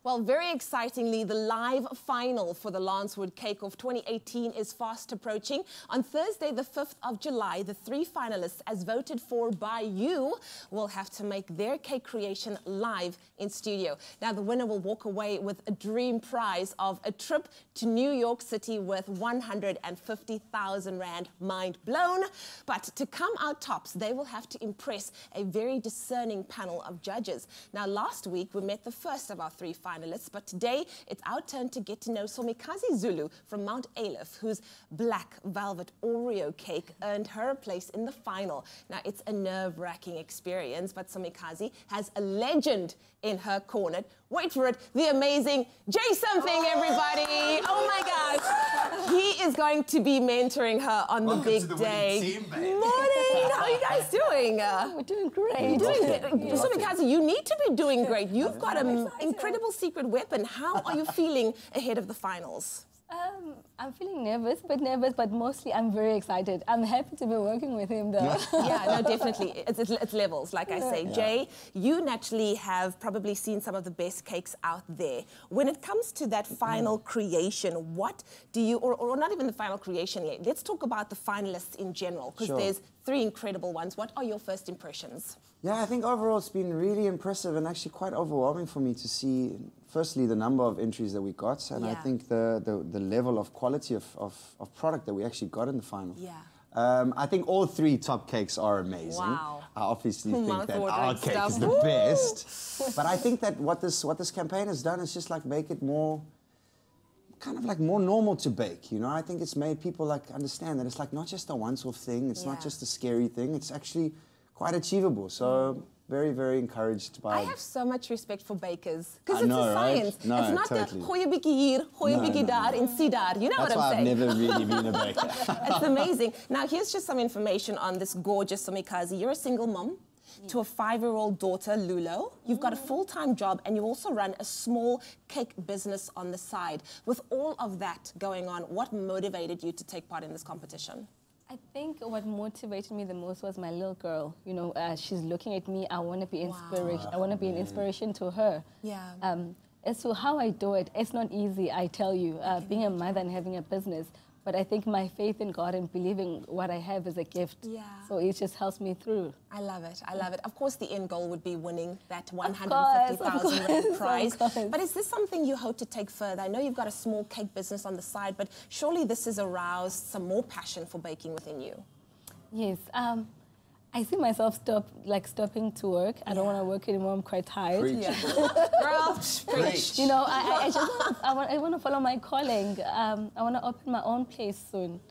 Well, very excitingly, the live final for the Lancewood Cake Off 2018 is fast approaching. On Thursday, the 5th of July, the 3 finalists, as voted for by you, will have to make their cake creation live in studio. Now, the winner will walk away with a dream prize of a trip to New York City worth 150,000 Rand. Mind blown. But to come out tops, they will have to impress a very discerning panel of judges. Now, last week, we met the first of our 3 finalists, but today it's our turn to get to know Somikazi Zulu from Mount Aleph, whose black velvet Oreo cake earned her a place in the final. Now, it's a nerve-wracking experience, but Somikazi has a legend in her corner. Wait for it, the amazing Jay Something, everybody! Oh my gosh! He is going to be mentoring her on the big day. Team, babe. Morning! How are you guys doing? We're doing great. Somikazi, you need to be doing great. You've got an incredible secret weapon. How are you feeling ahead of the finals? I'm feeling nervous, but mostly I'm very excited. I'm happy to be working with him, though. Yeah, no, definitely. It's levels, like I say. Yeah. Jay, you naturally have probably seen some of the best cakes out there. When it comes to that final creation, what do you, or not even the final creation yet, let's talk about the finalists in general, because there's 3 incredible ones. What are your first impressions? Yeah, I think overall it's been really impressive and actually quite overwhelming for me to see, firstly, the number of entries that we got, and I think the level of quality of product that we actually got in the final. Yeah. I think all 3 top cakes are amazing. Wow. I obviously think that our cake is the best. But I think that what this campaign has done is just like make it more, kind of like more normal to bake, you know? I think it's made people like understand that it's like not just a once-off thing, it's not just a scary thing, it's actually quite achievable. So very, very encouraged by. I have so much respect for bakers because I it's know, a right? science. No, it's not totally. the hoye biki hier, hoye biki daar, and sidar. You know That's what I'm why saying? I've never really been a baker. It's amazing. Now, here's just some information on this gorgeous Somikazi. You're a single mom to a 5-year-old daughter, Lulo. You've got a full-time job and you also run a small cake business on the side. With all of that going on, what motivated you to take part in this competition? I think what motivated me the most was my little girl. You know, she's looking at me. I want to be inspiration. I want to be an inspiration to her. Yeah. As to how I do it, it's not easy, I tell you, being a mother and having a business. But I think my faith in God and believing what I have is a gift. Yeah. So it just helps me through. I love it. I love it. Of course, the end goal would be winning that Of 150,000 rand course, prize. of course. But is this something you hope to take further? I know you've got a small cake business on the side, but surely this has aroused some more passion for baking within you. Yes. I see myself stopping to work. I don't want to work anymore. I'm quite tired. Preach. Yeah. Girl, preach. You know, I want to follow my calling. I want to open my own place soon.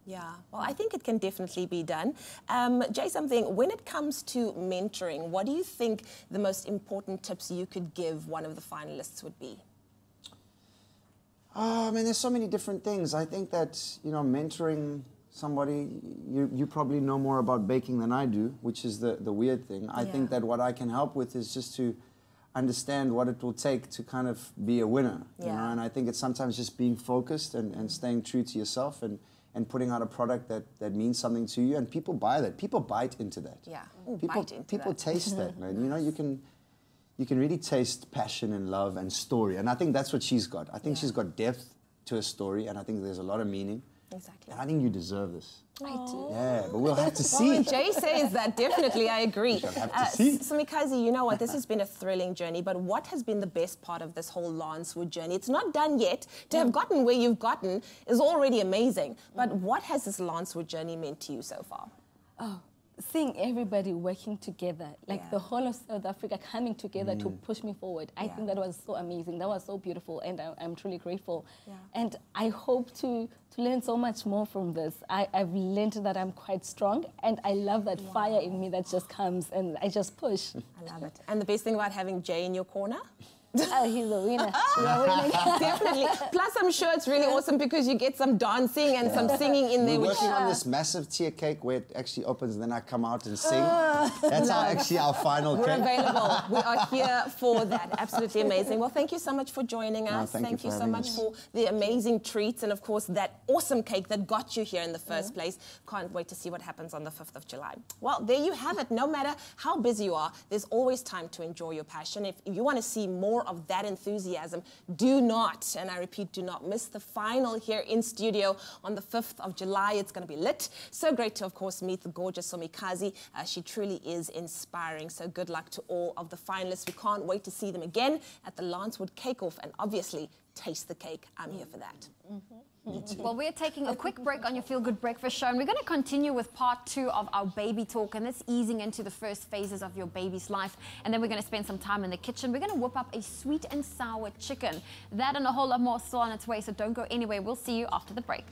Yeah, well, I think it can definitely be done. Jay, something, when it comes to mentoring, what do you think the most important tips you could give one of the finalists would be? I mean, there's so many different things. I think that, you know, mentoring somebody, you probably know more about baking than I do, which is the weird thing. I think that what I can help with is just to understand what it will take to kind of be a winner. You know? And I think it's sometimes just being focused and staying true to yourself and putting out a product that means something to you, and people buy that. People bite into that. Yeah, people taste that, man. You know, you can really taste passion and love and story, and I think that's what she's got. I think she's got depth to a story, and I think there's a lot of meaning. Exactly. And I think you deserve this. I do. Yeah, but we'll have to Well, see. when Jay says that, definitely, I agree. We'll have to see. Somikazi, you know what? This has been a thrilling journey, but what has been the best part of this whole Lancewood journey? It's not done yet. To have gotten where you've gotten is already amazing. But what has this Lancewood journey meant to you so far? Oh, seeing everybody working together, like the whole of South Africa coming together to push me forward. I think that was so amazing. That was so beautiful, and I'm truly grateful. And I hope to learn so much more from this. I've learned that I'm quite strong, and I love that fire in me that just comes, and I just push. I love it. And the best thing about having Jay in your corner? Oh, he's a winner. Definitely. Plus, I'm sure it's really awesome because you get some dancing and some singing in there. We're which working on this massive tier cake where it actually opens and then I come out and sing. That's actually our final We're cake. available. We are here for that. Absolutely amazing. Well, thank you so much for joining us. thank you for so having much us. for the amazing treats and, of course, that awesome cake that got you here in the first place. Can't wait to see what happens on the 5th of July. Well, there you have it. No matter how busy you are, there's always time to enjoy your passion. If you want to see more of that enthusiasm, do not, and I repeat, do not miss the final here in studio on the 5th of July. It's going to be lit. So great to, of course, meet the gorgeous Somikazi. She truly is inspiring. So good luck to all of the finalists. We can't wait to see them again at the Lancewood Cake Off and obviously taste the cake. I'm here for that. Well, we're taking a quick break on your Feel Good Breakfast show, and we're going to continue with part 2 of our baby talk, and this easing into the first phases of your baby's life. And then we're going to spend some time in the kitchen. We're going to whip up a sweet and sour chicken. That and a whole lot more still on its way, so don't go anywhere. We'll see you after the break.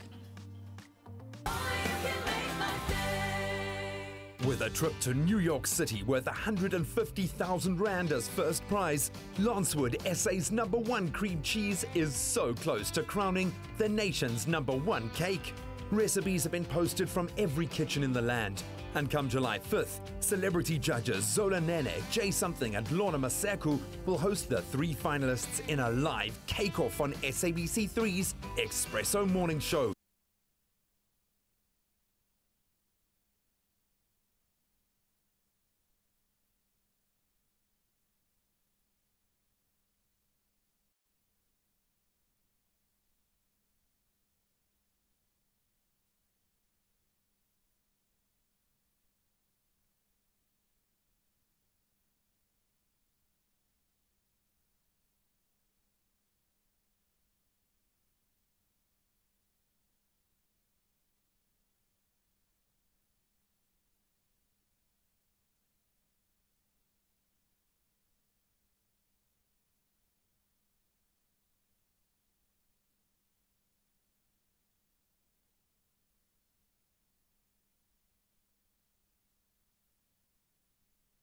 With a trip to New York City worth 150,000 Rand as first prize, Lancewood SA's #1 cream cheese is so close to crowning the nation's #1 cake. Recipes have been posted from every kitchen in the land. And come July 5th, celebrity judges Zola Nene, Jay Something and Lorna Maseku will host the 3 finalists in a live cake-off on SABC3's Expresso Morning Show.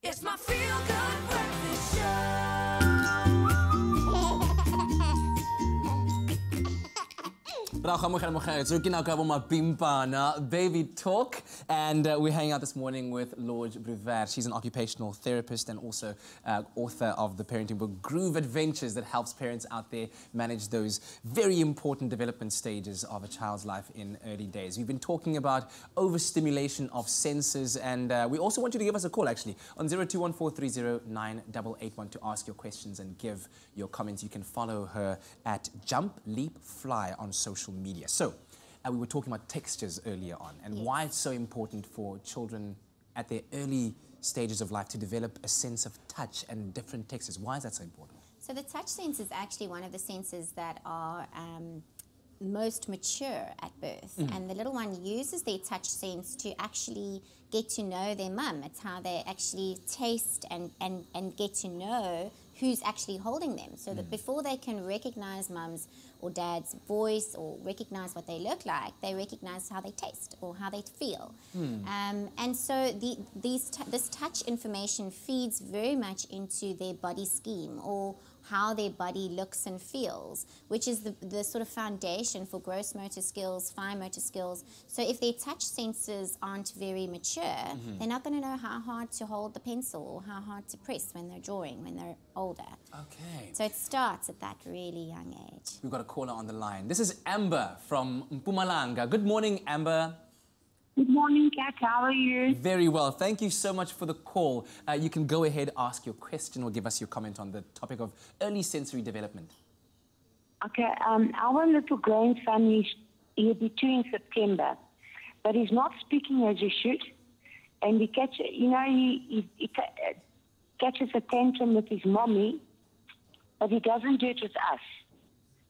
It's my feel-good breakfast show. Baby Talk, and we're hanging out this morning with Lord Bruver. She's an occupational therapist and also author of the parenting book Groove Adventures that helps parents out there manage those very important development stages of a child's life in early days. We've been talking about overstimulation of senses, and we also want you to give us a call actually on 0214309881 to ask your questions and give your comments. You can follow her at Jump Leap Fly on social media. So, we were talking about textures earlier on and why it's so important for children at their early stages of life to develop a sense of touch and different textures. Why is that so important? So the touch sense is actually one of the senses that are most mature at birth. And the little one uses their touch sense to actually get to know their mum. It's how they actually taste and get to know who's actually holding them. So that before they can recognize mum's or dad's voice or recognize what they look like, they recognize how they taste or how they feel. And so this touch information feeds very much into their body scheme or how their body looks and feels, which is the sort of foundation for gross motor skills, fine motor skills. So if their touch senses aren't very mature, they're not going to know how hard to hold the pencil or how hard to press when they're drawing, when they're older. Okay. So it starts at that really young age. We've got a caller on the line. This is Amber from Mpumalanga. Good morning, Amber. Good morning, Kat. How are you? Very well. Thank you so much for the call. You can go ahead, ask your question or give us your comment on the topic of early sensory development. Okay, our little grandson, he'll be 2 in September, but he's not speaking as he should. And he catches, he catches a tantrum with his mommy, but he doesn't do it with us.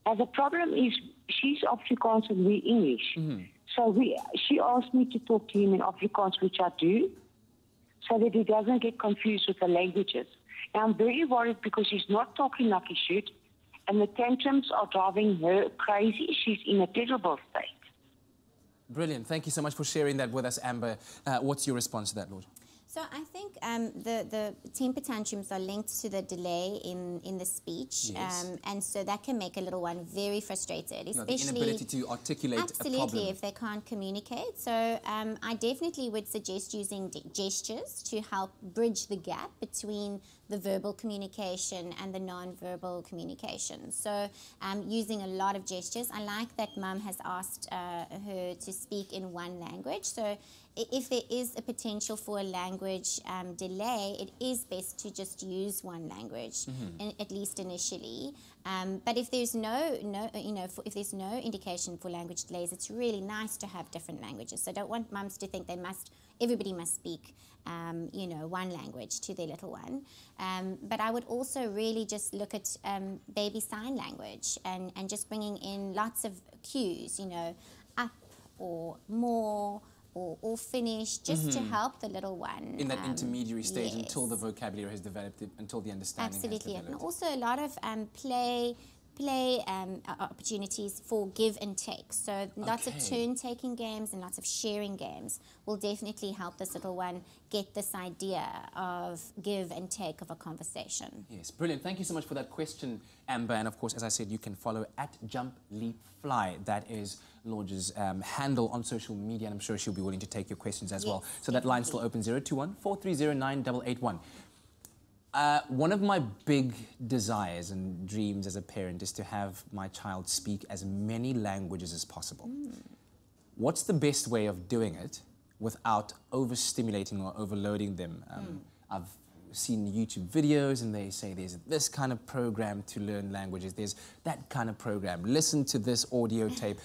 Now, the problem is she's Afrikaans and we're English. So she asked me to talk to him in Afrikaans, which I do, so that he doesn't get confused with the languages. Now, I'm very worried because he's not talking like he should, and the tantrums are driving her crazy. She's in a terrible state. Brilliant. Thank you so much for sharing that with us, Amber. What's your response to that, Lord? So I think the temper tantrums are linked to the delay in the speech, and so that can make a little one very frustrated, especially the inability to articulate a problem. Absolutely, if they can't communicate. So I definitely would suggest using gestures to help bridge the gap between the verbal communication and the non-verbal communication. So using a lot of gestures. I like that Mum has asked her to speak in one language. So if there is a potential for a language delay, it is best to just use one language, at least initially. But if there's if there's no indication for language delays, it's really nice to have different languages. So I don't want mums to think everybody must speak, one language to their little one. But I would also really just look at baby sign language and just bringing in lots of cues, up or more, or finish, just to help the little one. In that intermediary stage until the vocabulary has developed, until the understanding has developed. Absolutely, and also a lot of play opportunities for give and take. So lots of turn-taking games and lots of sharing games will definitely help this little one get this idea of give and take of a conversation. Yes, brilliant. Thank you so much for that question, Amber. And of course, as I said, you can follow at Jump Leap Fly. That is Lord's handle on social media, and I'm sure she'll be willing to take your questions as well. So that line's still open, 021-430-9881. One of my big desires and dreams as a parent is to have my child speak as many languages as possible. What's the best way of doing it without overstimulating or overloading them? I've seen YouTube videos and they say there's this kind of program to learn languages, there's that kind of program. Listen to this audio tape.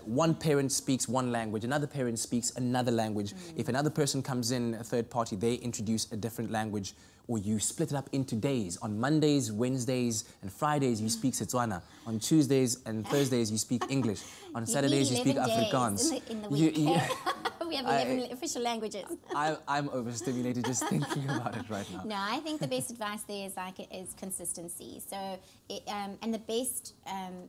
One parent speaks one language, another parent speaks another language. If another person comes in, a third party, they introduce a different language, or you split it up into days. On Mondays, Wednesdays, and Fridays, you speak Setswana. On Tuesdays and Thursdays, you speak English. On Saturdays, you speak Afrikaans. In the week. We have 11 official languages. I'm overstimulated just thinking about it right now. No, I think the best advice there is consistency. So, and the best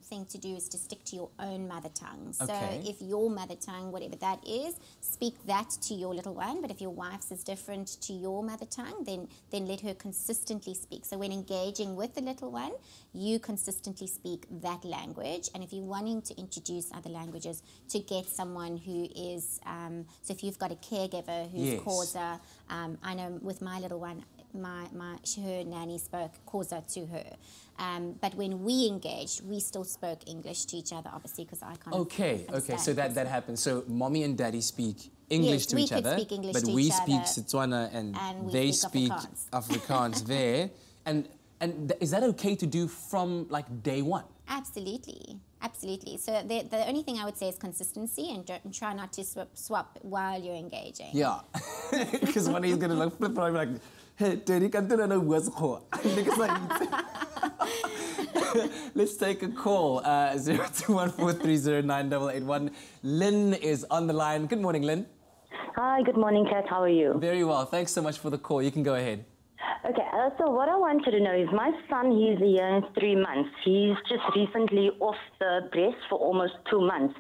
thing to do is to stick to your own mother tongue. So if your mother tongue, whatever that is, speak that to your little one. But if your wife's is different to your mother tongue, then let her consistently speak. So when engaging with the little one, you consistently speak that language. And if you're wanting to introduce other languages, to get someone who is, so if you've got a caregiver who's Xhosa, I know with my little one, her nanny spoke Xhosa to her. But when we engaged, we still spoke English to each other, obviously, because I can't Okay, so that happens. So mommy and daddy speak English to each other, but we speak Setswana and they speak Afrikaans there. And is that okay to do from like day one? Absolutely, absolutely. So the only thing I would say is consistency, and don't try not to swap while you're engaging. Yeah, because one he's gonna like flip around like, hey, daddy, can't do no words. Let's take a call. 0214309881. Lynn is on the line. Good morning, Lynn. Hi, good morning, Kat. How are you? Very well. Thanks so much for the call. You can go ahead. Okay, so what I wanted to know is my son, he's a year and 3 months. He's just recently off the breast for almost 2 months.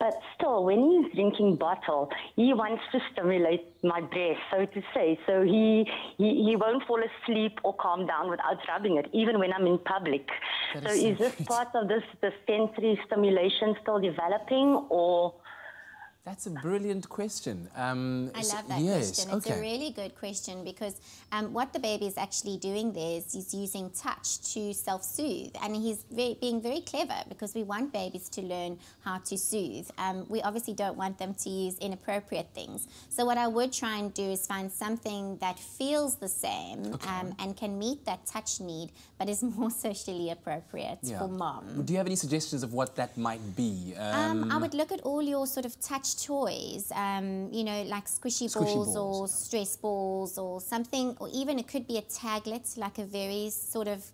But still, when he's drinking bottle, he wants to stimulate my breast, so to say. So he won't fall asleep or calm down without rubbing it, even when I'm in public. So is this part of the sensory stimulation still developing, or... That's a brilliant question. I love that question. It's a really good question because what the baby is actually doing there is he's using touch to self-soothe, and he's being very clever because we want babies to learn how to soothe. We obviously don't want them to use inappropriate things. So what I would try and do is find something that feels the same and can meet that touch need, but is more socially appropriate for mom. Do you have any suggestions of what that might be? I would look at all your sort of touch toys, you know, like squishy balls or stress balls or something, or even it could be a taglet, like a very sort of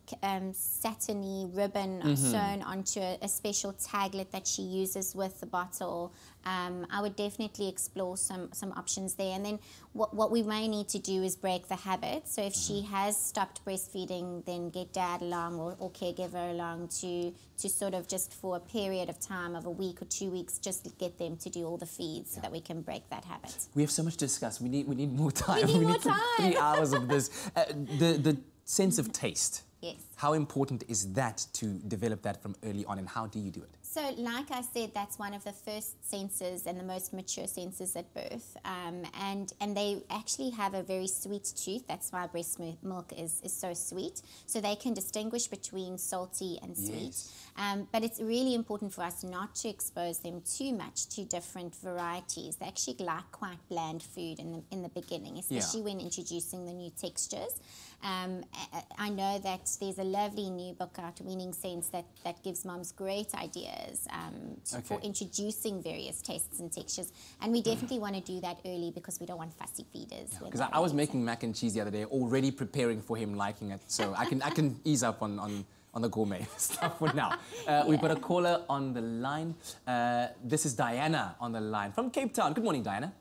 satiny ribbon sewn onto a special taglet that she uses with the bottle. I would definitely explore some options there. And then what we may need to do is break the habit. So if she has stopped breastfeeding, then get dad along or caregiver along to sort of just for a period of time of a week or 2 weeks, just get them to do all the feeds so that we can break that habit. We have so much to discuss. We need more time. We need more time. 3 hours of this. The sense of taste. Yes. How important is that to develop that from early on, and how do you do it? So, like I said, that's one of the first senses and the most mature senses at birth. And they actually have a very sweet tooth. That's why breast milk is so sweet. So they can distinguish between salty and sweet. But it's really important for us not to expose them too much to different varieties. They actually like quite bland food in the beginning, especially when introducing the new textures. I know that there's a lovely new book out, Weaning Sense, that gives mums great ideas for introducing various tastes and textures. And we definitely want to do that early because we don't want fussy feeders. Because I was making mac and cheese the other day, already preparing for him liking it. So I can ease up on the gourmet stuff for now. We've got a caller on the line. This is Diana on the line from Cape Town. Good morning, Diana.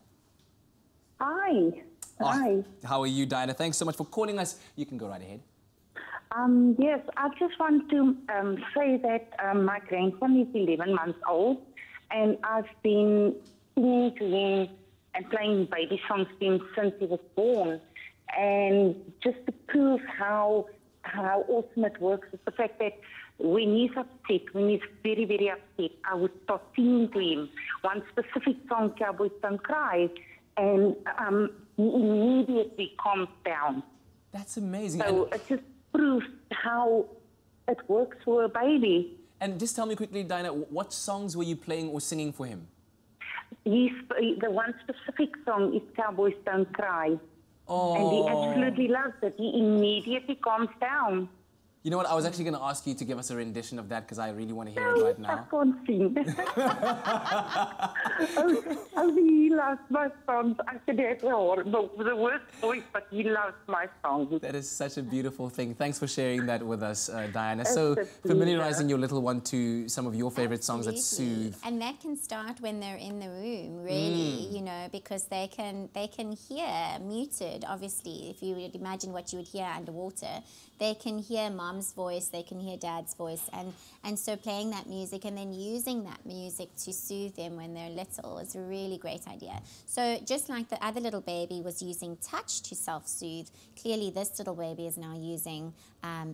Hi. Hi. How are you, Diana? Thanks so much for calling us. You can go right ahead. Yes, I just want to say that my grandson is 11 months old, and I've been singing to him and playing baby songs to him since he was born. And just to prove how awesome it works is the fact that when he's upset, when he's very, very upset, I would start singing to him one specific song, Cowboys Don't Cry, and he immediately calms down. That's amazing. So it just proves how it works for a baby. And just tell me quickly, Diana, what songs were you playing or singing for him? The one specific song is Cowboys Don't Cry. Oh. And he absolutely loves it. He immediately calms down. You know what? I was actually going to ask you to give us a rendition of that because I really want to hear it right now. I can't sing. Oh, he loves my songs. I said it's horrible, the worst voice, but he loves my songs. That is such a beautiful thing. Thanks for sharing that with us, Diana. So familiarizing your little one to some of your favorite songs that soothe. And that can start when they're in the room, really, you know, because they can hear muted, obviously, if you would imagine what you would hear underwater. They can hear mom's voice, they can hear dad's voice, and so playing that music and then using that music to soothe them when they're little is a really great idea. So just like the other little baby was using touch to self-soothe, clearly this little baby is now using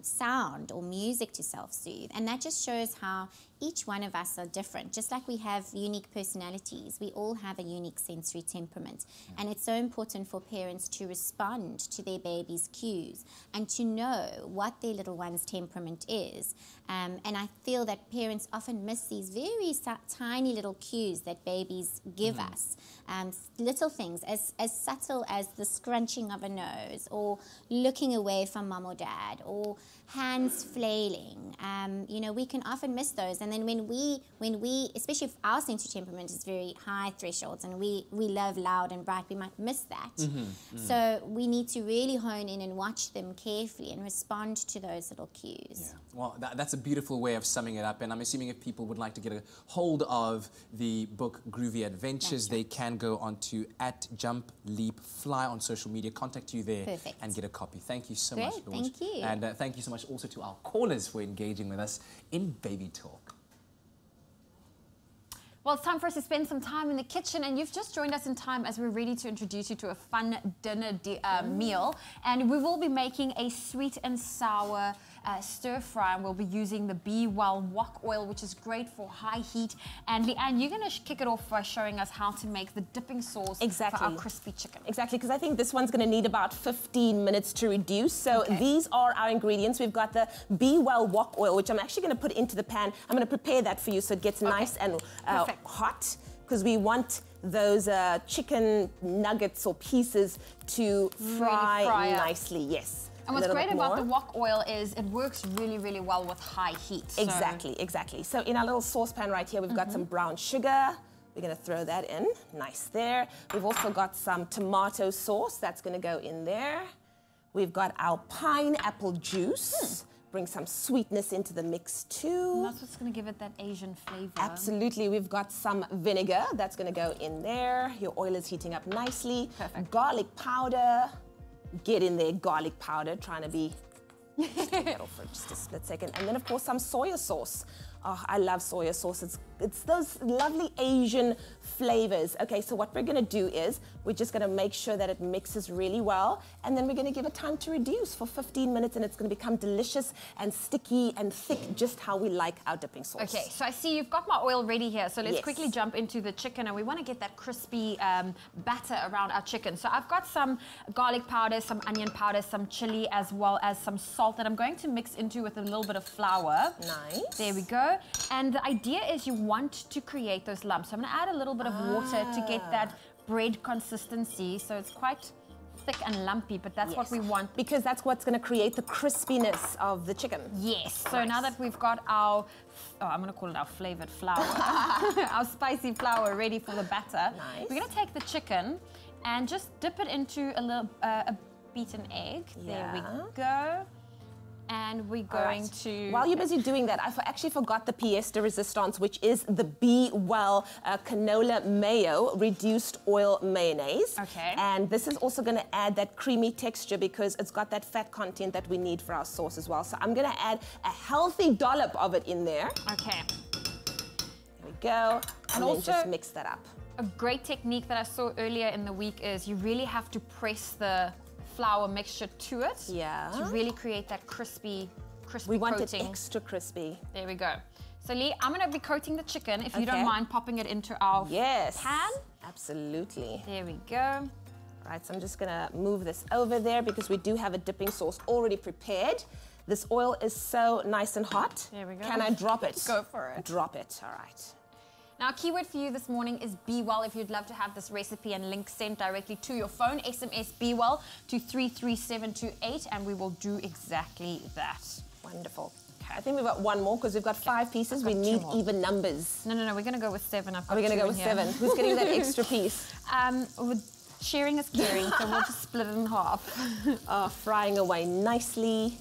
sound or music to self-soothe. And that just shows how each one of us are different. Just like we have unique personalities, we all have a unique sensory temperament. And it's so important for parents to respond to their baby's cues and to know what their little one's temperament is. And I feel that parents often miss these very tiny little cues that babies give us. Little things as subtle as the scrunching of a nose or looking away from mom or dad or hands flailing. You know, we can often miss those. And then when we, especially if our sensory temperament is very high thresholds and we love loud and bright, we might miss that. So we need to really hone in and watch them carefully and respond to those little cues. Yeah. Well, that's a beautiful way of summing it up. And I'm assuming if people would like to get a hold of the book Groovy Adventures, they can go on to @JumpLeapFly on social media, contact you there and get a copy. Thank you so much, Lord. Thank you. And thank you so much also to our callers for engaging with us in Baby Talk. Well, it's time for us to spend some time in the kitchen, and you've just joined us in time as we're ready to introduce you to a fun dinner meal. And we will be making a sweet and sour stir fry, and we'll be using the Be Well wok oil, which is great for high heat. And Leanne, you're going to kick it off by showing us how to make the dipping sauce for our crispy chicken. Exactly, because I think this one's going to need about 15 minutes to reduce. So these are our ingredients. We've got the Be Well wok oil, which I'm actually going to put into the pan. I'm going to prepare that for you so it gets nice and hot, because we want those chicken nuggets or pieces to fry nicely. Yes. And what's great about the wok oil is it works really, really well with high heat. Exactly, exactly. So in our little saucepan right here, we've got some brown sugar. We're going to throw that in. Nice there. We've also got some tomato sauce. That's going to go in there. We've got our pineapple juice. Bring some sweetness into the mix too. And that's what's going to give it that Asian flavor. Absolutely. We've got some vinegar. That's going to go in there. Your oil is heating up nicely. Garlic powder. Get in there, garlic powder. Trying to be... Take that off for just a split second. And then, of course, some soya sauce. Oh, I love soya sauce. It's those lovely Asian flavors. Okay, so what we're gonna do is we're just gonna make sure that it mixes really well, and then we're gonna give it time to reduce for 15 minutes, and it's gonna become delicious and sticky and thick, just how we like our dipping sauce. Okay, so I see you've got my oil ready here, so let's quickly jump into the chicken, and we wanna get that crispy batter around our chicken. So I've got some garlic powder, some onion powder, some chili, as well as some salt that I'm going to mix into with a little bit of flour. Nice. There we go. And the idea is you want to create those lumps. So I'm going to add a little bit of water to get that bread consistency. So it's quite thick and lumpy, but that's what we want. Because that's what's going to create the crispiness of the chicken. Yes. So now that we've got our, I'm going to call it our flavored flour, our spicy flour ready for the batter. Nice. We're going to take the chicken and just dip it into a little a beaten egg. There we go. And we're going to... While you're busy doing that, I actually forgot the pièce de résistance, which is the Be Well canola mayo, reduced oil mayonnaise. Okay. And this is also going to add that creamy texture because it's got that fat content that we need for our sauce as well. So I'm going to add a healthy dollop of it in there. Okay. There we go. And then just mix that up. A great technique that I saw earlier in the week is you really have to press the flour mixture to it to really create that crispy we want coating. It extra crispy. There we go. So Lee, I'm going to be coating the chicken if you don't mind popping it into our pan. Absolutely. There we go. Right, so I'm just going to move this over there because we do have a dipping sauce already prepared. This oil is so nice and hot. There we go. Can I drop it? Go for it. Drop it. All right. Now, our keyword for you this morning is Be Well. If you'd love to have this recipe and link sent directly to your phone, SMS Be Well to 33728, and we will do exactly that. Wonderful. Okay, I think we've got one more because we've got 5 pieces. We need even numbers. No, we're going to go with 7. Are we going to go with 7? Who's getting that extra piece? Sharing is caring, so we'll just split it in half. Frying away nicely.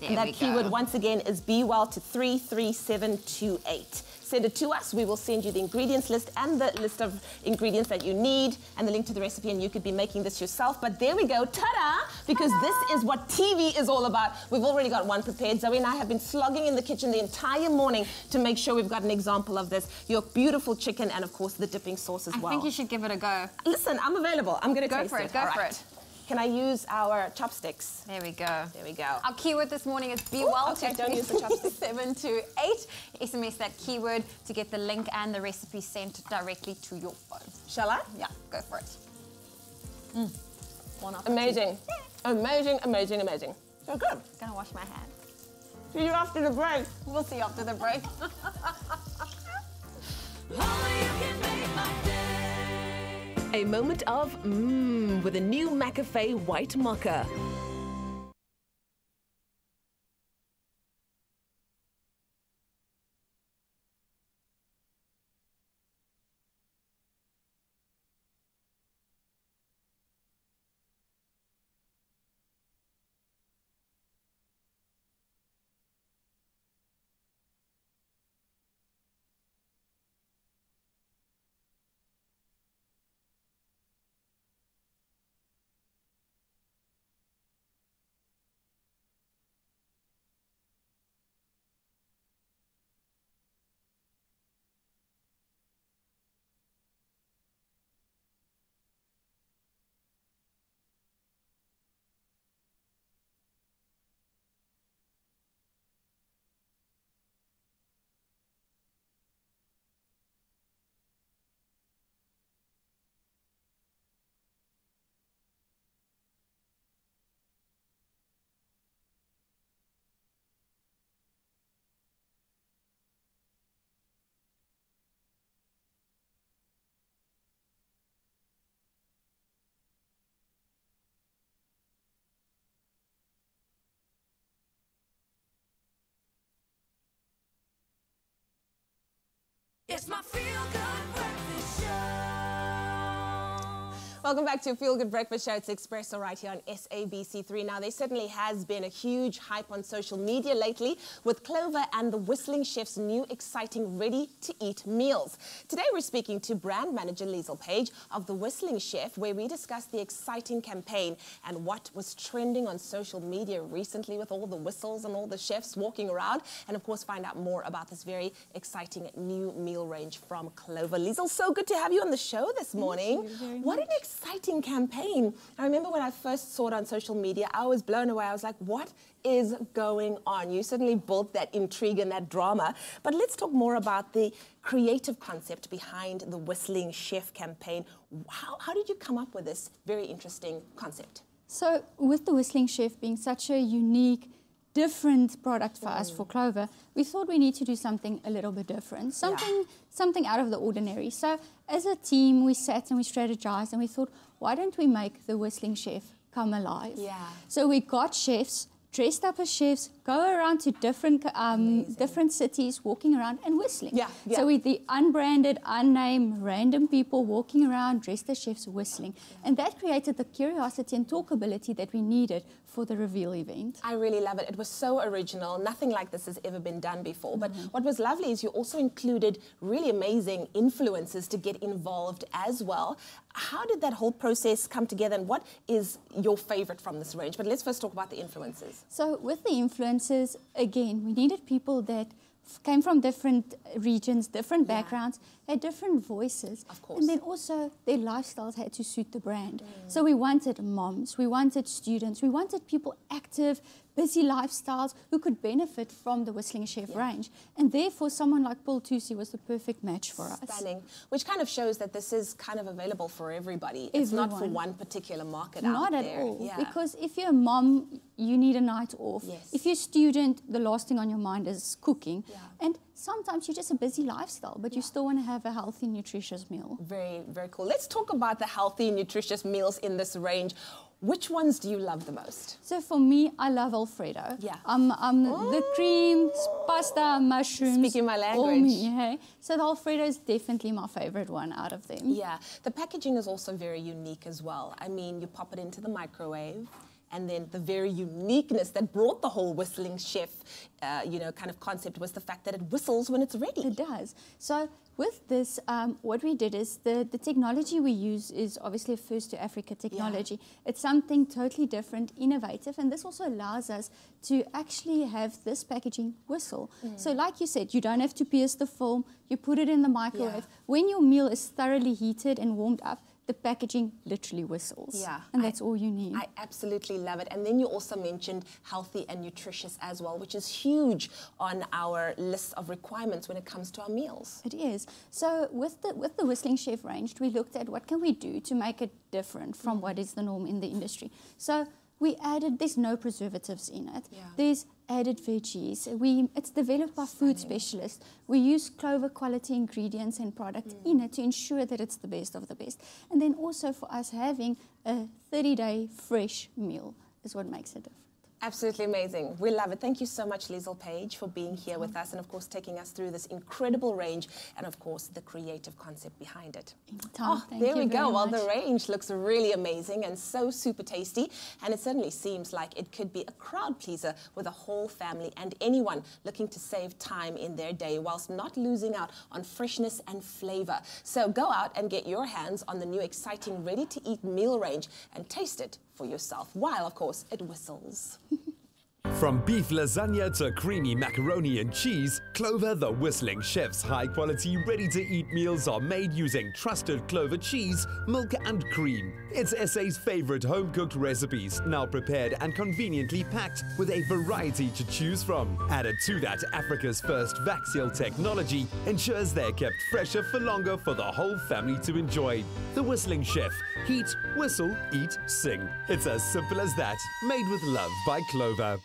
There that we keyword go. once again is Be Well to 33728. Send it to us. We will send you the ingredients list and the list of ingredients that you need and the link to the recipe, and you could be making this yourself. But there we go, ta-da! Because this is what TV is all about. We've already got one prepared. Zoe and I have been slogging in the kitchen the entire morning to make sure we've got an example of this. Your beautiful chicken and, of course, the dipping sauce as well. I think you should give it a go. Listen, I'm available. I'm going to taste it. Go for it. Can I use our chopsticks? There we go. There we go. Our keyword this morning is Be Well. Okay, don't use the chopsticks. 728. SMS that keyword to get the link and the recipe sent directly to your phone. Shall I? Yeah, go for it. One after Amazing. two. Amazing, amazing, amazing. So good. Gonna wash my hands. See you after the break. We'll see you after the break. A moment of with a new McAfee white mocha. It's my feel-good breakfast show. Welcome back to Feel Good Breakfast Show. It's Expresso right here on SABC3. Now, there certainly has been a huge hype on social media lately with Clover and the Whistling Chef's new exciting ready-to-eat meals. Today, we're speaking to brand manager Liesl Page of the Whistling Chef, where we discuss the exciting campaign and what was trending on social media recently with all the whistles and all the chefs walking around, and of course, find out more about this very exciting new meal range from Clover. Liesl, so good to have you on the show this morning. What an exciting campaign. I remember when I first saw it on social media, I was blown away. I was like, what is going on? You certainly built that intrigue and that drama. But let's talk more about the creative concept behind the Whistling Chef campaign. How did you come up with this very interesting concept? So with the Whistling Chef being such a unique, different product for us, for Clover, we thought we need to do something a little bit different, something out of the ordinary. So as a team, we sat and we strategized and we thought, why don't we make the Whistling Chef come alive? So we got chefs, dressed up as chefs, go around to different cities, walking around and whistling. So with the unbranded, unnamed, random people walking around, dressed as chefs, whistling. And that created the curiosity and talkability that we needed for the reveal event. I really love it. It was so original. Nothing like this has ever been done before. But what was lovely is you also included really amazing influencers to get involved as well. How did that whole process come together, and what is your favorite from this range? But let's first talk about the influencers. So with the influencers, again, we needed people that came from different regions, different backgrounds, had different voices. Of course. And then also their lifestyles had to suit the brand. So we wanted moms, we wanted students, we wanted people active, busy lifestyles who could benefit from the Whistling Chef range. And therefore, someone like Paul Tusi was the perfect match for us. Stunning. Which kind of shows that this is kind of available for everybody. It's not for one particular market out Not there. at all. Yeah. Because if you're a mom, you need a night off. Yes. If you're a student, the last thing on your mind is cooking. And sometimes you're just a busy lifestyle, but you still want to have a healthy, nutritious meal. Very, very cool. Let's talk about the healthy, nutritious meals in this range. Which ones do you love the most? So for me, I love Alfredo. Yeah. The cream, pasta, mushrooms. Speaking my all language. me, yeah. So the Alfredo is definitely my favorite one out of them. Yeah. The packaging is also very unique as well. I mean, you pop it into the microwave, and then the very uniqueness that brought the whole Whistling Chef, kind of concept was the fact that it whistles when it's ready. It does. So with this, what we did is the technology we use is obviously a first to Africa technology. It's something totally different, innovative, and this also allows us to actually have this packaging whistle. So like you said, you don't have to pierce the film, you put it in the microwave. When your meal is thoroughly heated and warmed up, the packaging literally whistles. Yeah. And that's all you need. I absolutely love it. And then you also mentioned healthy and nutritious as well, which is huge on our list of requirements when it comes to our meals. It is. So with the Whistling Chef range, we looked at what can we do to make it different from what is the norm in the industry. So we added, there's no preservatives in it. There's added veggies. It's developed by food specialists. We use Clover quality ingredients and product in it to ensure that it's the best of the best. And then also for us having a 30-day fresh meal is what makes it different. Absolutely amazing. We love it. Thank you so much, Liesl Page, for being here with us and, of course, taking us through this incredible range and, of course, the creative concept behind it. There we go. Well, the range looks really amazing and so super tasty, and it certainly seems like it could be a crowd pleaser with a whole family and anyone looking to save time in their day whilst not losing out on freshness and flavor. So go out and get your hands on the new exciting ready-to-eat meal range and taste it for yourself, while, of course, it whistles. From beef lasagna to creamy macaroni and cheese, Clover the Whistling Chef's high-quality, ready-to-eat meals are made using trusted Clover cheese, milk and cream. It's SA's favorite home-cooked recipes, now prepared and conveniently packed with a variety to choose from. Added to that, Africa's first vac seal technology ensures they're kept fresher for longer for the whole family to enjoy. The Whistling Chef. Heat, whistle, eat, sing. It's as simple as that. Made with love by Clover.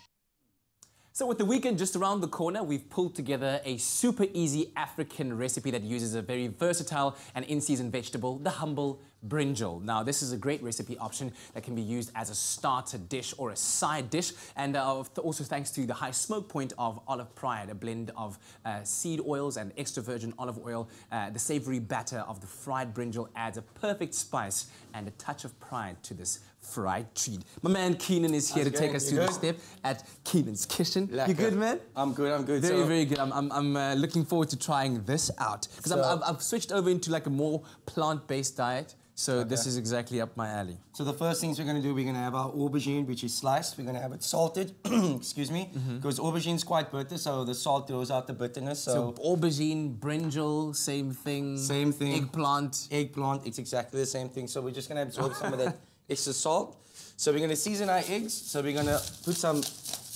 So with the weekend just around the corner, we've pulled together a super easy African recipe that uses a very versatile and in-season vegetable, the humble brinjal. Now, this is a great recipe option that can be used as a starter dish or a side dish, and also thanks to the high smoke point of Olive Pride, a blend of seed oils and extra virgin olive oil. The savory batter of the fried brinjal adds a perfect spice and a touch of pride to this fried treat. My man Keenan is here to take us through the step at Keenan's Kitchen. You good, man? I'm good, Very, very good. I'm looking forward to trying this out, because I've switched over into like a more plant-based diet. So this is exactly up my alley. So the first things we're going to do, we're going to have our aubergine, which is sliced. We're going to have it salted, excuse me, because aubergine's quite bitter, so the salt throws out the bitterness. So aubergine, brinjal, same thing. Same thing. Eggplant. Eggplant, it's exactly the same thing. So we're just going to absorb some of that extra salt. So we're going to season our eggs. So we're going to put some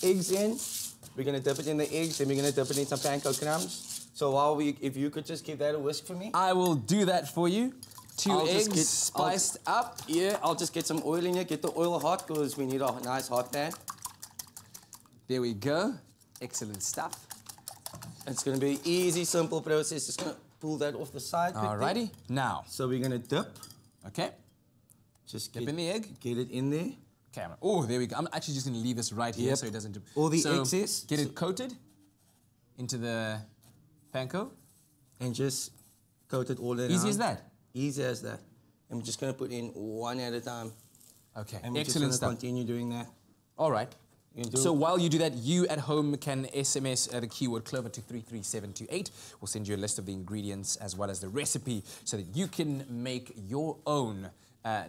eggs in. We're going to dip it in the eggs, then we're going to dip it in some panko crumbs. So if you could just give that a whisk for me. I will do that for you. Two eggs spiced up. Yeah, I'll just get some oil in here. Get the oil hot because we need a nice hot pan. There we go. Excellent stuff. It's going to be an easy, simple process. Just going to pull that off the side. Alrighty. Now. So we're going to dip. Okay. Just dip in the egg. Get it in there. Okay. Oh, there we go. I'm actually just going to leave this right here so it doesn't... All the excess. Get it coated into the panko. And just coat it all in. Easy as that? Easy as that. I'm just going to put in one at a time. Okay, and we're excellent just stuff. Continue doing that. All right. So while you do that, you at home can SMS the keyword Clover to 33728. We'll send you a list of the ingredients as well as the recipe so that you can make your own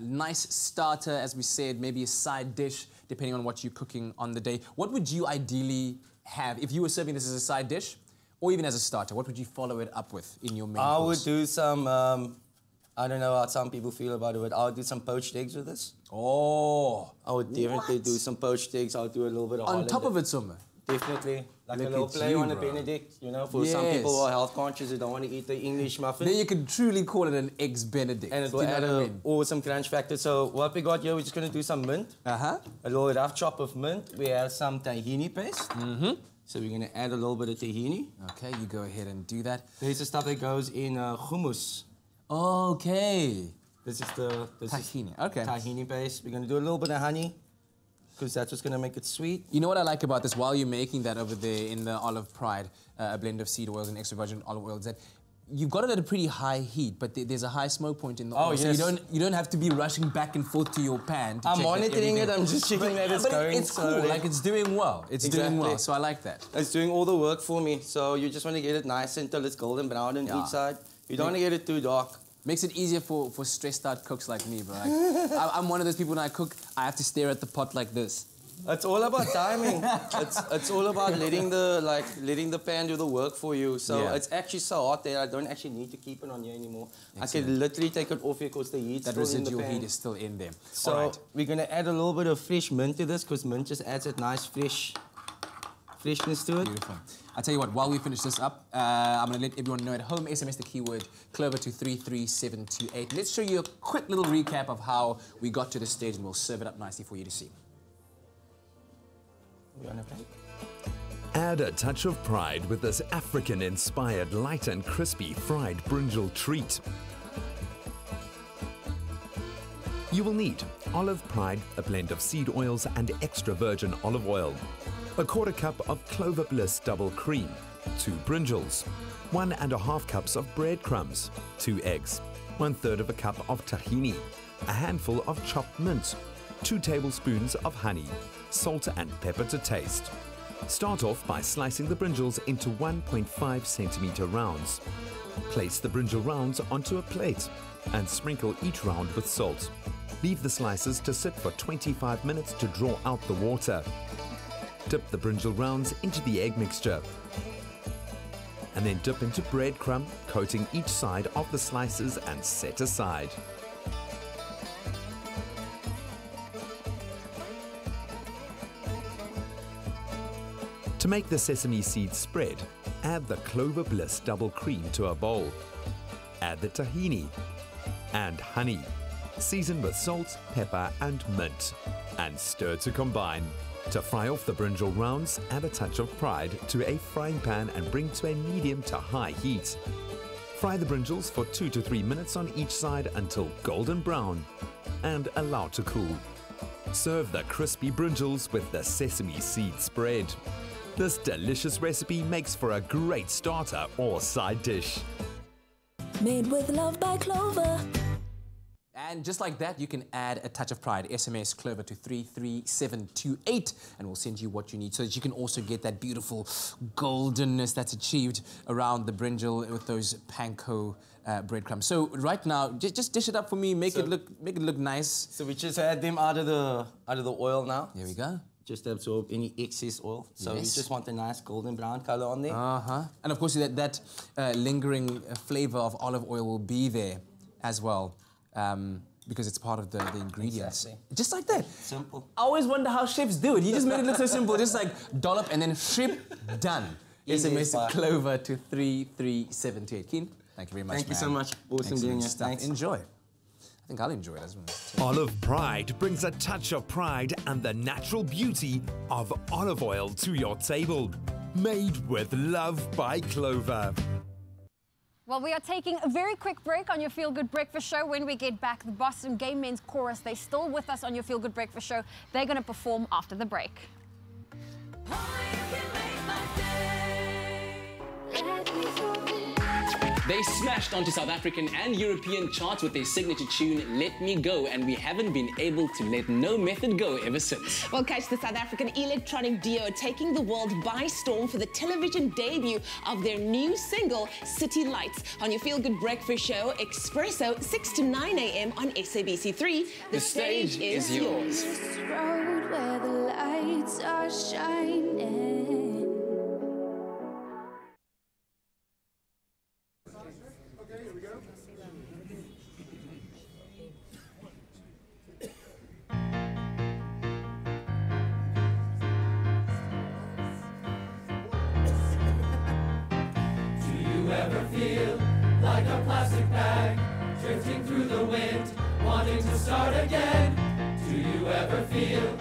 nice starter, as we said, maybe a side dish, depending on what you're cooking on the day. What would you ideally have if you were serving this as a side dish or even as a starter? What would you follow it up with in your main course? I would do some I don't know how some people feel about it, but I'll do some poached eggs with this. Oh. I would definitely do some poached eggs. I'll do a little bit of On top of it, Summer? Definitely. Like Look a little at play you, on a bro. Benedict, you know, for some people who are health conscious who don't want to eat the English muffin. Then you could truly call it an eggs Benedict. And it Do will you know add what I mean? awesome crunch factor. So what we got here, we're just going to do some mint. A little rough chop of mint. We have some tahini paste. So we're going to add a little bit of tahini. Okay, you go ahead and do that. There's the stuff that goes in hummus. Okay. This is the tahini. Okay. Tahini paste. We're going to do a little bit of honey, because that's what's going to make it sweet. You know what I like about this? While you're making that over there in the Olive Pride, a blend of seed oils and extra virgin olive oils, that you've got it at a pretty high heat, but there's a high smoke point in the oil. yes. So you don't have to be rushing back and forth to your pan to I'm check monitoring that it, I'm just checking that it's going It's cool, slowly. like it's doing well. It's doing well, so I like that. It's doing all the work for me. So you just want to get it nice until it's golden brown on each side. You don't want to get it too dark. Makes it easier for stressed out cooks like me, bro. Like, I'm one of those people when I cook, I have to stare at the pot like this. It's all about timing. it's all about letting the pan do the work for you. So it's actually so hot that I don't actually need to keep it on here anymore. Excellent. I can literally take it off here because the heat's That still in the residual pan. heat is still in there. So All right. we're gonna add a little bit of fresh mint to this because mint just adds that nice freshness to it. Beautiful. I'll tell you what, while we finish this up, I'm going to let everyone know at home, SMS the keyword Clover to 33728. Let's show you a quick little recap of how we got to this stage, and we'll serve it up nicely for you to see. Add a touch of pride with this African-inspired light and crispy fried brinjal treat. You will need Olive Pride, a blend of seed oils and extra virgin olive oil, a 1/4 cup of Clover Bliss double cream, 2 brinjals, 1½ cups of breadcrumbs, 2 eggs, 1/3 of a cup of tahini, a handful of chopped mint, 2 tablespoons of honey, salt and pepper to taste. Start off by slicing the brinjals into 1.5 centimeter rounds. Place the brinjal rounds onto a plate and sprinkle each round with salt. Leave the slices to sit for 25 minutes to draw out the water. Dip the brinjal rounds into the egg mixture and then dip into breadcrumb, coating each side of the slices and set aside. To make the sesame seed spread, add the Clover Bliss double cream to a bowl. Add the tahini and honey. Season with salt, pepper and mint and stir to combine. To fry off the brinjal rounds, add a touch of pride to a frying pan and bring to a medium to high heat. Fry the brinjals for 2 to 3 minutes on each side until golden brown and allow to cool. Serve the crispy brinjals with the sesame seed spread. This delicious recipe makes for a great starter or side dish. Made with love by Clover. And just like that, you can add a touch of pride. SMS Clover to 33728, and we'll send you what you need so that you can also get that beautiful goldenness that's achieved around the brinjal with those panko breadcrumbs. So right now, just dish it up for me. Make it look nice. So we just add them out of the oil now. There we go. Just absorb any excess oil. So we just want a nice golden brown color on there. And of course, that lingering flavor of olive oil will be there as well. Because it's part of the ingredients. Exactly. Just like that. Simple. I always wonder how chefs do it. You just made it look so simple. Just like dollop and then ship, done. SMS Clover to 33728. Keen, thank you very much, Thank you so much. Awesome doing it. Thanks. Enjoy. I think I'll enjoy it as well. Olive Pride brings a touch of pride and the natural beauty of olive oil to your table. Made with love by Clover. Well, we are taking a very quick break on your Feel Good Breakfast Show. When we get back, the Boston Gay Men's Chorus, they're still with us on your Feel Good Breakfast Show. They're going to perform after the break. They smashed onto South African and European charts with their signature tune, Let Me Go, and we haven't been able to let no method go ever since. Well, catch the South African electronic duo taking the world by storm for the television debut of their new single, City Lights, on your Feel Good Breakfast Show, Expresso, 6 to 9 a.m. on SABC3. The stage is yours. This road where the lights are shining. ever feel like a plastic bag drifting through the wind, wanting to start again? Do you ever feel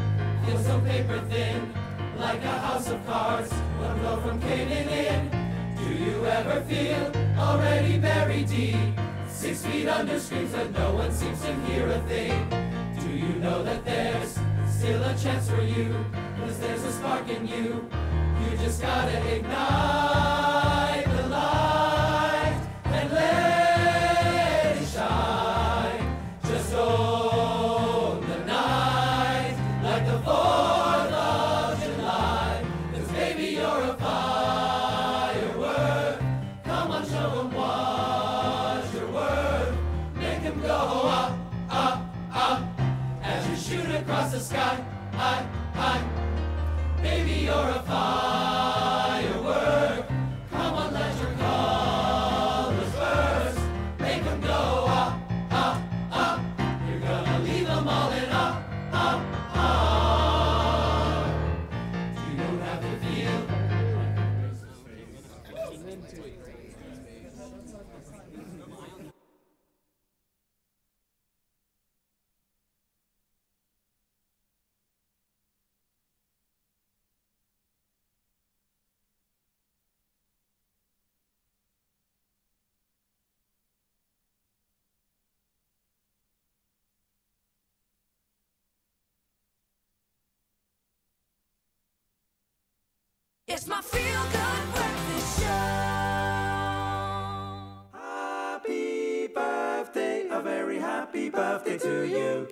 so paper thin, like a house of cards, one blow from caving in? Do you ever feel already buried deep, 6 feet under screams that no one seems to hear a thing? Do you know that there's still a chance for you, 'cause there's a spark in you? You just gotta ignite the light and let it shine. Just own the night like the 4th of July. 'Cause baby, you're a firework. Come on, show 'em what you're worth. Make 'em go up, up, up as you shoot across the sky. High, high. Baby, you're a firework. Come on, let your colors burst. Make 'em go up, up, up. You're gonna leave them all in up, up, up. You don't have to feel. It's my feel-good breakfast show. Happy birthday, a very happy birthday to you.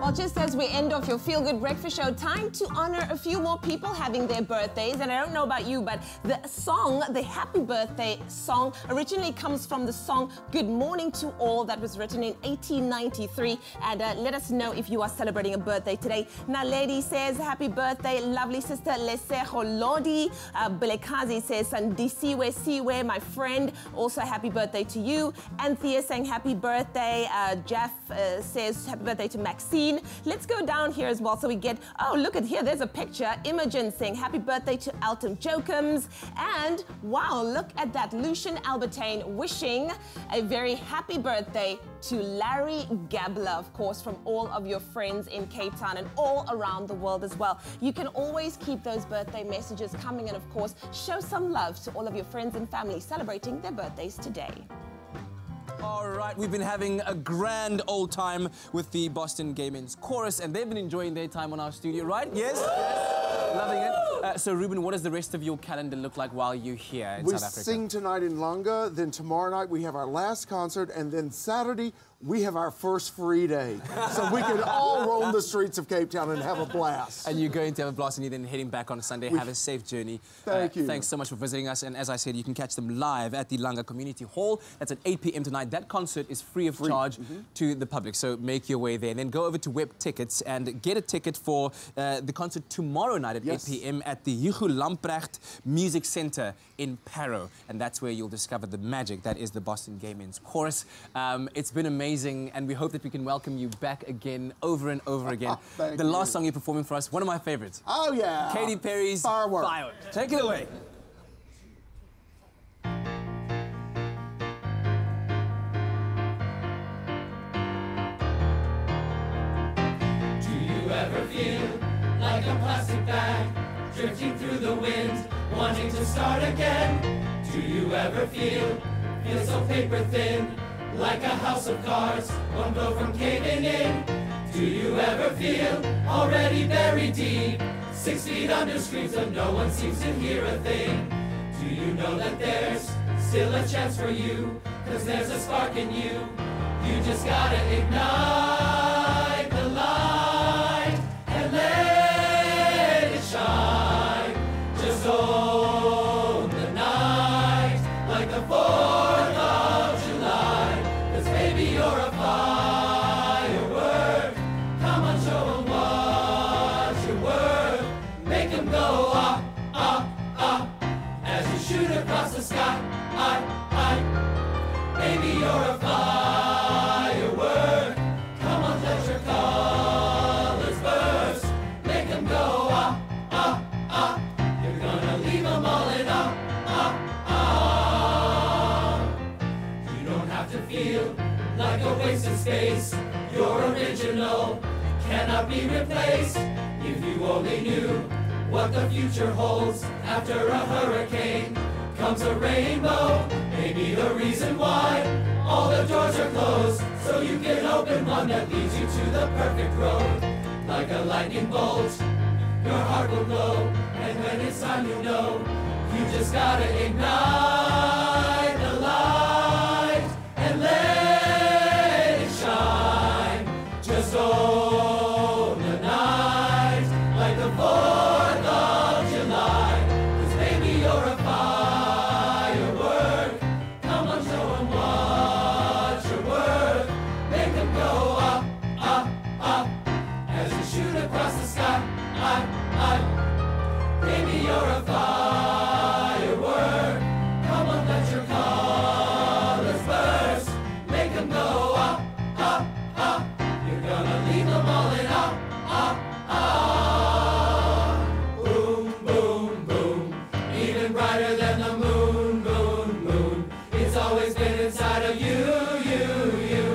Well, just as we end off your Feel Good Breakfast Show, time to honor a few more people having their birthdays. And I don't know about you, but the song, the Happy Birthday song, originally comes from the song Good Morning to All that was written in 1893. And let us know if you are celebrating a birthday today. Naledi says, happy birthday, lovely sister Lesejo Lodi. Belekazi says, Sandisiwe Siwe, my friend, also happy birthday to you. Anthea saying happy birthday. Jeff says happy birthday to Maxine. Let's go down here as well so we get, oh, look at here, there's a picture. Imogen saying happy birthday to Alton Jokums. And wow, look at that. Lucian Albertine wishing a very happy birthday to Larry Gabler, of course, from all of your friends in Cape Town and all around the world as well. You can always keep those birthday messages coming and, of course, show some love to all of your friends and family celebrating their birthdays today. All right, we've been having a grand old time with the Boston Gay Men's Chorus, and they've been enjoying their time on our studio, right? Yes? Yes. Loving it. So, Ruben, what does the rest of your calendar look like while you're here in South Africa? We sing tonight in Langa, then tomorrow night we have our last concert, and then Saturday we have our first free day. So we can all roam the streets of Cape Town and have a blast. And you're going to have a blast, and you're then heading back on Sunday. Have a safe journey. Thank you. Thanks so much for visiting us. And as I said, you can catch them live at the Langa Community Hall. That's at 8 p.m. tonight. That concert is free of charge to the public. So make your way there. And then go over to Web Tickets and get a ticket for the concert tomorrow night at 8 p.m. at the Hugo Lamprecht Music Center in Parow. And that's where you'll discover the magic that is the Boston Gay Men's Chorus. It's been amazing, and we hope that we can welcome you back again over and over again. The last song you're performing for us, one of my favorites. Oh, yeah. Katy Perry's Firework. Take it away. Do you ever feel like a plastic bag drifting through the wind, wanting to start again? Do you ever feel so paper thin, like a house of cards, one blow from caving in? Do you ever feel already buried deep, 6 feet under screams and no one seems to hear a thing? Do you know that there's still a chance for you, 'cause there's a spark in you? You just gotta ignite the light and let it shine. Just own the night like the 4th of July. 'Cause baby, you're a firework. Come on, show 'em what you're worth. Make 'em go up, up, up as you shoot across the sky. Baby, you're a firework. Come on, let your colors burst. Make 'em go up, up, up. You're gonna leave 'em all in up, up, up. cannot be replaced. If you only knew what the future holds after a hurricane comes a rainbow. Maybe the reason why all the doors are closed, so you can open one that leads you to the perfect road. Like a lightning bolt, your heart will glow, and when it's time you know, you just gotta ignite the light and let it shine. Just own the night like the 4th of July. 'Cause baby, you're a firework. Come on, show 'em what you're worth. Make them go up, up, up as you shoot across the sky. Baby, you're a firework. Come on, let your colors burst. Make them go up, up, up. You're gonna leave them all in up, up, up. Boom, boom, boom. Even brighter than the moon, moon, moon. It's always been inside of you, you, you.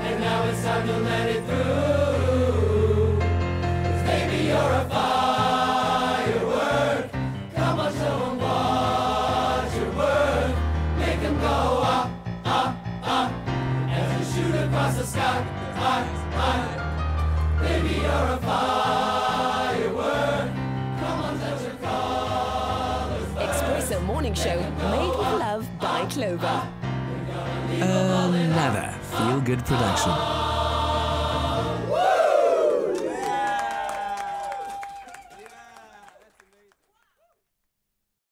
And now it's time to let it through. 'Cause baby, you're a firework. Come on, show 'em what you're worth. Make 'em go up, up, up as you shoot across the sky. Baby, you're a firework. Come on, let your colors burn. Expresso Morning Show, made with love by Clover. Another feel-good production.